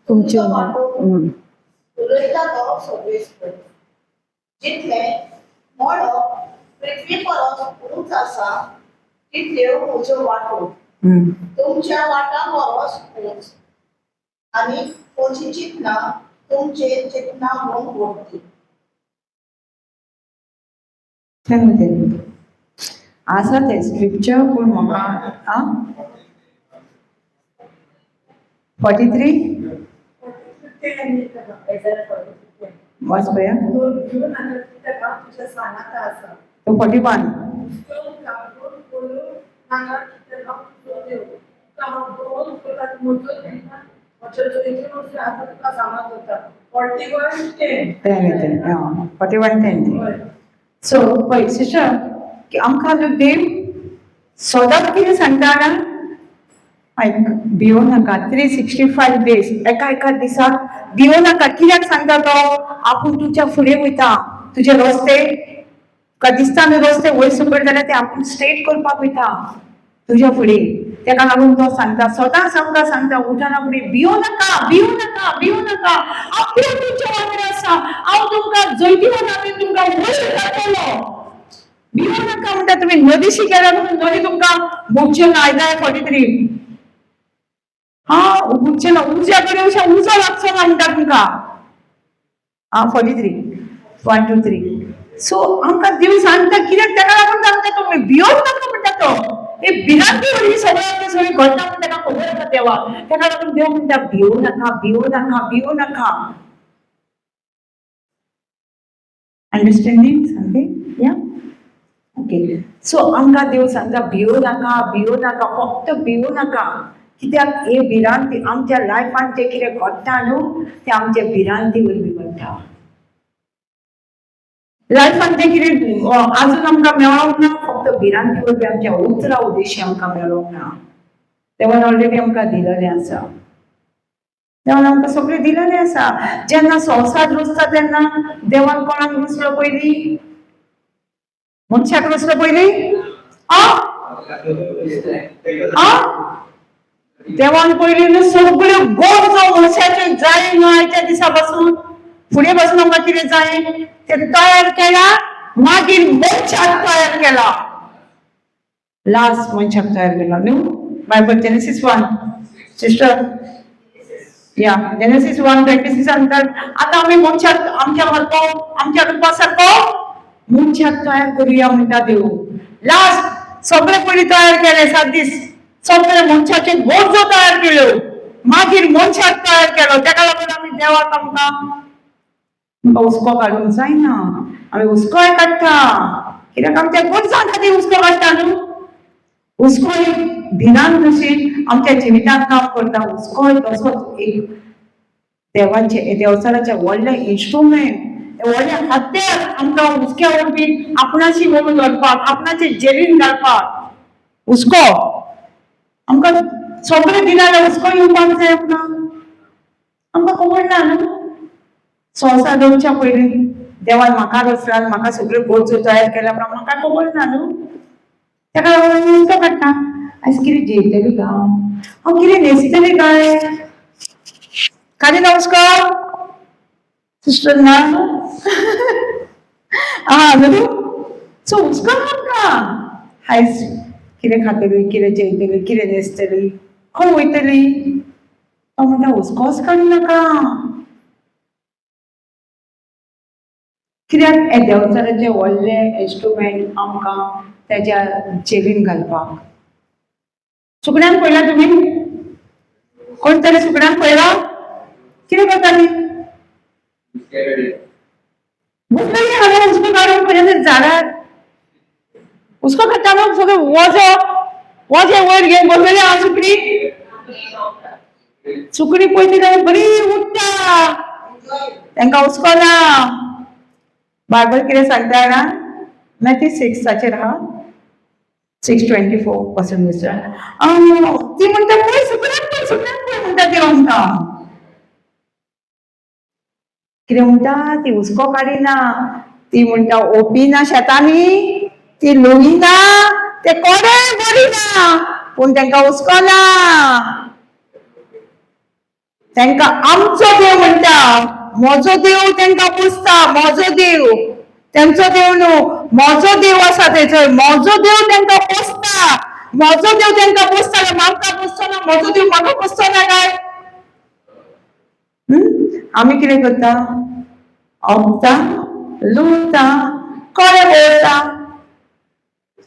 तुमचे उलयता तो सर्वेस्पर जितले मोडो पृथ्वी परस उंच आसा तितल्यो म्हज्यो वाटो तुमच्या वाटा परस उंच आनी म्हजी चिंतना तुमचे चिंतना म्हणून व्हडली. आसा ते स्क्रिप्चर पूण म्हाका 43 वाच पया तो 41 41:10 सो पळय सिस्टर की आमकां देव सदांच कितें सांगता जाणा आयक भियो नाका 365 days एका दिसाक भियो नाका कित्याक सांगता तो आपूण तुज्या फुडें वयता तुजे रस्ते दिसता न्हू रस्ते वयर सकयल जाल्यार ते आपूण स्ट्रेट करपाक वयता तुज्या फुडें तेका लागून तो सांगता सदांच आमकां सांगता उठना फुडें भियो नाका भियो नाका भियो नाका हांव तुमच्या वांगडा आसा हांव तुमकां जैती वनांतल्यान तुमकां वयर काडटलो भियो नाका म्हणटा तुमी नदीशी गेल्या म्हणून नदी तुमकां बुडचे ना आयजाय 43 बुडचे ना उज्या कडेन अशें उजो लागचो ना म्हणटा तुमकां 43 1 2 3 सो आमकां देव सांगता कित्याक तेका लागून सांगता तुमी भियोच नाका म्हणटा तो हे भिरांती व्हडली सगळी घडटा म्हण तेका खबर आसा देवा तेका लागून देव म्हणटा भियो नाका भियो नाका भियो नाका अंडरस्टँडिंग समथिंग या ओके सो आमकां देव सांगता भियो नाका फक्त भियो नाका कित्याक हे भिरांती आमच्या लायफान जे कितें घडटा न्हू ते आमचे भिरांती वरवीं घडटा लायफान जे कितें आजून आमकां मेळोंक ना फक्त भिरांती वरवीं आमच्या उतरा उद्देशी आमकां मेळोंक ना देवान ऑलरेडी आमकां दिलेलें आसा देवान आमकां सगळें दिलेलें आसा जेन्ना संवसार रुजता तेन्ना देवान कोणाक रुजलो पयलीं मनशाक रुजलो पयलीं देवान पयलीं सगळ्यो गरजो मनशाच्यो जाय न्हू आयच्या दिसा पासून फुडें पासून आमकां कितें जाय ते तयार केला मागीर मनशाक तयार केला लास्ट मनशाक तयार केला न्हू बायबल जेनेसीस 1 सिस्टर या जेनेसीस 1:26 सांगतात आतां आमी मनशाक आमच्या रुपा सारको मनशाक तयार करुया म्हणटा देव लास्ट सगळे पयलीं तयार केले 7 दीस सगळे मनशाचे गरजो तयार केल्यो मागीर मनशाक तयार केलो तेका लागून आमी देवाक आमकां हुस्को काडूंक जायना आमी हुस्कोय काडटा कित्याक आमच्या गरजां खातीर हुस्को काडटा न्हू हुस्को एक भिरांत कशी आमच्या जिवितांत काम करता हुस्कोय तसोच एक देवाचे देवचाराचे व्हडले इन्स्ट्रुमेंट व्हडले हत्यार आमकां हुस्क्या वरवीं आपणाची म्हणून धरपाक आपणाचे जेलीन घालपाक हुस्को आमकां सगळे दिनाले हुस्को येवपाक जाय आमकां खबर ना न्हू संवसार दोनच्या पयलीं देवान म्हाका रचला म्हाका सगळ्यो गरजो तयार केल्या म्हाका खबर ना न्हू तेका लागून हुस्को काडटा आयज कितें जेयतली काय हांव कितें न्हेसतली काय काडिना हुस्को सिस्टर ना न्हू सो हुस्को आमकां आयज कितें खातली कितें जेयतली कितें न्हेसतली खंय वयतली हांव म्हणटा हुस्कोच काडनाका कित्याक हे देवचाराचे व्हडले इन्स्ट्रुमेंट आमकां तेज्या जेलीन घालपाक सुकण्याक पळयला तुमी कोण तरी सुकण्याक पळयला कितें करताली बसलेली हांगा हुस्को काडून खंय तरी झाडार हुस्को काडटा न्हू सगळें वजे वयर घेवन बसलेली हांव सुकणी पळयली जाल्यार बरी उठता तांकां हुस्को ना बायबल कितें सांगता जाणा मॅथ्यू 6:चेर आहा 6:24 पासून विचार ती म्हणटा पळय सुकण्याक पळय म्हणटा ती आमकां कितें म्हणटा ती हुस्को काडिना ती म्हणटा ओपिना शेतांनी ती लुंगिना ते कोडे भरिना पूण तांकां हुस्को ना तांकां आमचो देव म्हणटा म्हजो देव तांकां पुजता म्हजो देव तांचो देव न्हू म्हजो देव आसा थंय म्हजो देव तांकां पुजता म्हजो देव तांकां पुजता म्हाका पुजचो ना म्हजो देव म्हाका पुजचो ना काय आमी कितें करता ओंपता लुंगता कोडे भरता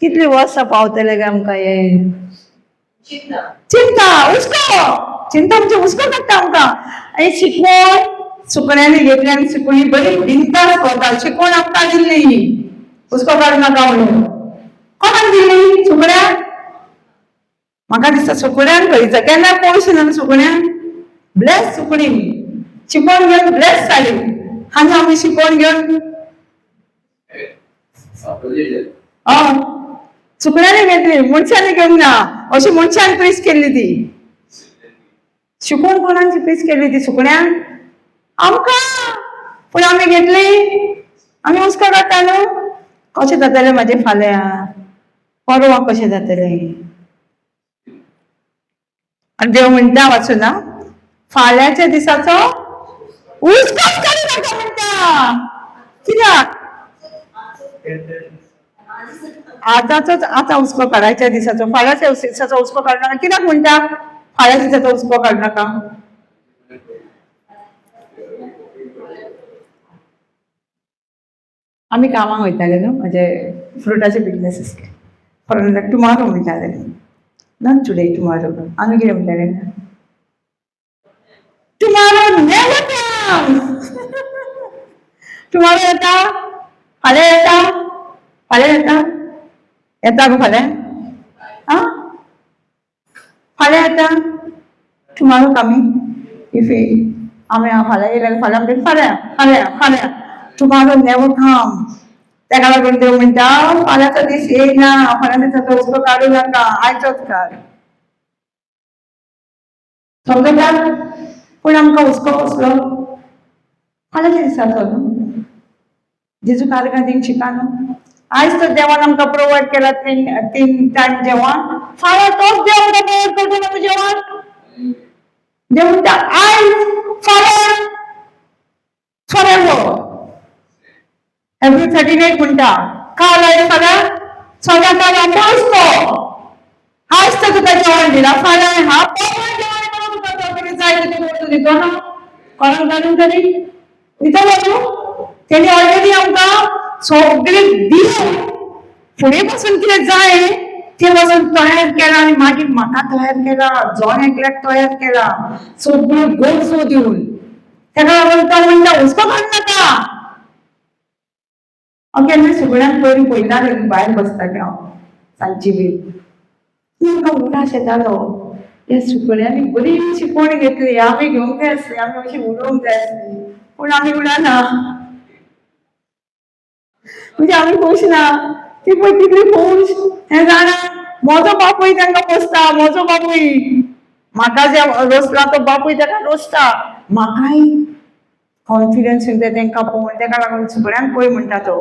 कितलीं वर्सां पावतले गे आमकां हे चिंता हुस्को चिंता म्हणजे हुस्को काडटा आमकां आनी शिकवण सुकण्यांनी घेतली आनी सुकणी बरी बिनधास्त भोंवता शिकवण आमकां दिल्ली हुस्को काडूं नाका म्हणून कोणाक दिल्ली सुकण्याक म्हाका दिसता सुकण्यान खंयच केन्ना पळोवची ना सुकण्यान ब्लेस सुकणी शिकवण घेवन ब्लेस जाली हांगा आमी शिकवण घेवन सुकण्याने घेतली मनशाने घेवंक ना अशी मनशान प्रेस केल्ली ती शिकवण कोणाची प्रेस केल्ली ती सुकण्यान आमकां पूण आमी घेतली आमी हुस्को काडटा न्हू कशें जातलें म्हाजें फाल्यां परवा कशें जातलें आनी देव म्हणटा वाचून ना फाल्यांच्या दिसाचो हुस्कोच काडूं नाका म्हणटा कित्याक आतां हुस्को काडायच्या दिसाचो फाल्यांच्या दिसाचो हुस्को काडूं नाका कित्याक म्हणटा फाल्यां दिसाचो हुस्को काडूं नाका आमी कामाक वयताले न्हू म्हाजे फ्रुटाचे बिजनेस आसले फॉर एक्झाम्पल टुमारो म्हणटाले नॉट टुडे टुमारो आमी कितें म्हणटाले टुमारो नेवर कम टुमारो येता फाल्यां येता फाल्यां येता येता गो फाल्यां फाल्यां येता टुमारो कमींग इफ आमी फाल्यां येयल्यार फाल्यां म्हणटा फाल्यां फाल्यां फाल्यां टुमारो नेवर कम ताका लागून देव म्हणटा फाल्यांचो दीस येयना फाल्यां दिसाचो हुस्को काडूं नाका आयचोच काड समजता पूण आमकां हुस्को कसलो फाल्यांच्या दिसाचो न्हू जेजू कारगादीक शिका न्हू आयज तर देवान आमकां प्रोवायड केला 3 टायम जेवण फाल्यां तोच देव आमकां प्रोवायड करता न्हू जेवण देव म्हणटा आयज फाल्यां फॉरएवर एवरी 38 म्हणटा काल आयज फाल्यां सगळ्यां काल आमकां हुस्को आयज तर तुका जेवण दिलां फाल्यां हा परत जेवण करून तुका तो कितें जाय तें वस्तू दितो ना कोणाक जाणून तरी दितलो न्हू तेणी ऑलरेडी आमकां सगळें दिलें फुडें पासून कितें जाय तें पासून तयार केलां आनी मागीर म्हाका तयार केला जॉन एकल्याक तयार केला सगळ्यो गरजो दिवन ताका लागून तो म्हणटा हुस्को काडूं नाका हांव केन्ना सुकण्याक पयलीं भायर बसतालें हांव सांजची बी म्हाका उगडास येतालो ह्या सुकण्यांनी बरी शिकवण घेतली आमी घेवंक जाय आसली आमी अशी उडोवंक जाय आसली पूण आमी उडना म्हणजे आमी खुश ना ती पळय कितली खुश हें जाणा म्हजो बापूय तांकां पोसता म्हजो बापूय म्हाका जे रोसला तो बापूय ताका रोसता म्हाकाय कॉन्फिडन्स येता तांकां पळोवन ताका लागून सुकण्यांक पळय म्हणटा तो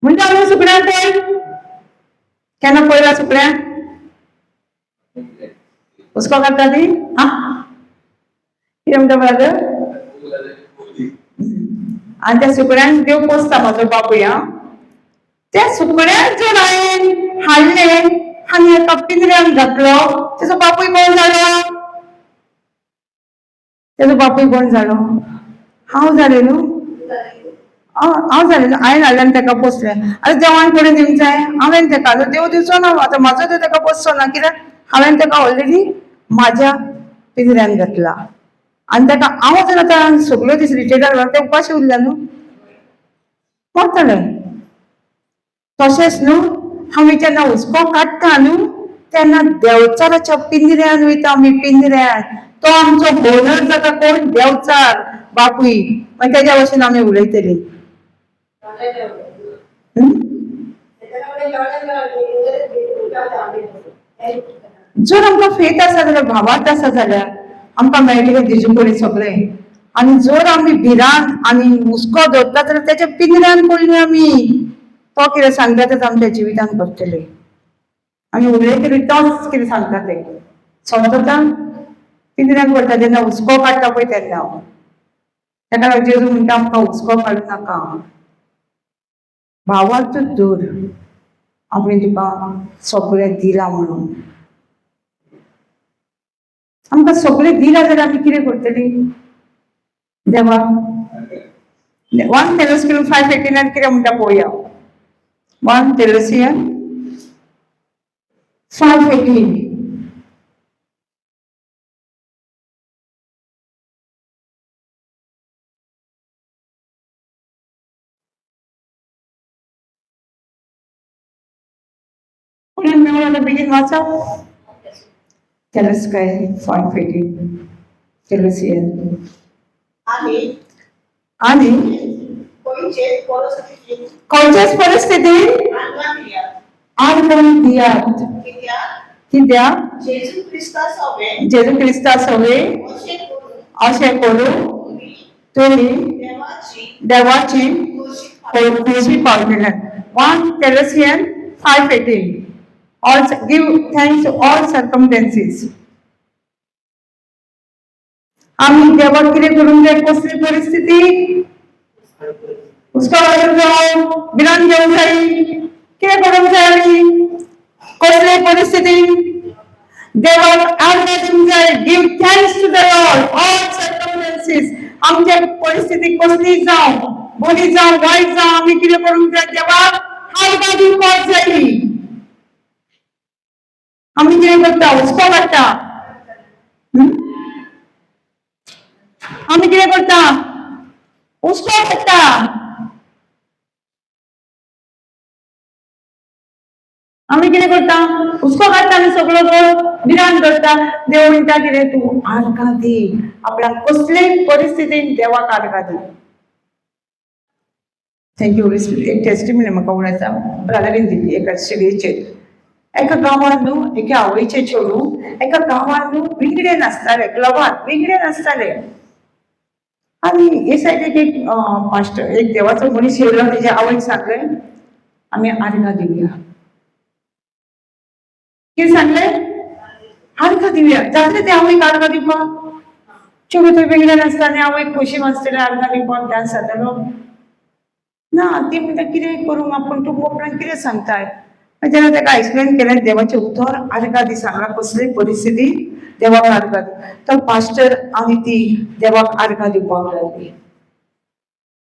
म्हणटा न्हू सुकण्यांक पळय केन्ना पळयला सुकण्यांक हुस्को काडटा ती कितें म्हणटा ब्रदर आनी त्या सुकण्यांक देव पोसता म्हजो बापूय त्या सुकण्याक जर हांवें हाडलें आनी एका पिंजऱ्यान घातलो तेजो बापूय कोण जालो तेजो बापूय कोण जालो हांव जालें न्हू हांव जालें न्हू हांवें हाडलें आनी ताका पोसलें आतां जेवण कोणें दिवंक जाय हांवें ताका देव दिवचो ना आतां म्हाजो देव ताका पोसचो ना कित्याक हांवें ताका ऑलरेडी म्हाज्या पिंजऱ्यान घातला आनी ताका हांव जर आतां सगळ्यो दीस रिटायर्ड जालो ते उपाशी उरल्या न्हू मरतलें तशेंच न्हू आमी जेन्ना हुस्को काडटा न्हू तेन्ना देंवचाराच्या पिंजऱ्यान वयता आमी पिंजऱ्यान. तो आमचो ओनर जाता कोण देंवचार बापूय. मागीर तेज्या भशेन आमी उलयतलीं. जर आमकां फेथ आसा जाल्यार भावार्थ आसा जाल्यार आमकां मेळटलें तेजे कडेन सगळें. आनी जर आमी भिरांत आनी हुस्को धरता जाल्यार तेच्या पिंजऱ्यान पडलीं आमी. तो कितें सांगता तें आमच्या जिवितान करतले. आमी उलयतलीं तोच कितें सांगता तें समजता. पिंजऱ्यान पडटा जेन्ना हुस्को काडटा पळय तेन्ना. तेका लागून जेजू म्हणटा आमकां हुस्को काडूं नाका. भावार्थ धर आमी तुका सगळें दिलां म्हणून. आमकां सगळें दिलां जाल्यार आमी कितें करतलीं देवाक. 1 Thessalonians 5:18 कितें म्हणटा पळोवया. 1 Thessalonians 5:18. कोणी मेळून बेगीन वाचा. Thessalonians 5:18. Thessalonians. आणि खंयच्याच परिस्थितीत आडकून दियात. कित्याक जेजू क्रिस्ता सवे अशें करून तुमी देवाची खोशी पावतल्यात. 1 Thessalonians 5:18. Also give thanks to all circumstances. आम्ही देवाक कितें करूंक जाय. कसली परिस्थिती हुस्को काडूंक जाय. भिरांत घेवंक जाय. कितें करूंक जाय आमी कसले परिस्थिती देवाक आर्गां दिवंक जाय. Give thanks to the Lord all circumstances. आमच्या परिस्थिती कसली जावं बरी जावं वायट जावं आमी कितें करूंक जाय देवाक आर्गां दिवपाक जाय. आमी कितें करता हुस्को काडटा. आमी कितें करता हुस्को काडटा. आमी कितें करता हुस्को काडटा आनी सगळो भिरांत करता. देव म्हणटा कितें तूं आर्गां दी. आपल्याक कसलेय परिस्थितीन देवाक आर्गां दी. Thank you Holy Spirit. एक टेस्टिमनी म्हाका उलयता ब्रदरीन दिली एका शिगेचेर. एका गांवांत न्हू एका आवयचें चेडूं एका गांवांत न्हू विंगडेन आसतालें क्लबांत विंगडेन आसतालें. आनी हे सायडीक एक पास्टर एक देवाचो मनीस येयलो. तेज्या आवयक सांगलें आमी आर्गां दिवया. कितें सांगलें आर्गां दिवया. जातलें तें आवयक आर्गां दिवपाक. चेडूं थंय विंगडेन आसता आनी आवयक खोशी नासतलें आर्गां दिवपाक डान्स जातालो ना. ती म्हणटा कितें करूंक आपूण तूं कोंकणान कितें सांगताय. तेन्ना ताका एक्सप्लेन केलें देवाचें उतर आर्गां दी सांगलां. कसलीय परिस्थिती देवाक आर्गां दी. तो पास्टर आनी ती देवाक आर्गां दिवपाक लागली.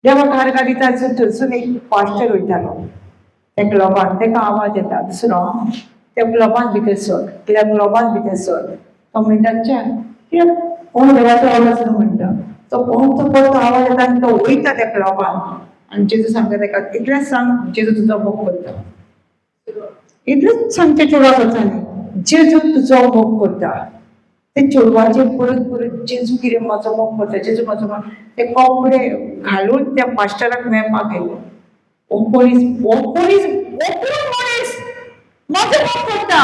देवाक आर्गां दिता थंयसून एक पास्टर वयतालो त्या क्लबान. ताका आवाज येता दुसरो त्या क्लबान भितर सर कित्याक क्लबान भितर सर. तो म्हणटा कित्याक कोण देवाचो आवाज म्हणटा. तो कोणतो परतो आवाज येता आनी तो वयता त्या क्लबान. आनी जेजू सांगता ताका इतलेंच सांग जेजू तुजो मोग करता. इतलेंच सांगचें चेडवाक वचून जेजू तुजो मोग करता. ते चेडवाचेर परत परत जेजू कितें म्हाजो मोग करता जेजू म्हाजो मोग. ते कपडे घालून त्या पास्टराक मेळपाक गेले. मनीस म्हाजो मोग करता.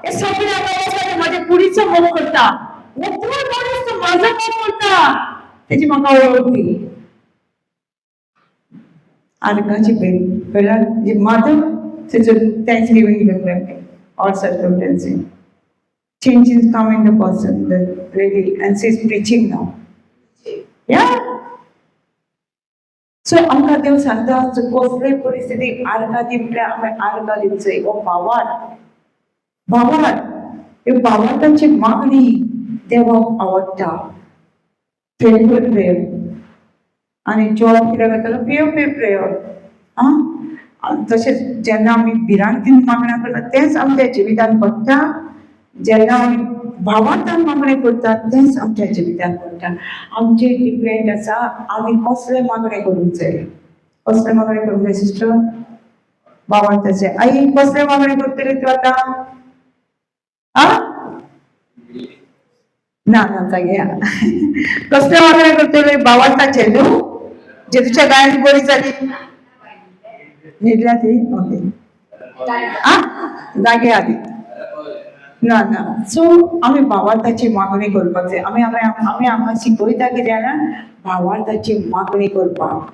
हे सगळे म्हाज्या कुडीचो मोग करता. मनीस तो म्हाजो मोग करता. तेजी म्हाका वळख दिली. आर्गांची कळ्ळां जी माधव तेजो थँक्सगिवींग दिवंक लागलें. All circumstances change is coming in the person, the lady, and she's preaching now. Yeah. So आमकां देव सांगता कसलेय परिस्थितीक आर्गां दी म्हटल्यार आमी आर्गां दिवचो. हो भावार्थ ह्यो भावार्थाची मागणी देवाक आवडटा. फेथफूल प्रेयर आनी जॉब कितें करतालो फेवरेट प्रेयर. तशेंच जेन्ना आमी भिरांतीन मागण्या करता तेंच आमच्या जिवितान घडटा. जेन्ना आमी भावार्थान मागणी करता तेंच आमच्या जिवितान घडटा. आमचेर डिपेंड आसा आमी कसले मागणी करूंक जाय. कसले मागणी करूंक जाय सिस्टर. भावार्थाचे आई कसले मागणी करतली तू आता आ ना ना जाग्या कसले मागणी करतली भावार्थाचे न्हू जेजूच्या गायन बरी जाली न्हिदल्या ती ओके आ जागे आधी ना ना सो आमी भावार्थाची मागणी करपाक जाय आमी आमी आमी हांगा शिकयता कितें जाणा भावार्थाची मागणी करपाक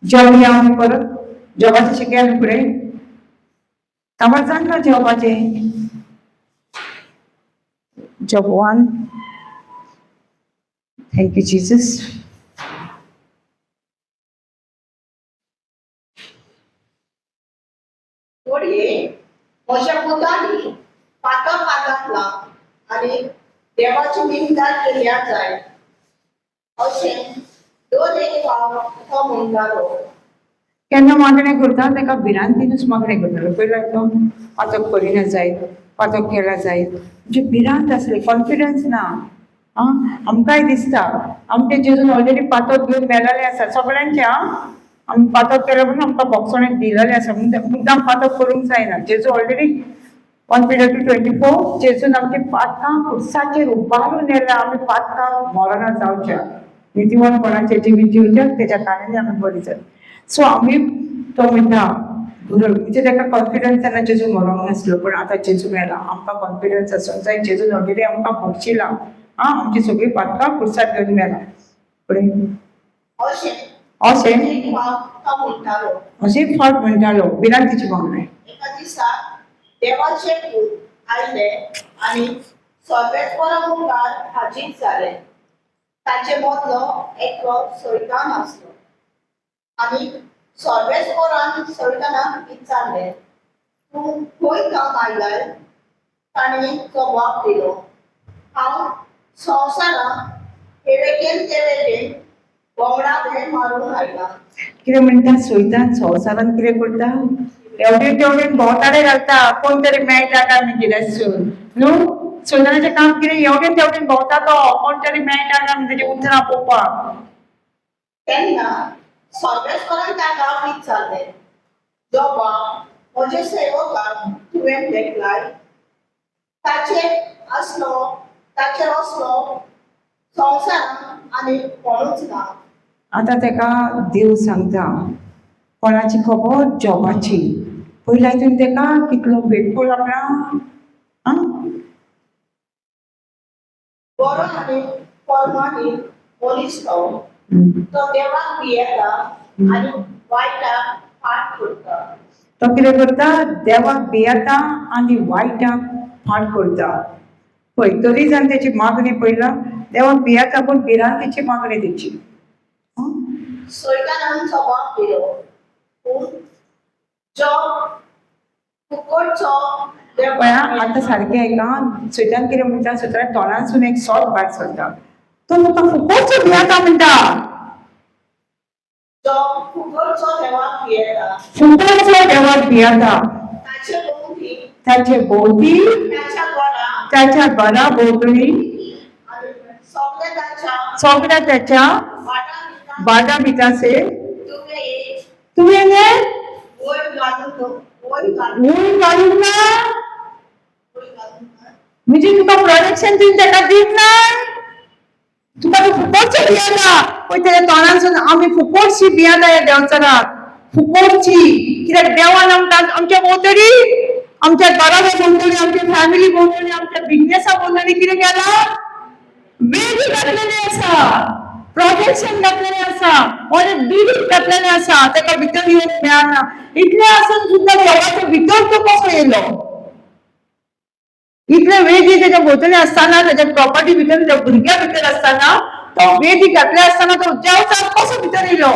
जेवया आमी परत जेवपाचें शिकया आमी फुडें कामार जाता जेवपाचें जेवण थँक यू जीसस पुढे म्हज्या पुतांनी पातळ आणि देवाची निंदा केल्या जाय अशें दोन एक फावट तो म्हणटालो केन्ना मागणी करता ताका भिरांतीनूच मागणी करतालो पयलो एकदम पातक करिना जायत पातक केला जायत म्हणजे भिरांत आसले कॉन्फिडन्स ना आमकांय दिसता आमचे जेजून ऑलरेडी पातक घेवन मेळलेले आसा सगळ्यांचे आमी पातक केले म्हणून आमकां बॉक्सांनी दिलेले आसा मुद्दाम पातक करूंक जायना जेजू ऑलरेडी 1 Peter 2:24 जेजून आमची पातकां खुर्साचेर उबारून येयला आमी पातकां मरना जावच्या नितीवणपणाचे जिवीत जिवचे तेच्या कारणाने आमी बरी जाय सो आमी तो म्हणटा म्हणजे ताका कॉन्फिडन्स तेन्ना जेजू मरोंक नासलो पण आतां जेजू मेला आमकां कॉन्फिडन्स आसूंक जाय जेजून ऑलरेडी आमकां बक्षिला आमची सगळीं पातकां खुर्सात घेवन मेला फुडें अशें अशें फावट म्हणटालो भिरांतीची मागणी एका दिसा देवाचे दूत आयले आणि सर्वेस्वर मुखार हाजीर जाले ताचे मदलो एकलो सैतान आसलो आणि सर्वेस्वरान सैतानाक विचारले तूं खंय काम आयलाय ताणें जबाब दिलो हांव संवसारांत हेवेकेन तेवेकेन बोवडावे मारून आयला कितें म्हणटा सैतान संवसारांत कितें करता एवढे तेवढे भोंवताडे घालता कोण तरी मेळटा काय आमी कितें न्हू सैतानाचें काम कितें एवढे तेवढे भोंवता तो कोण तरी मेळटा काय तेजे उतरां पळोवपाक तेन्ना सर्वेस्वरान ताका विचारले जबाब म्हजे सेवकाक तुवें देखलाय ताचेर असलो संवसारांत आनी कोणूच ना आतां ताका देव सांगता कोणाची खबर जॉबाची पयल्या हितून ताका कितलो भेटफूल आपणा बरो आनी परमानी मनीस तो देवाक भियेता आनी वायटाक फाट करता तो कितें करता देवाक भियेता आनी वायटाक फाट करता पळय तरी जावन तेची मागणी पयला देवाक भियेता पूण भिरांतीची मागणी तेची सैतानान जबाब दिलो पूण जो फुकटचो पळया आतां सारकें आयका सैतान कितें म्हणटा सैतान तोंडांसून एक सोट भायर सरता तो म्हाका फुकटचो भियेता म्हणटा जो फुकटचो देवाक भियेता फुकटचो देवाक भियेता ताचे भोवती त्याच्या घरा भोंवतणी सगळ्या त्याच्या बाटा बिटाचे तुवें वयर घालूंक ना म्हणजे तुका प्रोटेक्शन दिवन ताका दिवंक ना तुका तो फुकटचो भियेता पळय तेच्या तोंडांसून आमी फुकटशी भियेता ह्या देंवचाराक फुकटची कित्याक देवान आमकां आमच्या भोंवतणी आमच्या घरा भोंवतणी आमच्या फॅमिली भोंवतणी आमच्या बिझनेसा भोंवतणी कितें केलां वेग घातलेली आसा प्रोटेक्शन घातलेलें आसा और बिल्ड घातलेलें आसा ताका भितर येवंक मेळना इतलें आसून सुद्दां देवाच्या भितर तो कसो येयलो इतले वेदी तेच्या भोंवतणी आसतना तेच्या प्रॉपर्टी भितर तेच्या भुरग्या भितर आसतना तो वेदी घातले आसतना तो देवचार कसो भितर येयलो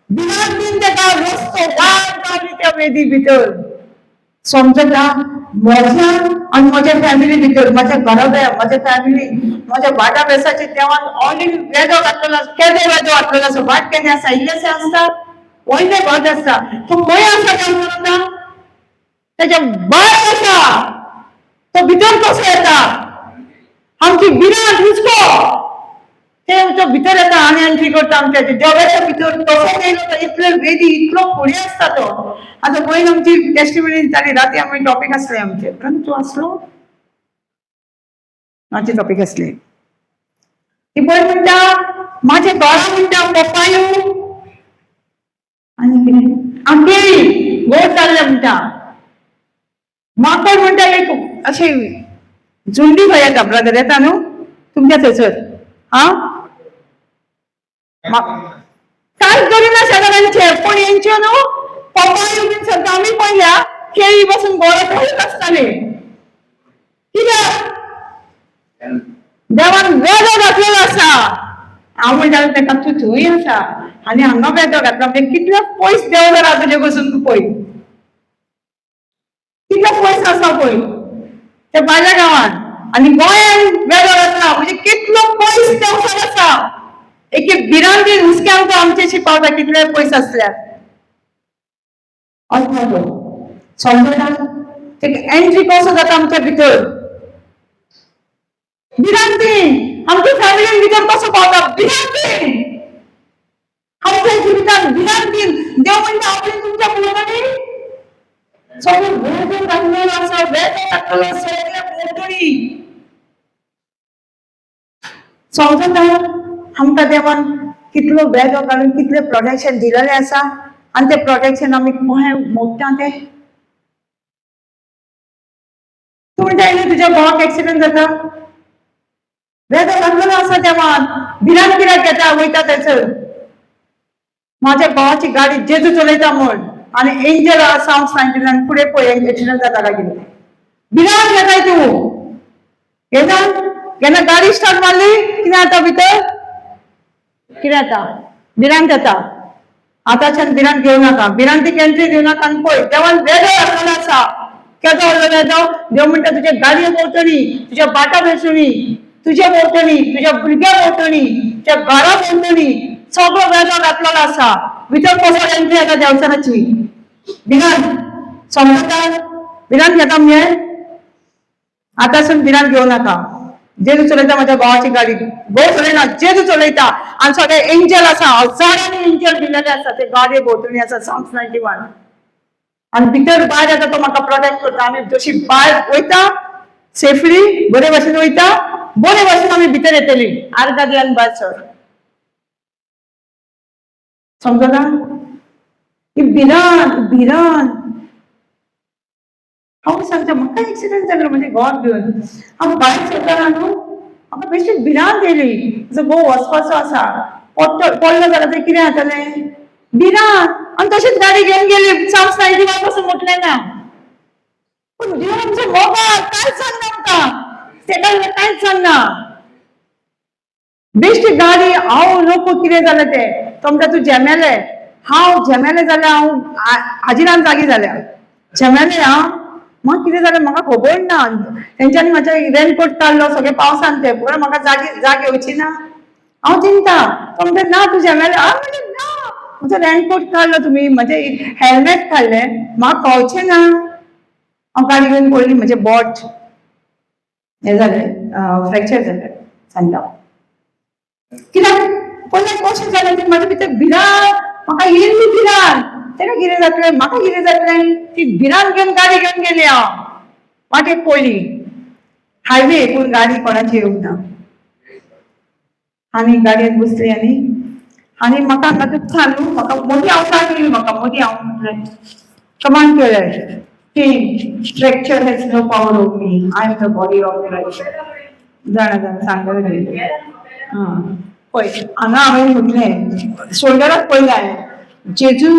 भिरांतीन ताका रस्तो वाट काडली त्या वेदी भितर समजता म्हज्या आनी म्हज्या फॅमिली भितर म्हज्या घरा म्हज्या फॅमिली म्हज्या भाटा बेसाचेर देवान ऑलरेडी वेदो घातलेलो केदे वेदो घातलेलो आसा वाट केदे आसा इल्लेशें आसता व्हडलें घट आसता तो खंय आसा देवचारांना तेच्या भायर आसा तो भितर कसो येता आमची भिरांत हुस्को ते तो भितर येता आनी एंट्री करता आमच्या जगाच्या भितर तसो येयलो तो इतलो वेदी इतलो फुडें आसता तो आतां पयलीं आमची टेस्टिमनी दिताली राती आमी टॉपीक आसले आमचे पण तूं आसलो आमचे टॉपीक आसले ती पळय म्हणटा माझे घरा म्हणटा पप्पायू आनी कितें आमगे गोड जाल्ले म्हणटा माकड म्हणटा एक अशें झुंडी खंय येता ब्रदर येता न्हू तुमच्या थंयसर हा काय करिना शेजाऱ्यांचे पण यांचे न्हू पप्पायू बीन सद्दां आमी पळयल्या केळी बसून गोड खायत आसताले कित्याक देवान वेदो घातलेलो आसा हांव म्हणटालें ताका तूं थंय आसा आनी हांगा वेदो घातला म्हणजे कितले पयस देव जर तुजे बसून तूं पळय कितले पयस आसा पळय ते भायल्या गांवांत आनी गोंयान वेदो घातला म्हणजे कितलो पयस देवचार आसा एक एक भिरांत हुस्क्यांक तो आमचेशी पावता कितले पयस आसल्यार असो समजता ते एंट्री कसो जाता आमच्या भितर भिरांती आमच्या फॅमिलीन भितर कसो पावता भिरांती आमच्या जिवितांत भिरांती देव म्हणटा आपण तुमच्या मुलांनी सगळं वेद घातलेलो आसा वेद घातलेलो सगळ्या मोटरी समजता आमकां देवान कितलो वेद घालून कितले प्रोटेक्शन दिलेलें आसा आनी ते प्रोटेक्शन आमी कशें मोगता ते तूं म्हणटा तुज्या भावाक एक्सिडेंट जाता वेद घातलेलो आसा देवान भिरांत कित्याक घेता वयता थंयसर माझ्या भावाची गाडी जेजू चलयता म्हण आनी एंजल सावंड सांगितल्यान फुडें पळय एक्सिडेंट जाता काय कितें भिरांत घेताय तूं घेता केन्ना गाडी स्टार्ट मारली कितें जाता भितर कितें जाता भिरांत जाता आतांच्यान भिरांत घेवं नाका भिरांतीक एंट्री दिवं नाका आनी पळय देवान वेदो घातलेलो आसा केदो व्हडलो वेदो देव म्हणटा तुज्या गाडये भोंवतणी तुज्या बाटा भोंवतणी तुज्या भोंवतणी तुज्या भुरग्या भोंवतणी तुज्या घरा भोंवतणी सगळो वेदो घातलेलो आसा भितर कसो एंट्री जाता देवचाराची भिरांत समजता भिरांत घेता मगे आतांसून भिरांत घेवं नाका जेजू चलयता माझ्या भावाची गाडी भोव चलयना जेजू चलयता आनी सगळे एंजल आसा हजारांनी एंजल दिलेले आसा ते गाडये भोंवतणी आसा Psalms 91 आनी भितर भायर येता तो म्हाका प्रोटेक्ट करता आमी जशी भायर वयता सेफली बरे भाशेन वयता बरे भाशेन आमी भितर येतली आर्गां दियान भायर सर समजता ही भिरांत हांव सांगता म्हाका एक्सिडेंट जालो म्हणजे घोर घेवन हांव भायर सरतना न्हू म्हाका बेश्टी भिरांत येयली जो घोव वचपाचो आसा पडलो जाल्यार तें कितें जातलें भिरांत आनी तशीच गाडी घेवन गेली Psalms 91 पासून म्हटलें ना पूण देव आमचो मोगाळ कांयच सांगना आमकां तेका कांयच सांगना बेश्टी गाडी हांव नको कितें जालें तें तो म्हणटा तूं झेमेले हांव झेमेले जाल्यार हांव हाजिरान जागी जाल्या झेमेले हांव म्हाका कितें जालें म्हाका खबर ना तेंच्यांनी म्हाजे रेनकोट काडलो सगळे पावसान ते पळय म्हाका जाग येवची ना हांव चिंता तो म्हणटा ना तूं झेमेले हांव म्हणलें ना म्हजो रेनकोट काडलो तुमी म्हजे हेल्मेट काडलें म्हाका कळचें ना हांव गाडी घेवन पळयली म्हजें बोट हें जालें फ्रॅक्चर जालें सांगता कित्याक पयलें कशें जालें तें म्हाजे भितर भिरांत म्हाका येयल्ली भिरांत तेका कितें जातलें म्हाका कितें जातलें ती भिरांत घेवन गाडी घेवन गेली हांव वाटेक पळयली हायवे पूण गाडी कोणाची येवंक ना आनी गाडयेन बसली आनी म्हाका हांगा दुख्खा न्हू म्हाका मदीं हांव सांगली म्हाका मदीं हांव म्हटलें कमांड केलें की fracture has no power of me I am the body of Christ जाणा सांगलें हां पळय हांगा हांवें म्हटलें शोल्डराक पयलें हांवें जेजू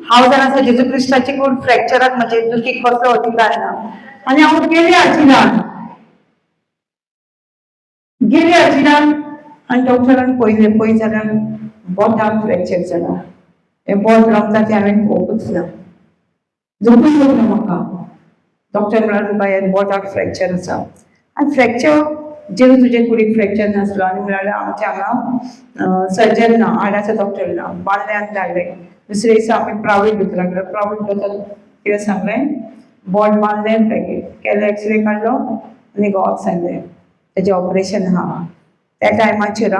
हांव जाणा आसा जेजू क्रिस्ताची कोण फ्रॅक्चराक म्हाजे दुखीक कसलो अधिकार ना आनी हांव गेली हाजिरान आनी डॉक्टरान पळय जाल्यार बोटाक फ्रॅक्चर जाला हें बोट रमता तें हांवें पळोवंकूच ना झोपूच ना म्हाका डॉक्टर म्हळ्यार तुका हें बोटाक फ्रॅक्चर आसा आनी फ्रॅक्चर जेजू तुजे कुडीक फ्रॅक्चर नासलो आनी म्हळ्यार आमचे हांगा सर्जन ना हाडाचो डॉक्टर ना बांद्यान धाडलें दुसरे दिसा आमी प्रायवेट दोतोराक गेले प्रायवेट दोतोर कितें सांगलें बोट बांदलें केले एक्सरे काडलो आनी घोवाक सांगलें तेजें ऑपरेशन आहा त्या टायमाचेर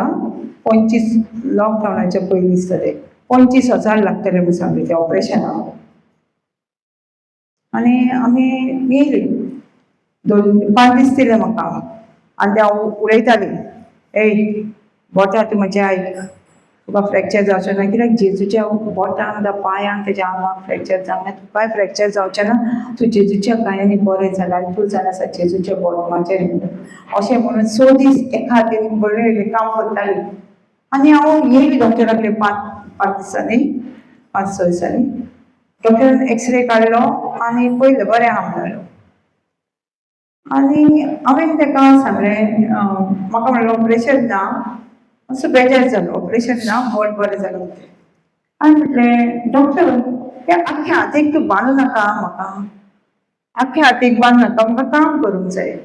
25 लॉकडावनाच्या पयलीं दिसतले 25,000 लागतले म्हणून सांगले ते ऑपरेशनाक. आनी आमी गेली 5 दीस दिले म्हाका आनी ते हांव उलयताली बोटां तूं म्हजें आयक तुका फ्रॅक्चर जावचें ना कित्याक जेजूच्या बोटांक पांयांक तेज्या आंगाक फ्रॅक्चर जावना तुकाय फ्रॅक्चर जावचें ना तूं जेजूच्या गायांनी बरें जाला आनी तूं जालें आसा जेजूच्या बोटमाचेर अशें म्हणून 6 दीस एका हातीन बरें काम करताली. आनी हांव येयली डॉक्टराकडेन 5 दिसांनी 5-6 दिसांनी डॉक्टरान एक्सरे काडलो आनी पयलें बरें आहा म्हणलो. आनी हांवें ताका सांगलें म्हाका म्हणलें ऑपरेशन ना असो बेजार जालो ऑपरेशन ना बोट बरें जालें म्हणलें. हांवें म्हटलें डॉक्टर त्या आख्या हातीक तूं बांदूं नाका म्हाका आख्या हातीक बांदूं नाका म्हाका काम करूंक जाय.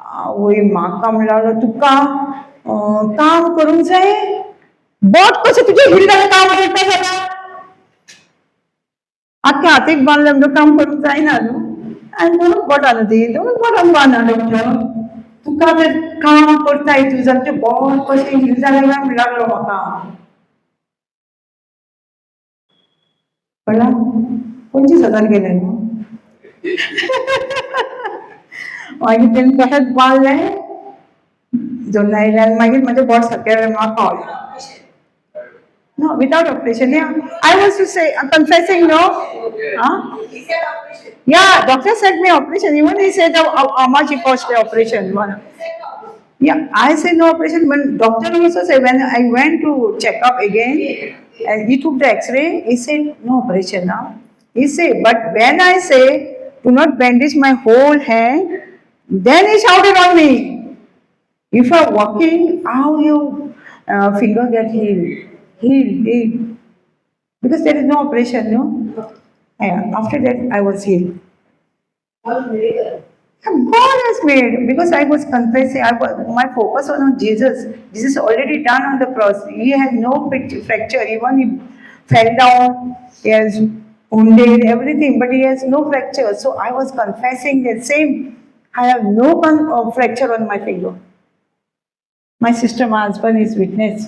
आवय म्हाका म्हणल्यार तुका काम करूंक जाय बोट कशें तुजें हिल्डार काम करता जाल्यार आख्या हातीक बांदलें म्हणटून काम करूंक जायना न्हू. आनी दोनूच बोटां ती दोनूच बोटांक बांदना डॉक्टर तुका तें काम करताय तूं जाल्यार तें बोट कशें हिल जालें काय म्हणून लागलो म्हाका कळ्ळां 25,000 गेले न्हू. मागीर तेणें तशेंच बांदलें दोन आयल्यान मागीर म्हजें बोट सारकें म्हाका पावलें. No, without operation, yeah. I was to say, I'm confessing, no? Huh? He said operation. Yeah, doctor said me operation. Even he said how much it cost the operation. He said operation. Yeah, I said no operation. When doctor also said when I went to check up again, and he took the X-ray, he said no operation now. He said, but when I say do not bandage my whole hand, then he shouted on me. If I'm walking, how you finger get healed? Healed. Because there is no operation, no? Yeah, after that, I was healed. All miracle. God has made, because I was confessing, my focus was on Jesus. Jesus already done on the cross. He had no fracture, even he fell down, he has wounded, everything, but he has no fracture. So I was confessing the same. I have no fracture on my finger. My sister, my husband is witness.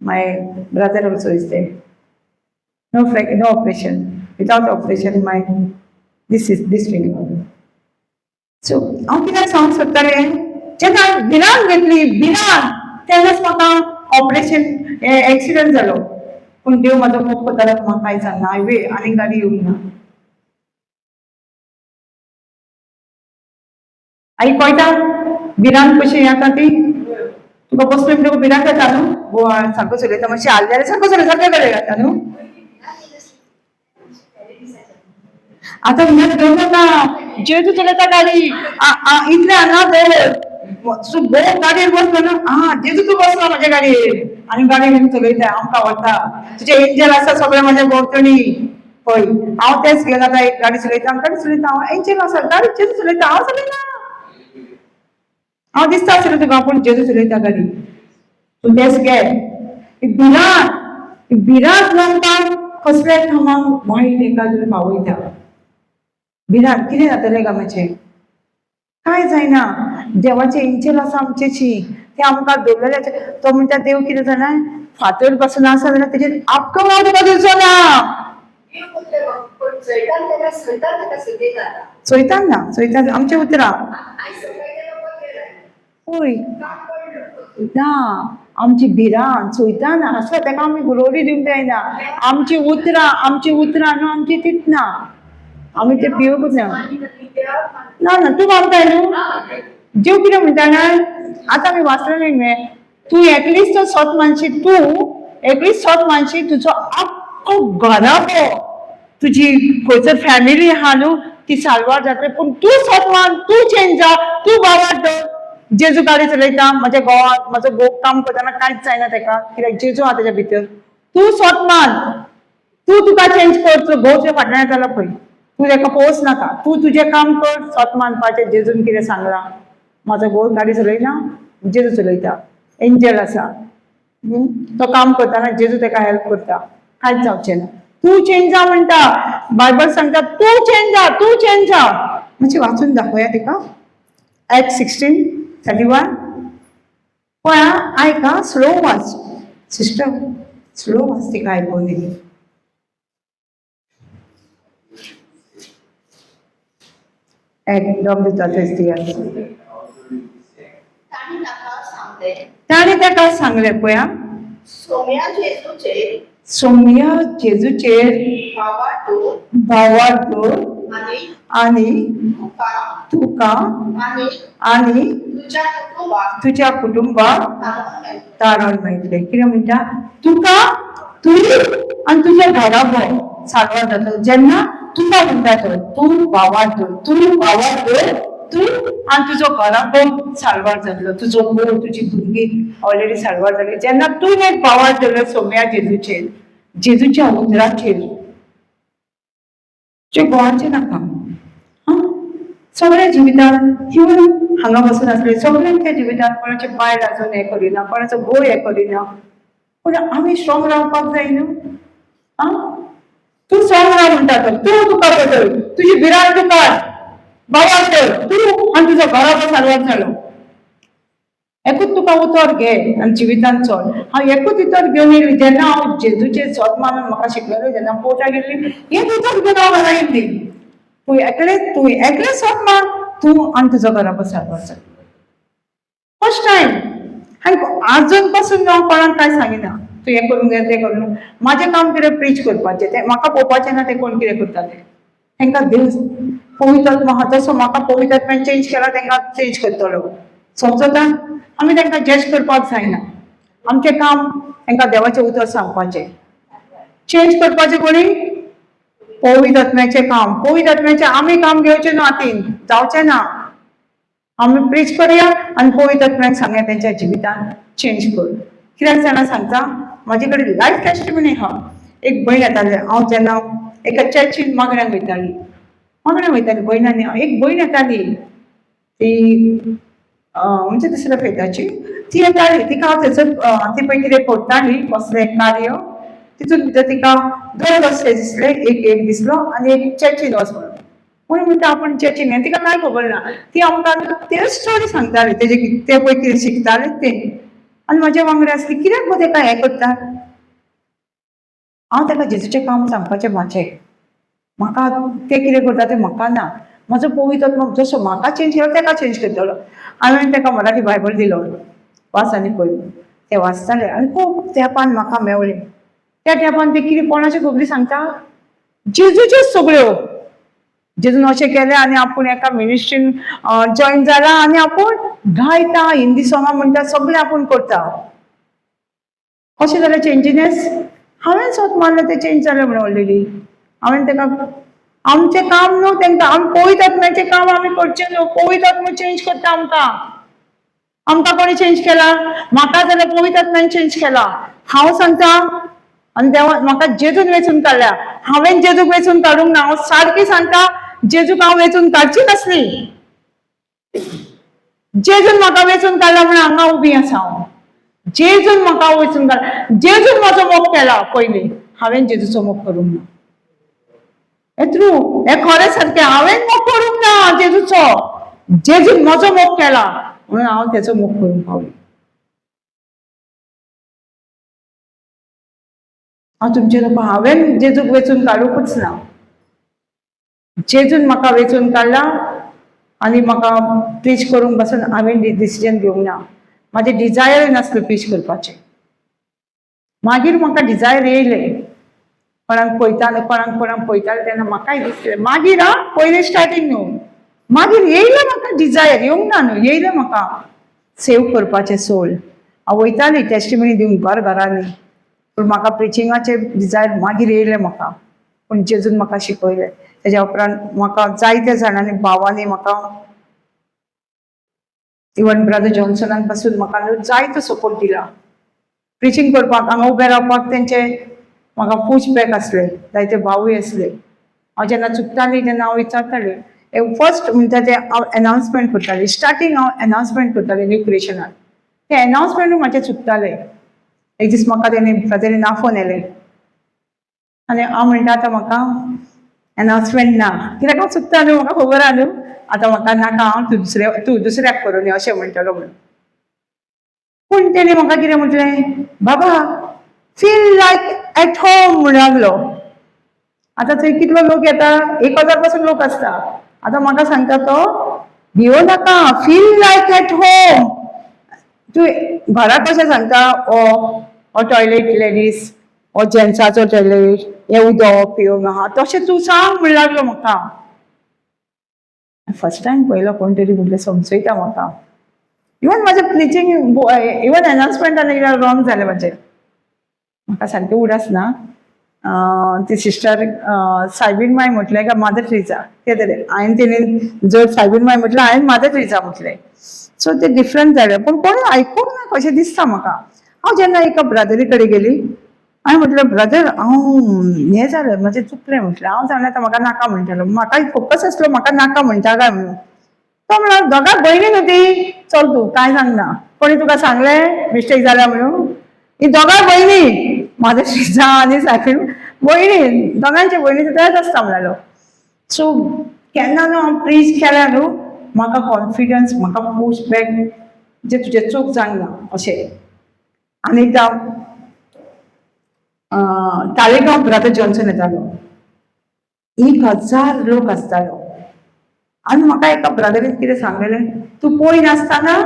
My brother also is there. No operation. Without operation, this finger. So, हांव कित्याक सांगूंक सोदतालें जेन्ना भिरांत घेतली भिरांत तेन्नाच म्हाका ऑपरेशन एक्सिडंट जालो पूण देव म्हाजो मोग करतालो म्हाका कांय जायना हायवे आनी गाडी येवंक ना. आई कळटा भिरांत कशी येता ती तुका बसले म्हणटकूच भिरांत जाता न्हू गोवा सारको चलयता मातशें हाल जाल्यार सारको चलयता कडेन जाता न्हू. आता भिरांत घेवंक नाका जेजू चलयता गाडी इतले हांगा देव गाडयेर बसलो ना जेजू तूं बसला म्हाज्या गाडयेर आनी गाडी घेवन चलयता आमकां आवडटा तुजे एंजल आसा सगळे म्हाज्या भोंवतणी पळय हांव तेंच घेवन आतां एक गाडी चलयता गाडी चलयता हांव एंजल आसा गाडी जेजू चलयता हांव चलयना हांव दिसता आसलें तुका पूण जेजू चलयता गाडी तूं तेंच घे. भिरांत लोकांक कसल्या कामाक वायट एका पावयता भिरांत कितें जातलें गा मातशें कांय जायना. देवाचें एंजल आसा आमचेची ते आमकां दवरलेले तो म्हणटा देव कितें जाणा फातर पासून आसा जाल्यार तेजेर आक्को वाद तुका दिवचो ना. चोयतान ना चोयतान आमचें उतरां पळय ना आमची भिरांत चोयता ना आसा ताका आमी गुरोवडी दिवंक जायना. आमची उतरां न्हू आमची तितना आमी ते पिवूंक ना. ना तूं मानताय न्हू जीव कितें म्हणटा ना आतां आमी वाचलेलें न्ही तूं एकलीच तो सोत मानशी तुजो आख्खो घराबो तुजी खंयसर फॅमिली आहा न्हू ती साल्वार जातली पूण तूं सोत मान तूं चेंज जा तूं वावड दवर. जेजू गाडी चलयता म्हाज्या घोवाक म्हाजो घोव काम करतना कांयच जायना ताका कित्याक जेजू आहा तेज्या भितर. तूं सोत मान तूं तुका चेंज कर तुजो घोव तुज्या फाटल्यान येतालो पळय तूं ताका पळोवच नाका तूं तुजें काम कर सोत मानपाचें जेजून कितें सांगलां. म्हाजो घोव गाडी चलयना जेजू चलयता एंजल आसा तो काम करतना जेजू ताका हेल्प करता कांयच जावचें ना. तूं चेंज जा म्हणटा बायबल सांगता तूं चेंज जा मातशें वाचून दाखोवया तिका Acts 16:31 पण आयका स्लो वाच सिस्टर, स्लो वाच ती काय बोलली. एकदम दिता तेच ती ताणी ताका सांगले ताणे ताका सांगलें पळया सोम्या जेजूचे सौम्या जेजूचेर भावातून भावार्थ आणि आणि तुका तुका आणि आणि तुझ्या कुटुंबाक तुझ्या कुटुंबाक तारण मेळटलें. तारण मेळटलें. कितें म्हणटा तुका तूं आनी तुज्या घराबो सारवार जातलो. जेन्ना तुका म्हणटा तो तूं भावार्थ, तूं भावार्थ, तूं आनी तुजो घराबो सारवार जातलो. तुजो घोव तुजी भुरगीं ऑलरेडी सारवार जाली. जेन्ना तूं एक भावार्थ जालो सौम्या जेजूचेर, जेजूच्या उंदराचेर, जे गोवाचे नाका सगळ्या जिवितान इवन हांगा बसून आसले सगळ्यांच्या जिवितान कोणाचे बायल आजून हें करिना, कोणाचो घोव हें करिना, पूण आमी स्ट्रॉंग रावपाक जाय न्हू. तूं स्ट्रॉंग राव म्हणटा तो, तूं तुका बदल, तुजी भिरांत तूं काड, भावार्थ तूं आनी तुजो घराबो सारवार जालो. एकूच तुका उतर घे आनी जिवितान चल. हांव एकूच उतर घेवन येयली जेन्ना हांव जेजूचेर सत मानून म्हाका शिकयलो, जेन्ना पोर्टाक गेल्ली हें उतर घेवन हांव घरा येयल्ली. तूं एकलें सत मान, तूं आनी तुजो घराबो सारवार जालो. First time. आनी आजून पासून हांव कोणाक कांय सांगिना तूं हें करून घे तें करून. म्हाजें काम कितें प्रीच करपाचें, तें म्हाका पळोवपाचें ना तें कोण कितें करतालें. तांकां देव पवित्र आत्मा आहा तसो म्हाका पवित्र आत्म्यान चेंज केला, तांकां चेंज करतलो. समजता? आमी तांकां जज करपाक जायना. आमचें काम तांकां देवाचें उतर सांगपाचें. चेंज करपाचें कोणी? पवित्र आत्म्याचें काम. पवित्र आत्म्याचें आमी काम घेवचें ना हातीन, जावचें ना. आमी प्रीच करया आनी पवित्र आत्म्याक सांगया तेंच्या जिवितान चेंज कर. कित्याक जाणा सांगता, म्हाजे कडेन लायफ टेस्टिमनी आहा. एक भयण येतालें, हांव जेन्ना एका चर्चीन मागण्यांक वयताली भयणांनी, एक भयण येताली ती म्हणजे दुसऱ्या फेताची, ती येताली तिका हांव थंयसर ती पळय कितें करताली कसलें कार्य, तितून भितर तिका 2 रस्ते दिसले, एक दिसलो आनी एक चर्चीन वच म्हणून. म्हणून म्हणटा आपूण चर्चीन हें तिका कांय खबर ना. ती आमकां तें स्टोरी सांगताली तेजे ते पळय कितें शिकताले तें. आनी म्हाज्या वांगडा आसली कित्याक गो तेका हें करता. हांव ताका जेजूचें काम सांगपाचें म्हाजें. म्हाका तें कितें करता तें म्हाका ना. म्हजो पवित्र आत्मा जसो म्हाका चेंज केलो ताका चेंज करतलो. हांवें ताका मराठी बायबल दिलो वाच आनी पळय. तें वाचतालें आनी खूब तेंपान म्हाका मेवलें. त्या तेंपान तें कितें कोणाच्यो खबरी सांगता? जेजूच्योच सगळ्यो. जेजून अशें केलें आनी आपूण एका मिनिस्ट्रीन जॉयन जाला आनी आपूण गायता, हिंदी सॉंगां म्हणटा, सगळें आपूण करता. कशें जालें चेंजिनेस? हांवें स्वत मानलें तें चेंज जालें म्हणून ऑलरेडी. हांवें ताका आमचें काम न्हू तांकां, आमी पवित्र आत्म्याचें काम आमी करचें न्हू. पवित्र आत्मा चेंज करता आमकां. आमकां कोणी चेंज केला? म्हाका जाल्यार पवित्र आत्म्यान चेंज केला. हांव सांगता आनी देवा म्हाका जेजून वेचून काडल्या. हांवें जेजूक वेचून काडूंक ना. हांव सारकी सांगता जेजूक हांव वेचून काडची नासली. जेजून म्हाका वेचून काडला म्हणून हांगा उबी आसा हांव. जेजून म्हाका वेचून काडला. जेजून म्हजो मोग केला पयलीं. हांवें जेजूचो मोग करूंक ना. हें ट्रू, हें खरें सारकें. हांवें मोग करूंक ना जेजूचो. जेजून म्हजो मोग केला म्हणून हांव तेचो मोग करूंक पावलें. हांव तुमचे नको, हांवें जेजूक वेचून काडूंकूच ना. जेजून म्हाका वेचून काडला आनी म्हाका प्रीच करूंक पासून हांवें डिसिजन घेवंक ना. म्हाजें डिजायर नासलें प्रीच करपाचें. मागीर म्हाका डिजायर येयलें. कोणाक पळयतालें तेन्ना म्हाकाय दिसलें. मागीर पयलीं स्टार्टींग न्हू. मागीर येयलें म्हाका डिजायर, येवंक ना न्हू, येयलें म्हाका सेव करपाचें सोल. हांव वयताली टेस्टिमनी दिवंक घरांनी, पूण म्हाका प्रिचिंगाचें डिजायर मागीर येयलें म्हाका. पूण जेजून म्हाका शिकयलें. तेज्या उपरांत म्हाका जायत्या जाणांनी भावांनी म्हाका इवन ब्रदर जॉन्सनान पासून म्हाका जायतो सपोर्ट दिला. प्रिचींग करपाक हांगा उबें रावपाक तेंचे म्हाका पुशबॅक आसले. जायते भावूय आसले. हांव जेन्ना चुकतालीं तेन्ना हांव विचारतालें. फर्स्ट म्हणटा तें हांव अनाउन्समेंट करतालें. स्टार्टींग हांव अनाउन्समेंट करतालें न्यू क्रिएशनान. तें अनाउन्समेंटूय म्हाजें चुकतालें. एक दीस म्हाका तेणी ब्रदरीन आफोन येलें आनी हांव म्हणटा आतां म्हाका अनाउन्समेंट ना. कित्याक हांव चुकता न्हू, म्हाका खबर आहा न्हू. आतां म्हाका नाका, हांव तूं दुसऱ्याक करून अशें म्हणटलो म्हणून. पूण तेणे म्हाका कितें म्हटलें, बाबा फील लायक एट होम म्हणून लागलो. आतां थंय कितलो लोक येता, 1000 पासून लोक आसता. आतां म्हाका सांगता तो, भिवो नाका, फील लायक एट होम. तूं घरा कशें सांगता, हो टॉयलेट लेडीज, हो जेंट्साचो टॉयलेट, हें उदक पिवंक आहा, तशें तूं सांग म्हणून लागलो म्हाका. फर्स्ट टायम पळयलो कोण तरी म्हटलें समजयता म्हाका. इवन म्हाजें प्रिचींग, इवन अनाउन्समेंटान एकदां रॉंग जालें म्हाजें. म्हाका सारकें उडासना. ती सिस्टर सायबीन माय म्हटलें काय मदर ट्रिजा, ते तरेन हांवें तेणी जर सायबीन माय म्हटलें, हांवें मदर ट्रिजा म्हटलें. सो ते डिफरंट जालें, पूण कोणी आयकूंक ना कशें दिसता म्हाका. हांव जेन्ना एका ब्रदरी कडेन गेली, हांवें म्हटलें ब्रदर हांव हें जालें, म्हजें चुकलें म्हटलें. हांव सांगलें आतां म्हाका नाका म्हणटालो, म्हाका फोकस आसलो म्हाका नाका म्हणटा काय म्हणून. तो म्हणलो दोगां भयणी न्हू ती, चल तूं कांय सांगना, कोणी तुका सांगलें मिस्टेक जाल्या म्हणून. ही दोगां भयणी, मदर ट्रिजा आनी सायबीन भयणी, दोगांचे भयणीचो तेच आसता म्हणलो. सो केन्ना न्हू हांव प्रीच केल्या न्हू, म्हाका कॉन्फिडन्स, म्हाका पुश बॅक, जे तुजें चूक जावंक ना अशें. आनी एकदां ताळेगांव ब्रदर जॉन्सन येतालो, 1000 लोक आसतालो. आनी म्हाका एका ब्रदरीन कितें सांगलेलें, तूं पळय नासतना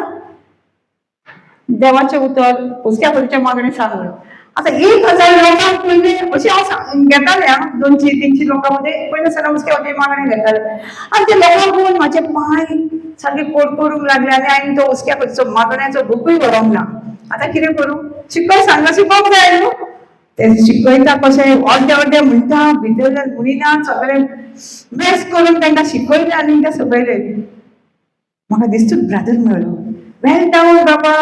देवाचें उतर हुस्क्या खुर्च्या मागणें सांग म्हणून. आतां 1000 लोकांक पयलीं अशें हांव घेतालें, 200-300 लोकां मदें पयलीं सदां हुस्क्या खुर्च्या मागणें घेतालें. आनी ते लोकांक पळोवन म्हाजे पांय सारके कडकडूंक लागले आनी हांवें तो हुस्क्या खुर्चो मागण्याचो बुकूय व्हरोंक ना. आतां कितें करूं, शिकय सांगला शिकोवंक जाय न्हू. ते शिकयता कशें अर्दे अर्दे म्हणटा, भितर म्हणिना, सगळें मॅस करून तांकां शिकयलें आनी तांकां सकयलें. म्हाका दिसता ब्रदर मेळ्ळो, वेल डावन बाबा,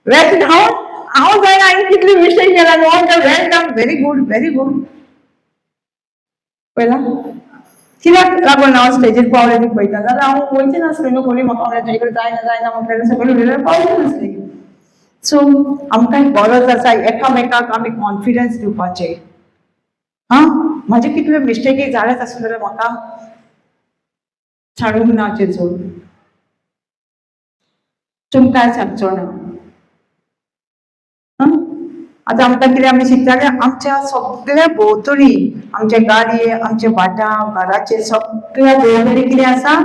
वेल डावन. हांव जायना हांवें कितली मिस्टेक केला न्हू, well done, very good very good. पळयलां कित्याक लागून हांव स्टेजीर पावलें ती पळयता, जाल्यार हांव वयचें नासलें न्हू. कोणी म्हाका म्हणलें तुजे कडेन जायना जायना म्हणलें सकयल उलयल्यार पावलें नासलें. सो आमकां गरज आसा एकामेकाक आमी कॉन्फिडन्स दिवपाचें. म्हाजे कितल्यो मिस्टेकी जाल्यात आसूं जाल्यार म्हाका छाडूंक ना चिंतून, तुमकां सांगचो ना. आतां आमकां कितें आमी शिकताले, आमच्या सगळ्या भोंवतणी, आमचे गाडये, आमचे भाटां, घराचे सगळ्या भोंवतणी कितें आसा,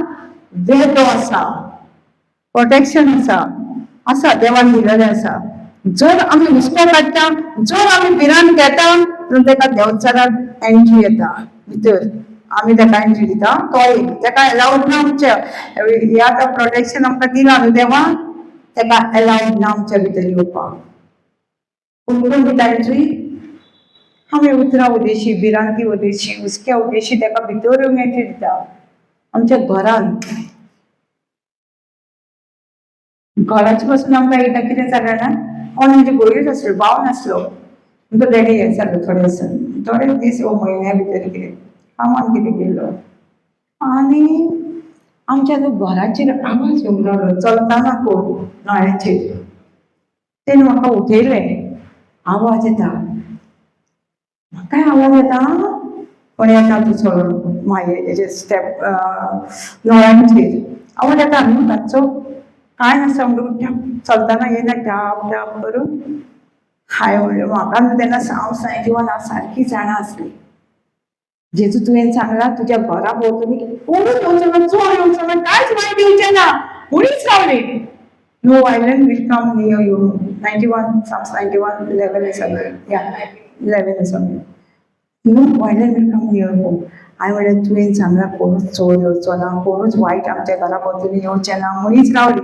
वेदो आसा, प्रोटेक्शन आसा, देवान दिलेलें आसा. जर आमी हुस्को काडटा, जर आमी भिरांत घेता, जाल्यार ताका देंवचाराक एंट्री येता भितर. आमी ताका एंट्री दिता, तो येयना, ताका एलावड ना आमच्या. हें आतां प्रोटेक्शन आमकां दिलां न्हू देवान, ताका एलावड ना आमच्या भितर येवपाक. पूण कोण दिता एंट्री, आमी उतरां उदेशी, भिरांती उदेशी, हुस्क्या उदेशी ताका भितर येवंक एंट्री दिता. आमच्या घरांत घराचे पासून आमकां एकदां कितें जालें ना, हांव म्हणजे भयरूच आसलो, भाव नासलो. तो डॅडी हें जालो थोडे दीस वो म्हयन्या भितर कितें कामाक कितें गेल्लो आनी आमच्या घराचेर आवाज येवंक लागलो, चलतना कोण नळ्याचेर. तेणें म्हाका उठयलें, आवाज येता, म्हाकाय आवाज येता, पण येता तुजो हेजे स्टेप नळ्यांचेर आवाज येता न्हू ताचो. कांय नासता म्हणून चलतना येना टाप टाप करून. हांवें म्हणलें म्हाका न्हू तेन्ना सांग जिवन हांव सारकी जाणा आसली. जेजू तुवें सांगला तुज्या घरा भोंवतणी कोणूच येवचो ना, चोर येवचो ना, कांयच वायट येवचें ना, मुणीच रावली. No violent will come near you. 91 Psalms 91:11 आसा, 11 आसा. No violent will come near home. हांवें म्हणलें तुवें सांगला कोणूच चोर येवचो ना, कोणूच वायट आमच्या घरा भोंवतणी येवचें ना, मुणीच रावली.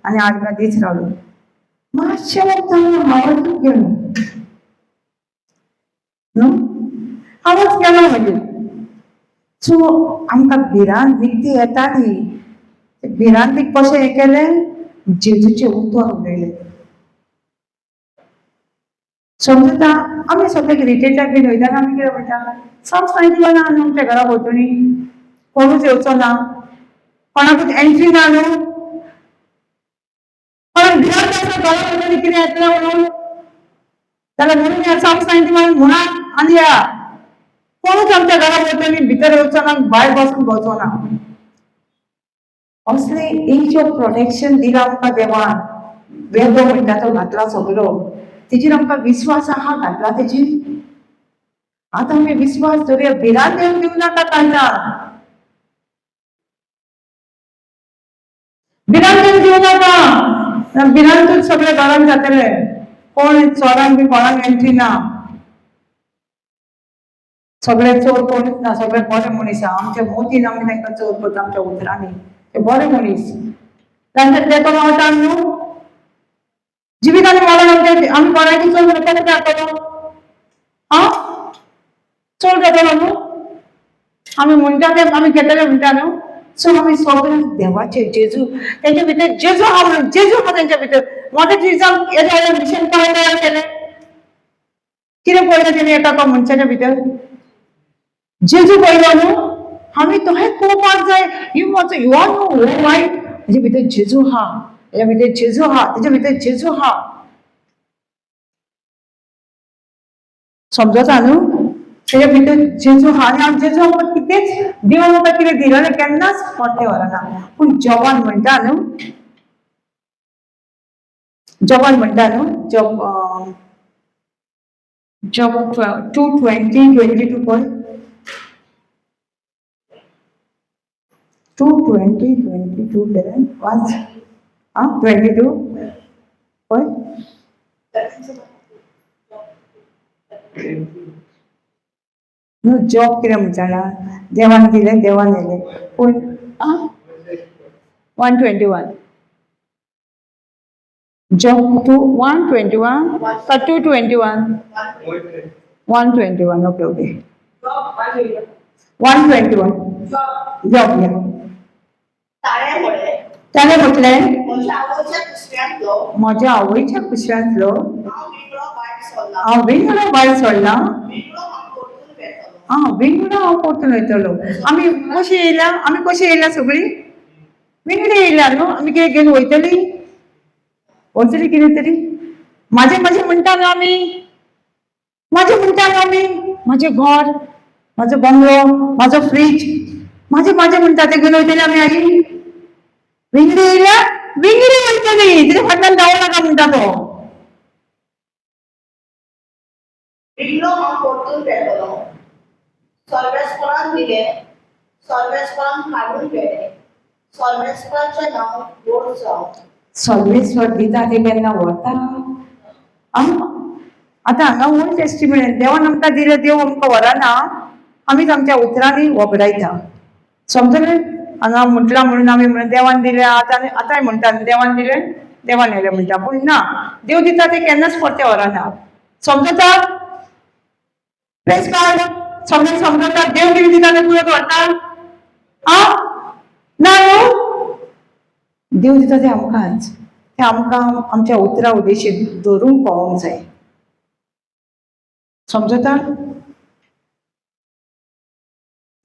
आनी 8 दीस रावली. मातशें वचताना आवाज गेलो न्हू, आवाज गेलो मागीर. सो आमकां भिरांत निकती येताली, भिरांतीक कशें हें केलें, जेजूचें उतर उलयलें. समजता आमी सगळे रिटेटाक बीन वयताना आमी कितें म्हणटा, Psalms 91 ना न्हू आमच्या घरा भोंवतणी, कोणूच येवचो ना, कोणाकूच एंट्री ना न्हू, कोणाक भिरांत आसा घरा भोंवतणी कितें येतलें म्हणून, जाल्यार म्हणून ह्या Psalms 91 म्हणा आनी या. कोणूच आमच्या घरा भोंवतणी भितर येवचो ना, भायर बसून भोंवचो ना. असलें एज ऑफ प्रोटेक्शन दिलां आमकां देवान. वेगळो म्हणटा तो घातला सगळो तेजेर आमकां विश्वास आहा घातला तेजेर आतां आमी विश्वास धरुया भिरांत देव दिवं नाका कांतान भिरांत देव दिवं नाका भिरांतूच सगळे घरान जातले कोण चोरांक बी कोणाक एंट्री ना सगळे चोर कोणूच ना सगळे बरे मनीस आहा आमच्या मोदीन आमी तांकां चोर करता आमच्या उतरांनी ते बरे मनीस तांचे तेको मावता न्हू जिवितांनी मारून आमी कोणाकी चोर करता जातलो हा चोर जातलो न्हू आमी म्हणटा ते आमी घेतले म्हणटा न्हू सो आमी सगळे देवाचे जेजू तेंचे भितर जेजू आहा म्हणून जेजू आहा तेंच्या भितर मोठे दिसान हेजे मिशन तयार केलें कितें पळयलें तेणी एका मनशाच्या भितर जेजू पळयलो न्हू आमी तोहे पळोवपाक जाय यू आर नो वायट तेजे भितर जेजू आहा तेजे भितर जेजू आहा तेजे भितर जेजू आहा समजता न्हू तेजे भितर जेजू आहा आनी आमी जेजू आमकां कितेंच देव आमकां कितें दिलें केन्नाच परते व्हरना पूण जॉबान म्हणटा न्हू जॉबान म्हणटा न्हू जॉब 2:20-22 पळय 2:20-22 केलें वाच 22 पळय न्हू जॉब कितें म्हणटा देवान दिलें देवान येलें पूण 121 जॉब 121 का 221 121 ओके 121 जॉब या त्याने म्हटलें म्हज्या आवयच्या कुशऱ्यांतलो हांव वेगळो भायर सोडला वेगळो हांव परतून वयतलो आमी कशी येयल्या सगळीं वेगळी येयल्या न्हू आमी कितें घेवन वयतली कितें तरी माझे म्हणटा न्हू आमी माझे घर माझो बंगलो माझो फ्रीज माझे म्हणटा ते घेवन वयतली आमी आई वेगळी येयल्या वेगळी वयतली तिथे फाटल्यान जावं नाका म्हणटा तो विंगलो हांव परतून भेटलो सर्वेस्परान दिलें सर्वेस्परान हाडून गेलें सर्वेस्पराचें नांव गोड जावं सर्वेस्वर दिता ते केन्ना व्हरता आतां हांगा ओल्ड टेस्टिमेंट देवान आमकां दिलें देव आमकां व्हरना आमीच आमच्या उतरांनी वगडायता समजलें हांगा म्हटलां म्हणून आमी म्हणून देवान दिलें आतांय म्हणटा देवान दिलें देवान येलें म्हणटा पूण ना देव दिता ते केन्नाच परते व्हरना समजता प्रेस कार्ड समजता देव कितें दिता ते तुवें व्हरता ना न्हू देव दिता ते आमकांच ते आमकां आमच्या उतरा उद्देशीक धरून पळोवंक जाय समजता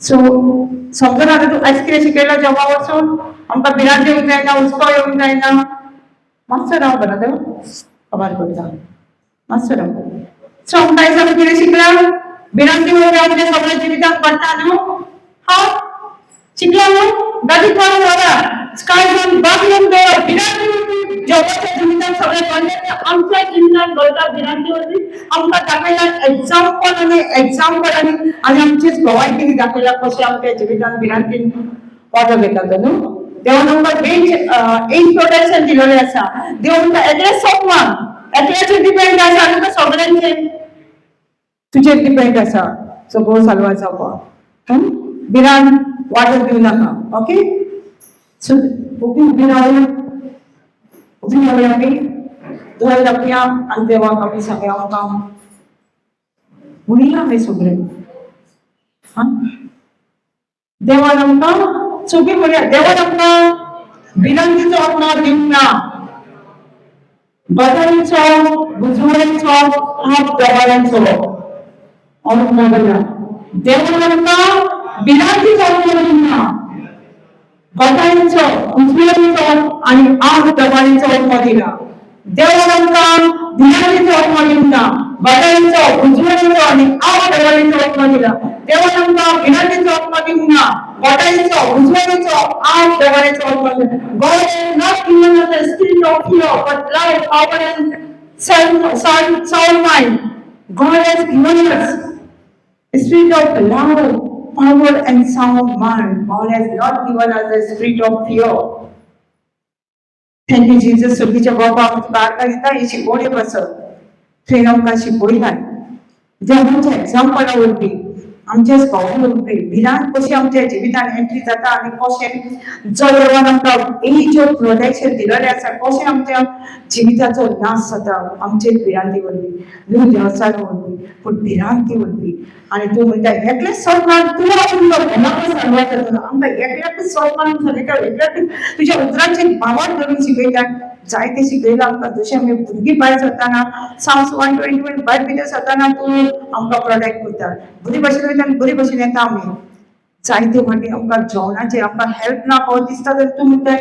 सो समजना आतां तूं आयज कितें शिकयला जॉबा वचून आमकां भिरांत येवंक जायना हुस्को येवंक जायना मातसो राव बरो देव खबर करता मातसो राव सो आमकां आयज आमी कितें शिकला भिरांत येवंक जाय म्हणजे सगळ्या जिवितांत पडटा न्हू शिकला न्हू गाडीत मारून व्हरा स्काय फ्रॉम बॅकग्राउंड डोर भिरांती जगाच्या जिवितांत सगळे पडले आमच्या जिवितांत घडटा भिरांतीवरती आमकां दाखयला एक्झाम्पल आनी आमचीच भवाय कितें दाखयला कशें आमच्या जिवितांत भिरांतीन वांटो घेता तो न्हू देवान आमकां एज प्रोटेक्शन दिलेलें आसा देव आमकां एकलें सोपवान एकल्याचेर डिपेंड आसा आनी तो सगळ्यांचेर तुजेर डिपेंड आसा सगळो साल्वार जावपाक भिरांत वाटो दिवं नाका ओके सो उबी रावया आमी दोन दाखया आनी देवाक आमी सगळे आमकां म्हणया आमी सगळे देवान आमकां सगळीं म्हणया देवान आमकां भिरांतीचो आत्मा दिवंक ना बदलांचो बुजवण्यांचो हात दबाऱ्यांचो आत्मा दिला देवान आमकां भिरांतीचो आत्मा दिवंक ना बदलांचो बुजवण्यांचो आनी आग दबाऱ्यांचो आत्मा दिला देवान आमकां भिरांतीचो आत्मा दिवंक ना बदलांचो बुजवण्यांचो आनी आग दबाऱ्यांचो आत्मा दिला देवान आमकां भिरांतीचो आत्मा किंवा वाटायचो उजवायचो आठ दवरायचो God has not given us a spirit of fear but love, power and sound mind. God has given us a spirit of love, power and sound mind. God has not given us a spirit of fear. Thank you, Jesus. सुखीच्या बाबा आमची बारका दिता ही शिकवणी बसत थंय आमकां शिकयलाय जे आमच्या एग्जाम्पला वरवीं आमच्या स्कॉला वरवीं भिरांत कशी आमच्या जिवितान एंट्री जाता आनी कशें जो देवान आमकां एज ऑफ प्रोटेक्शन दिलेलें आसा कशें आमच्या जिविताचो नाश जाता आमचे भिरांती वरवीं देवचारा वरवीं पूण भिरांती वरवीं आनी तूं म्हणटा एकलेच सोडमान तूं आमकां घराक सांगता आमकां एकल्याकच सोडमान सांगता एकल्याकच तुज्या उतरांचेर भावान धरून शिकयता जायते शिकयलां आमकां जशें आमी भुरगीं भायर सरतना Psalms 121 भायर भितर सरतना तूं आमकां प्रोटेक्ट करता बरी भशेन वयता आनी बरी भशेन येता आमी जायते फावटी आमकां जेवणाचें आमकां हेल्प ना पावत दिसता जाल्यार तूं म्हणटाय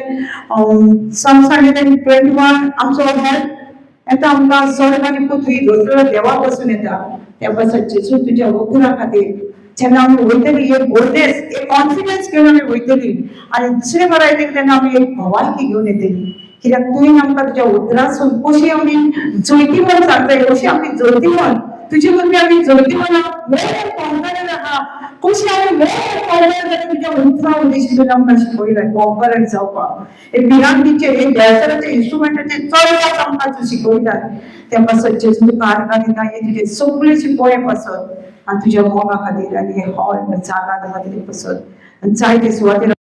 Psalms 121 आमचो हेल्प येता आमकां स्वर्ग आनी पृथ्वी दोतोर देवा बसून येता त्या बसत जेजू तुज्या वखुरा खातीर जेन्ना आमी वयतली एक बोल्डनेस एक कॉन्फिडन्स घेवन आमी वयतली आनी दुसरे बरायतेक तेन्ना आमी एक भवायकी घेवन येतली कित्याक तुवें आमकां तुज्या उतरासून कशी आमी जैती म्हण सांगताय कशी आमी जैती म्हण तुजे वरवीं आमी जैती म्हण मोर कॉन्फिडंट आहा कशी आमी मोर कॉन्फिडंट तुज्या उतरा वरवीं शिकयलां आमकां शिकयलां कॉन्फिडंट जावपाक एक भिरांतीचेर एक देसाराचे इंस्ट्रुमेंटाचेर चलपाक आमकां तूं शिकयता त्या पासत जेजू तुका आर्गां दिता हे तुजे सगळेची पोळे पासत आनी तुज्या मोगा खातीर आनी हे हॉल जागा खातीर पासत जायते सुवातेर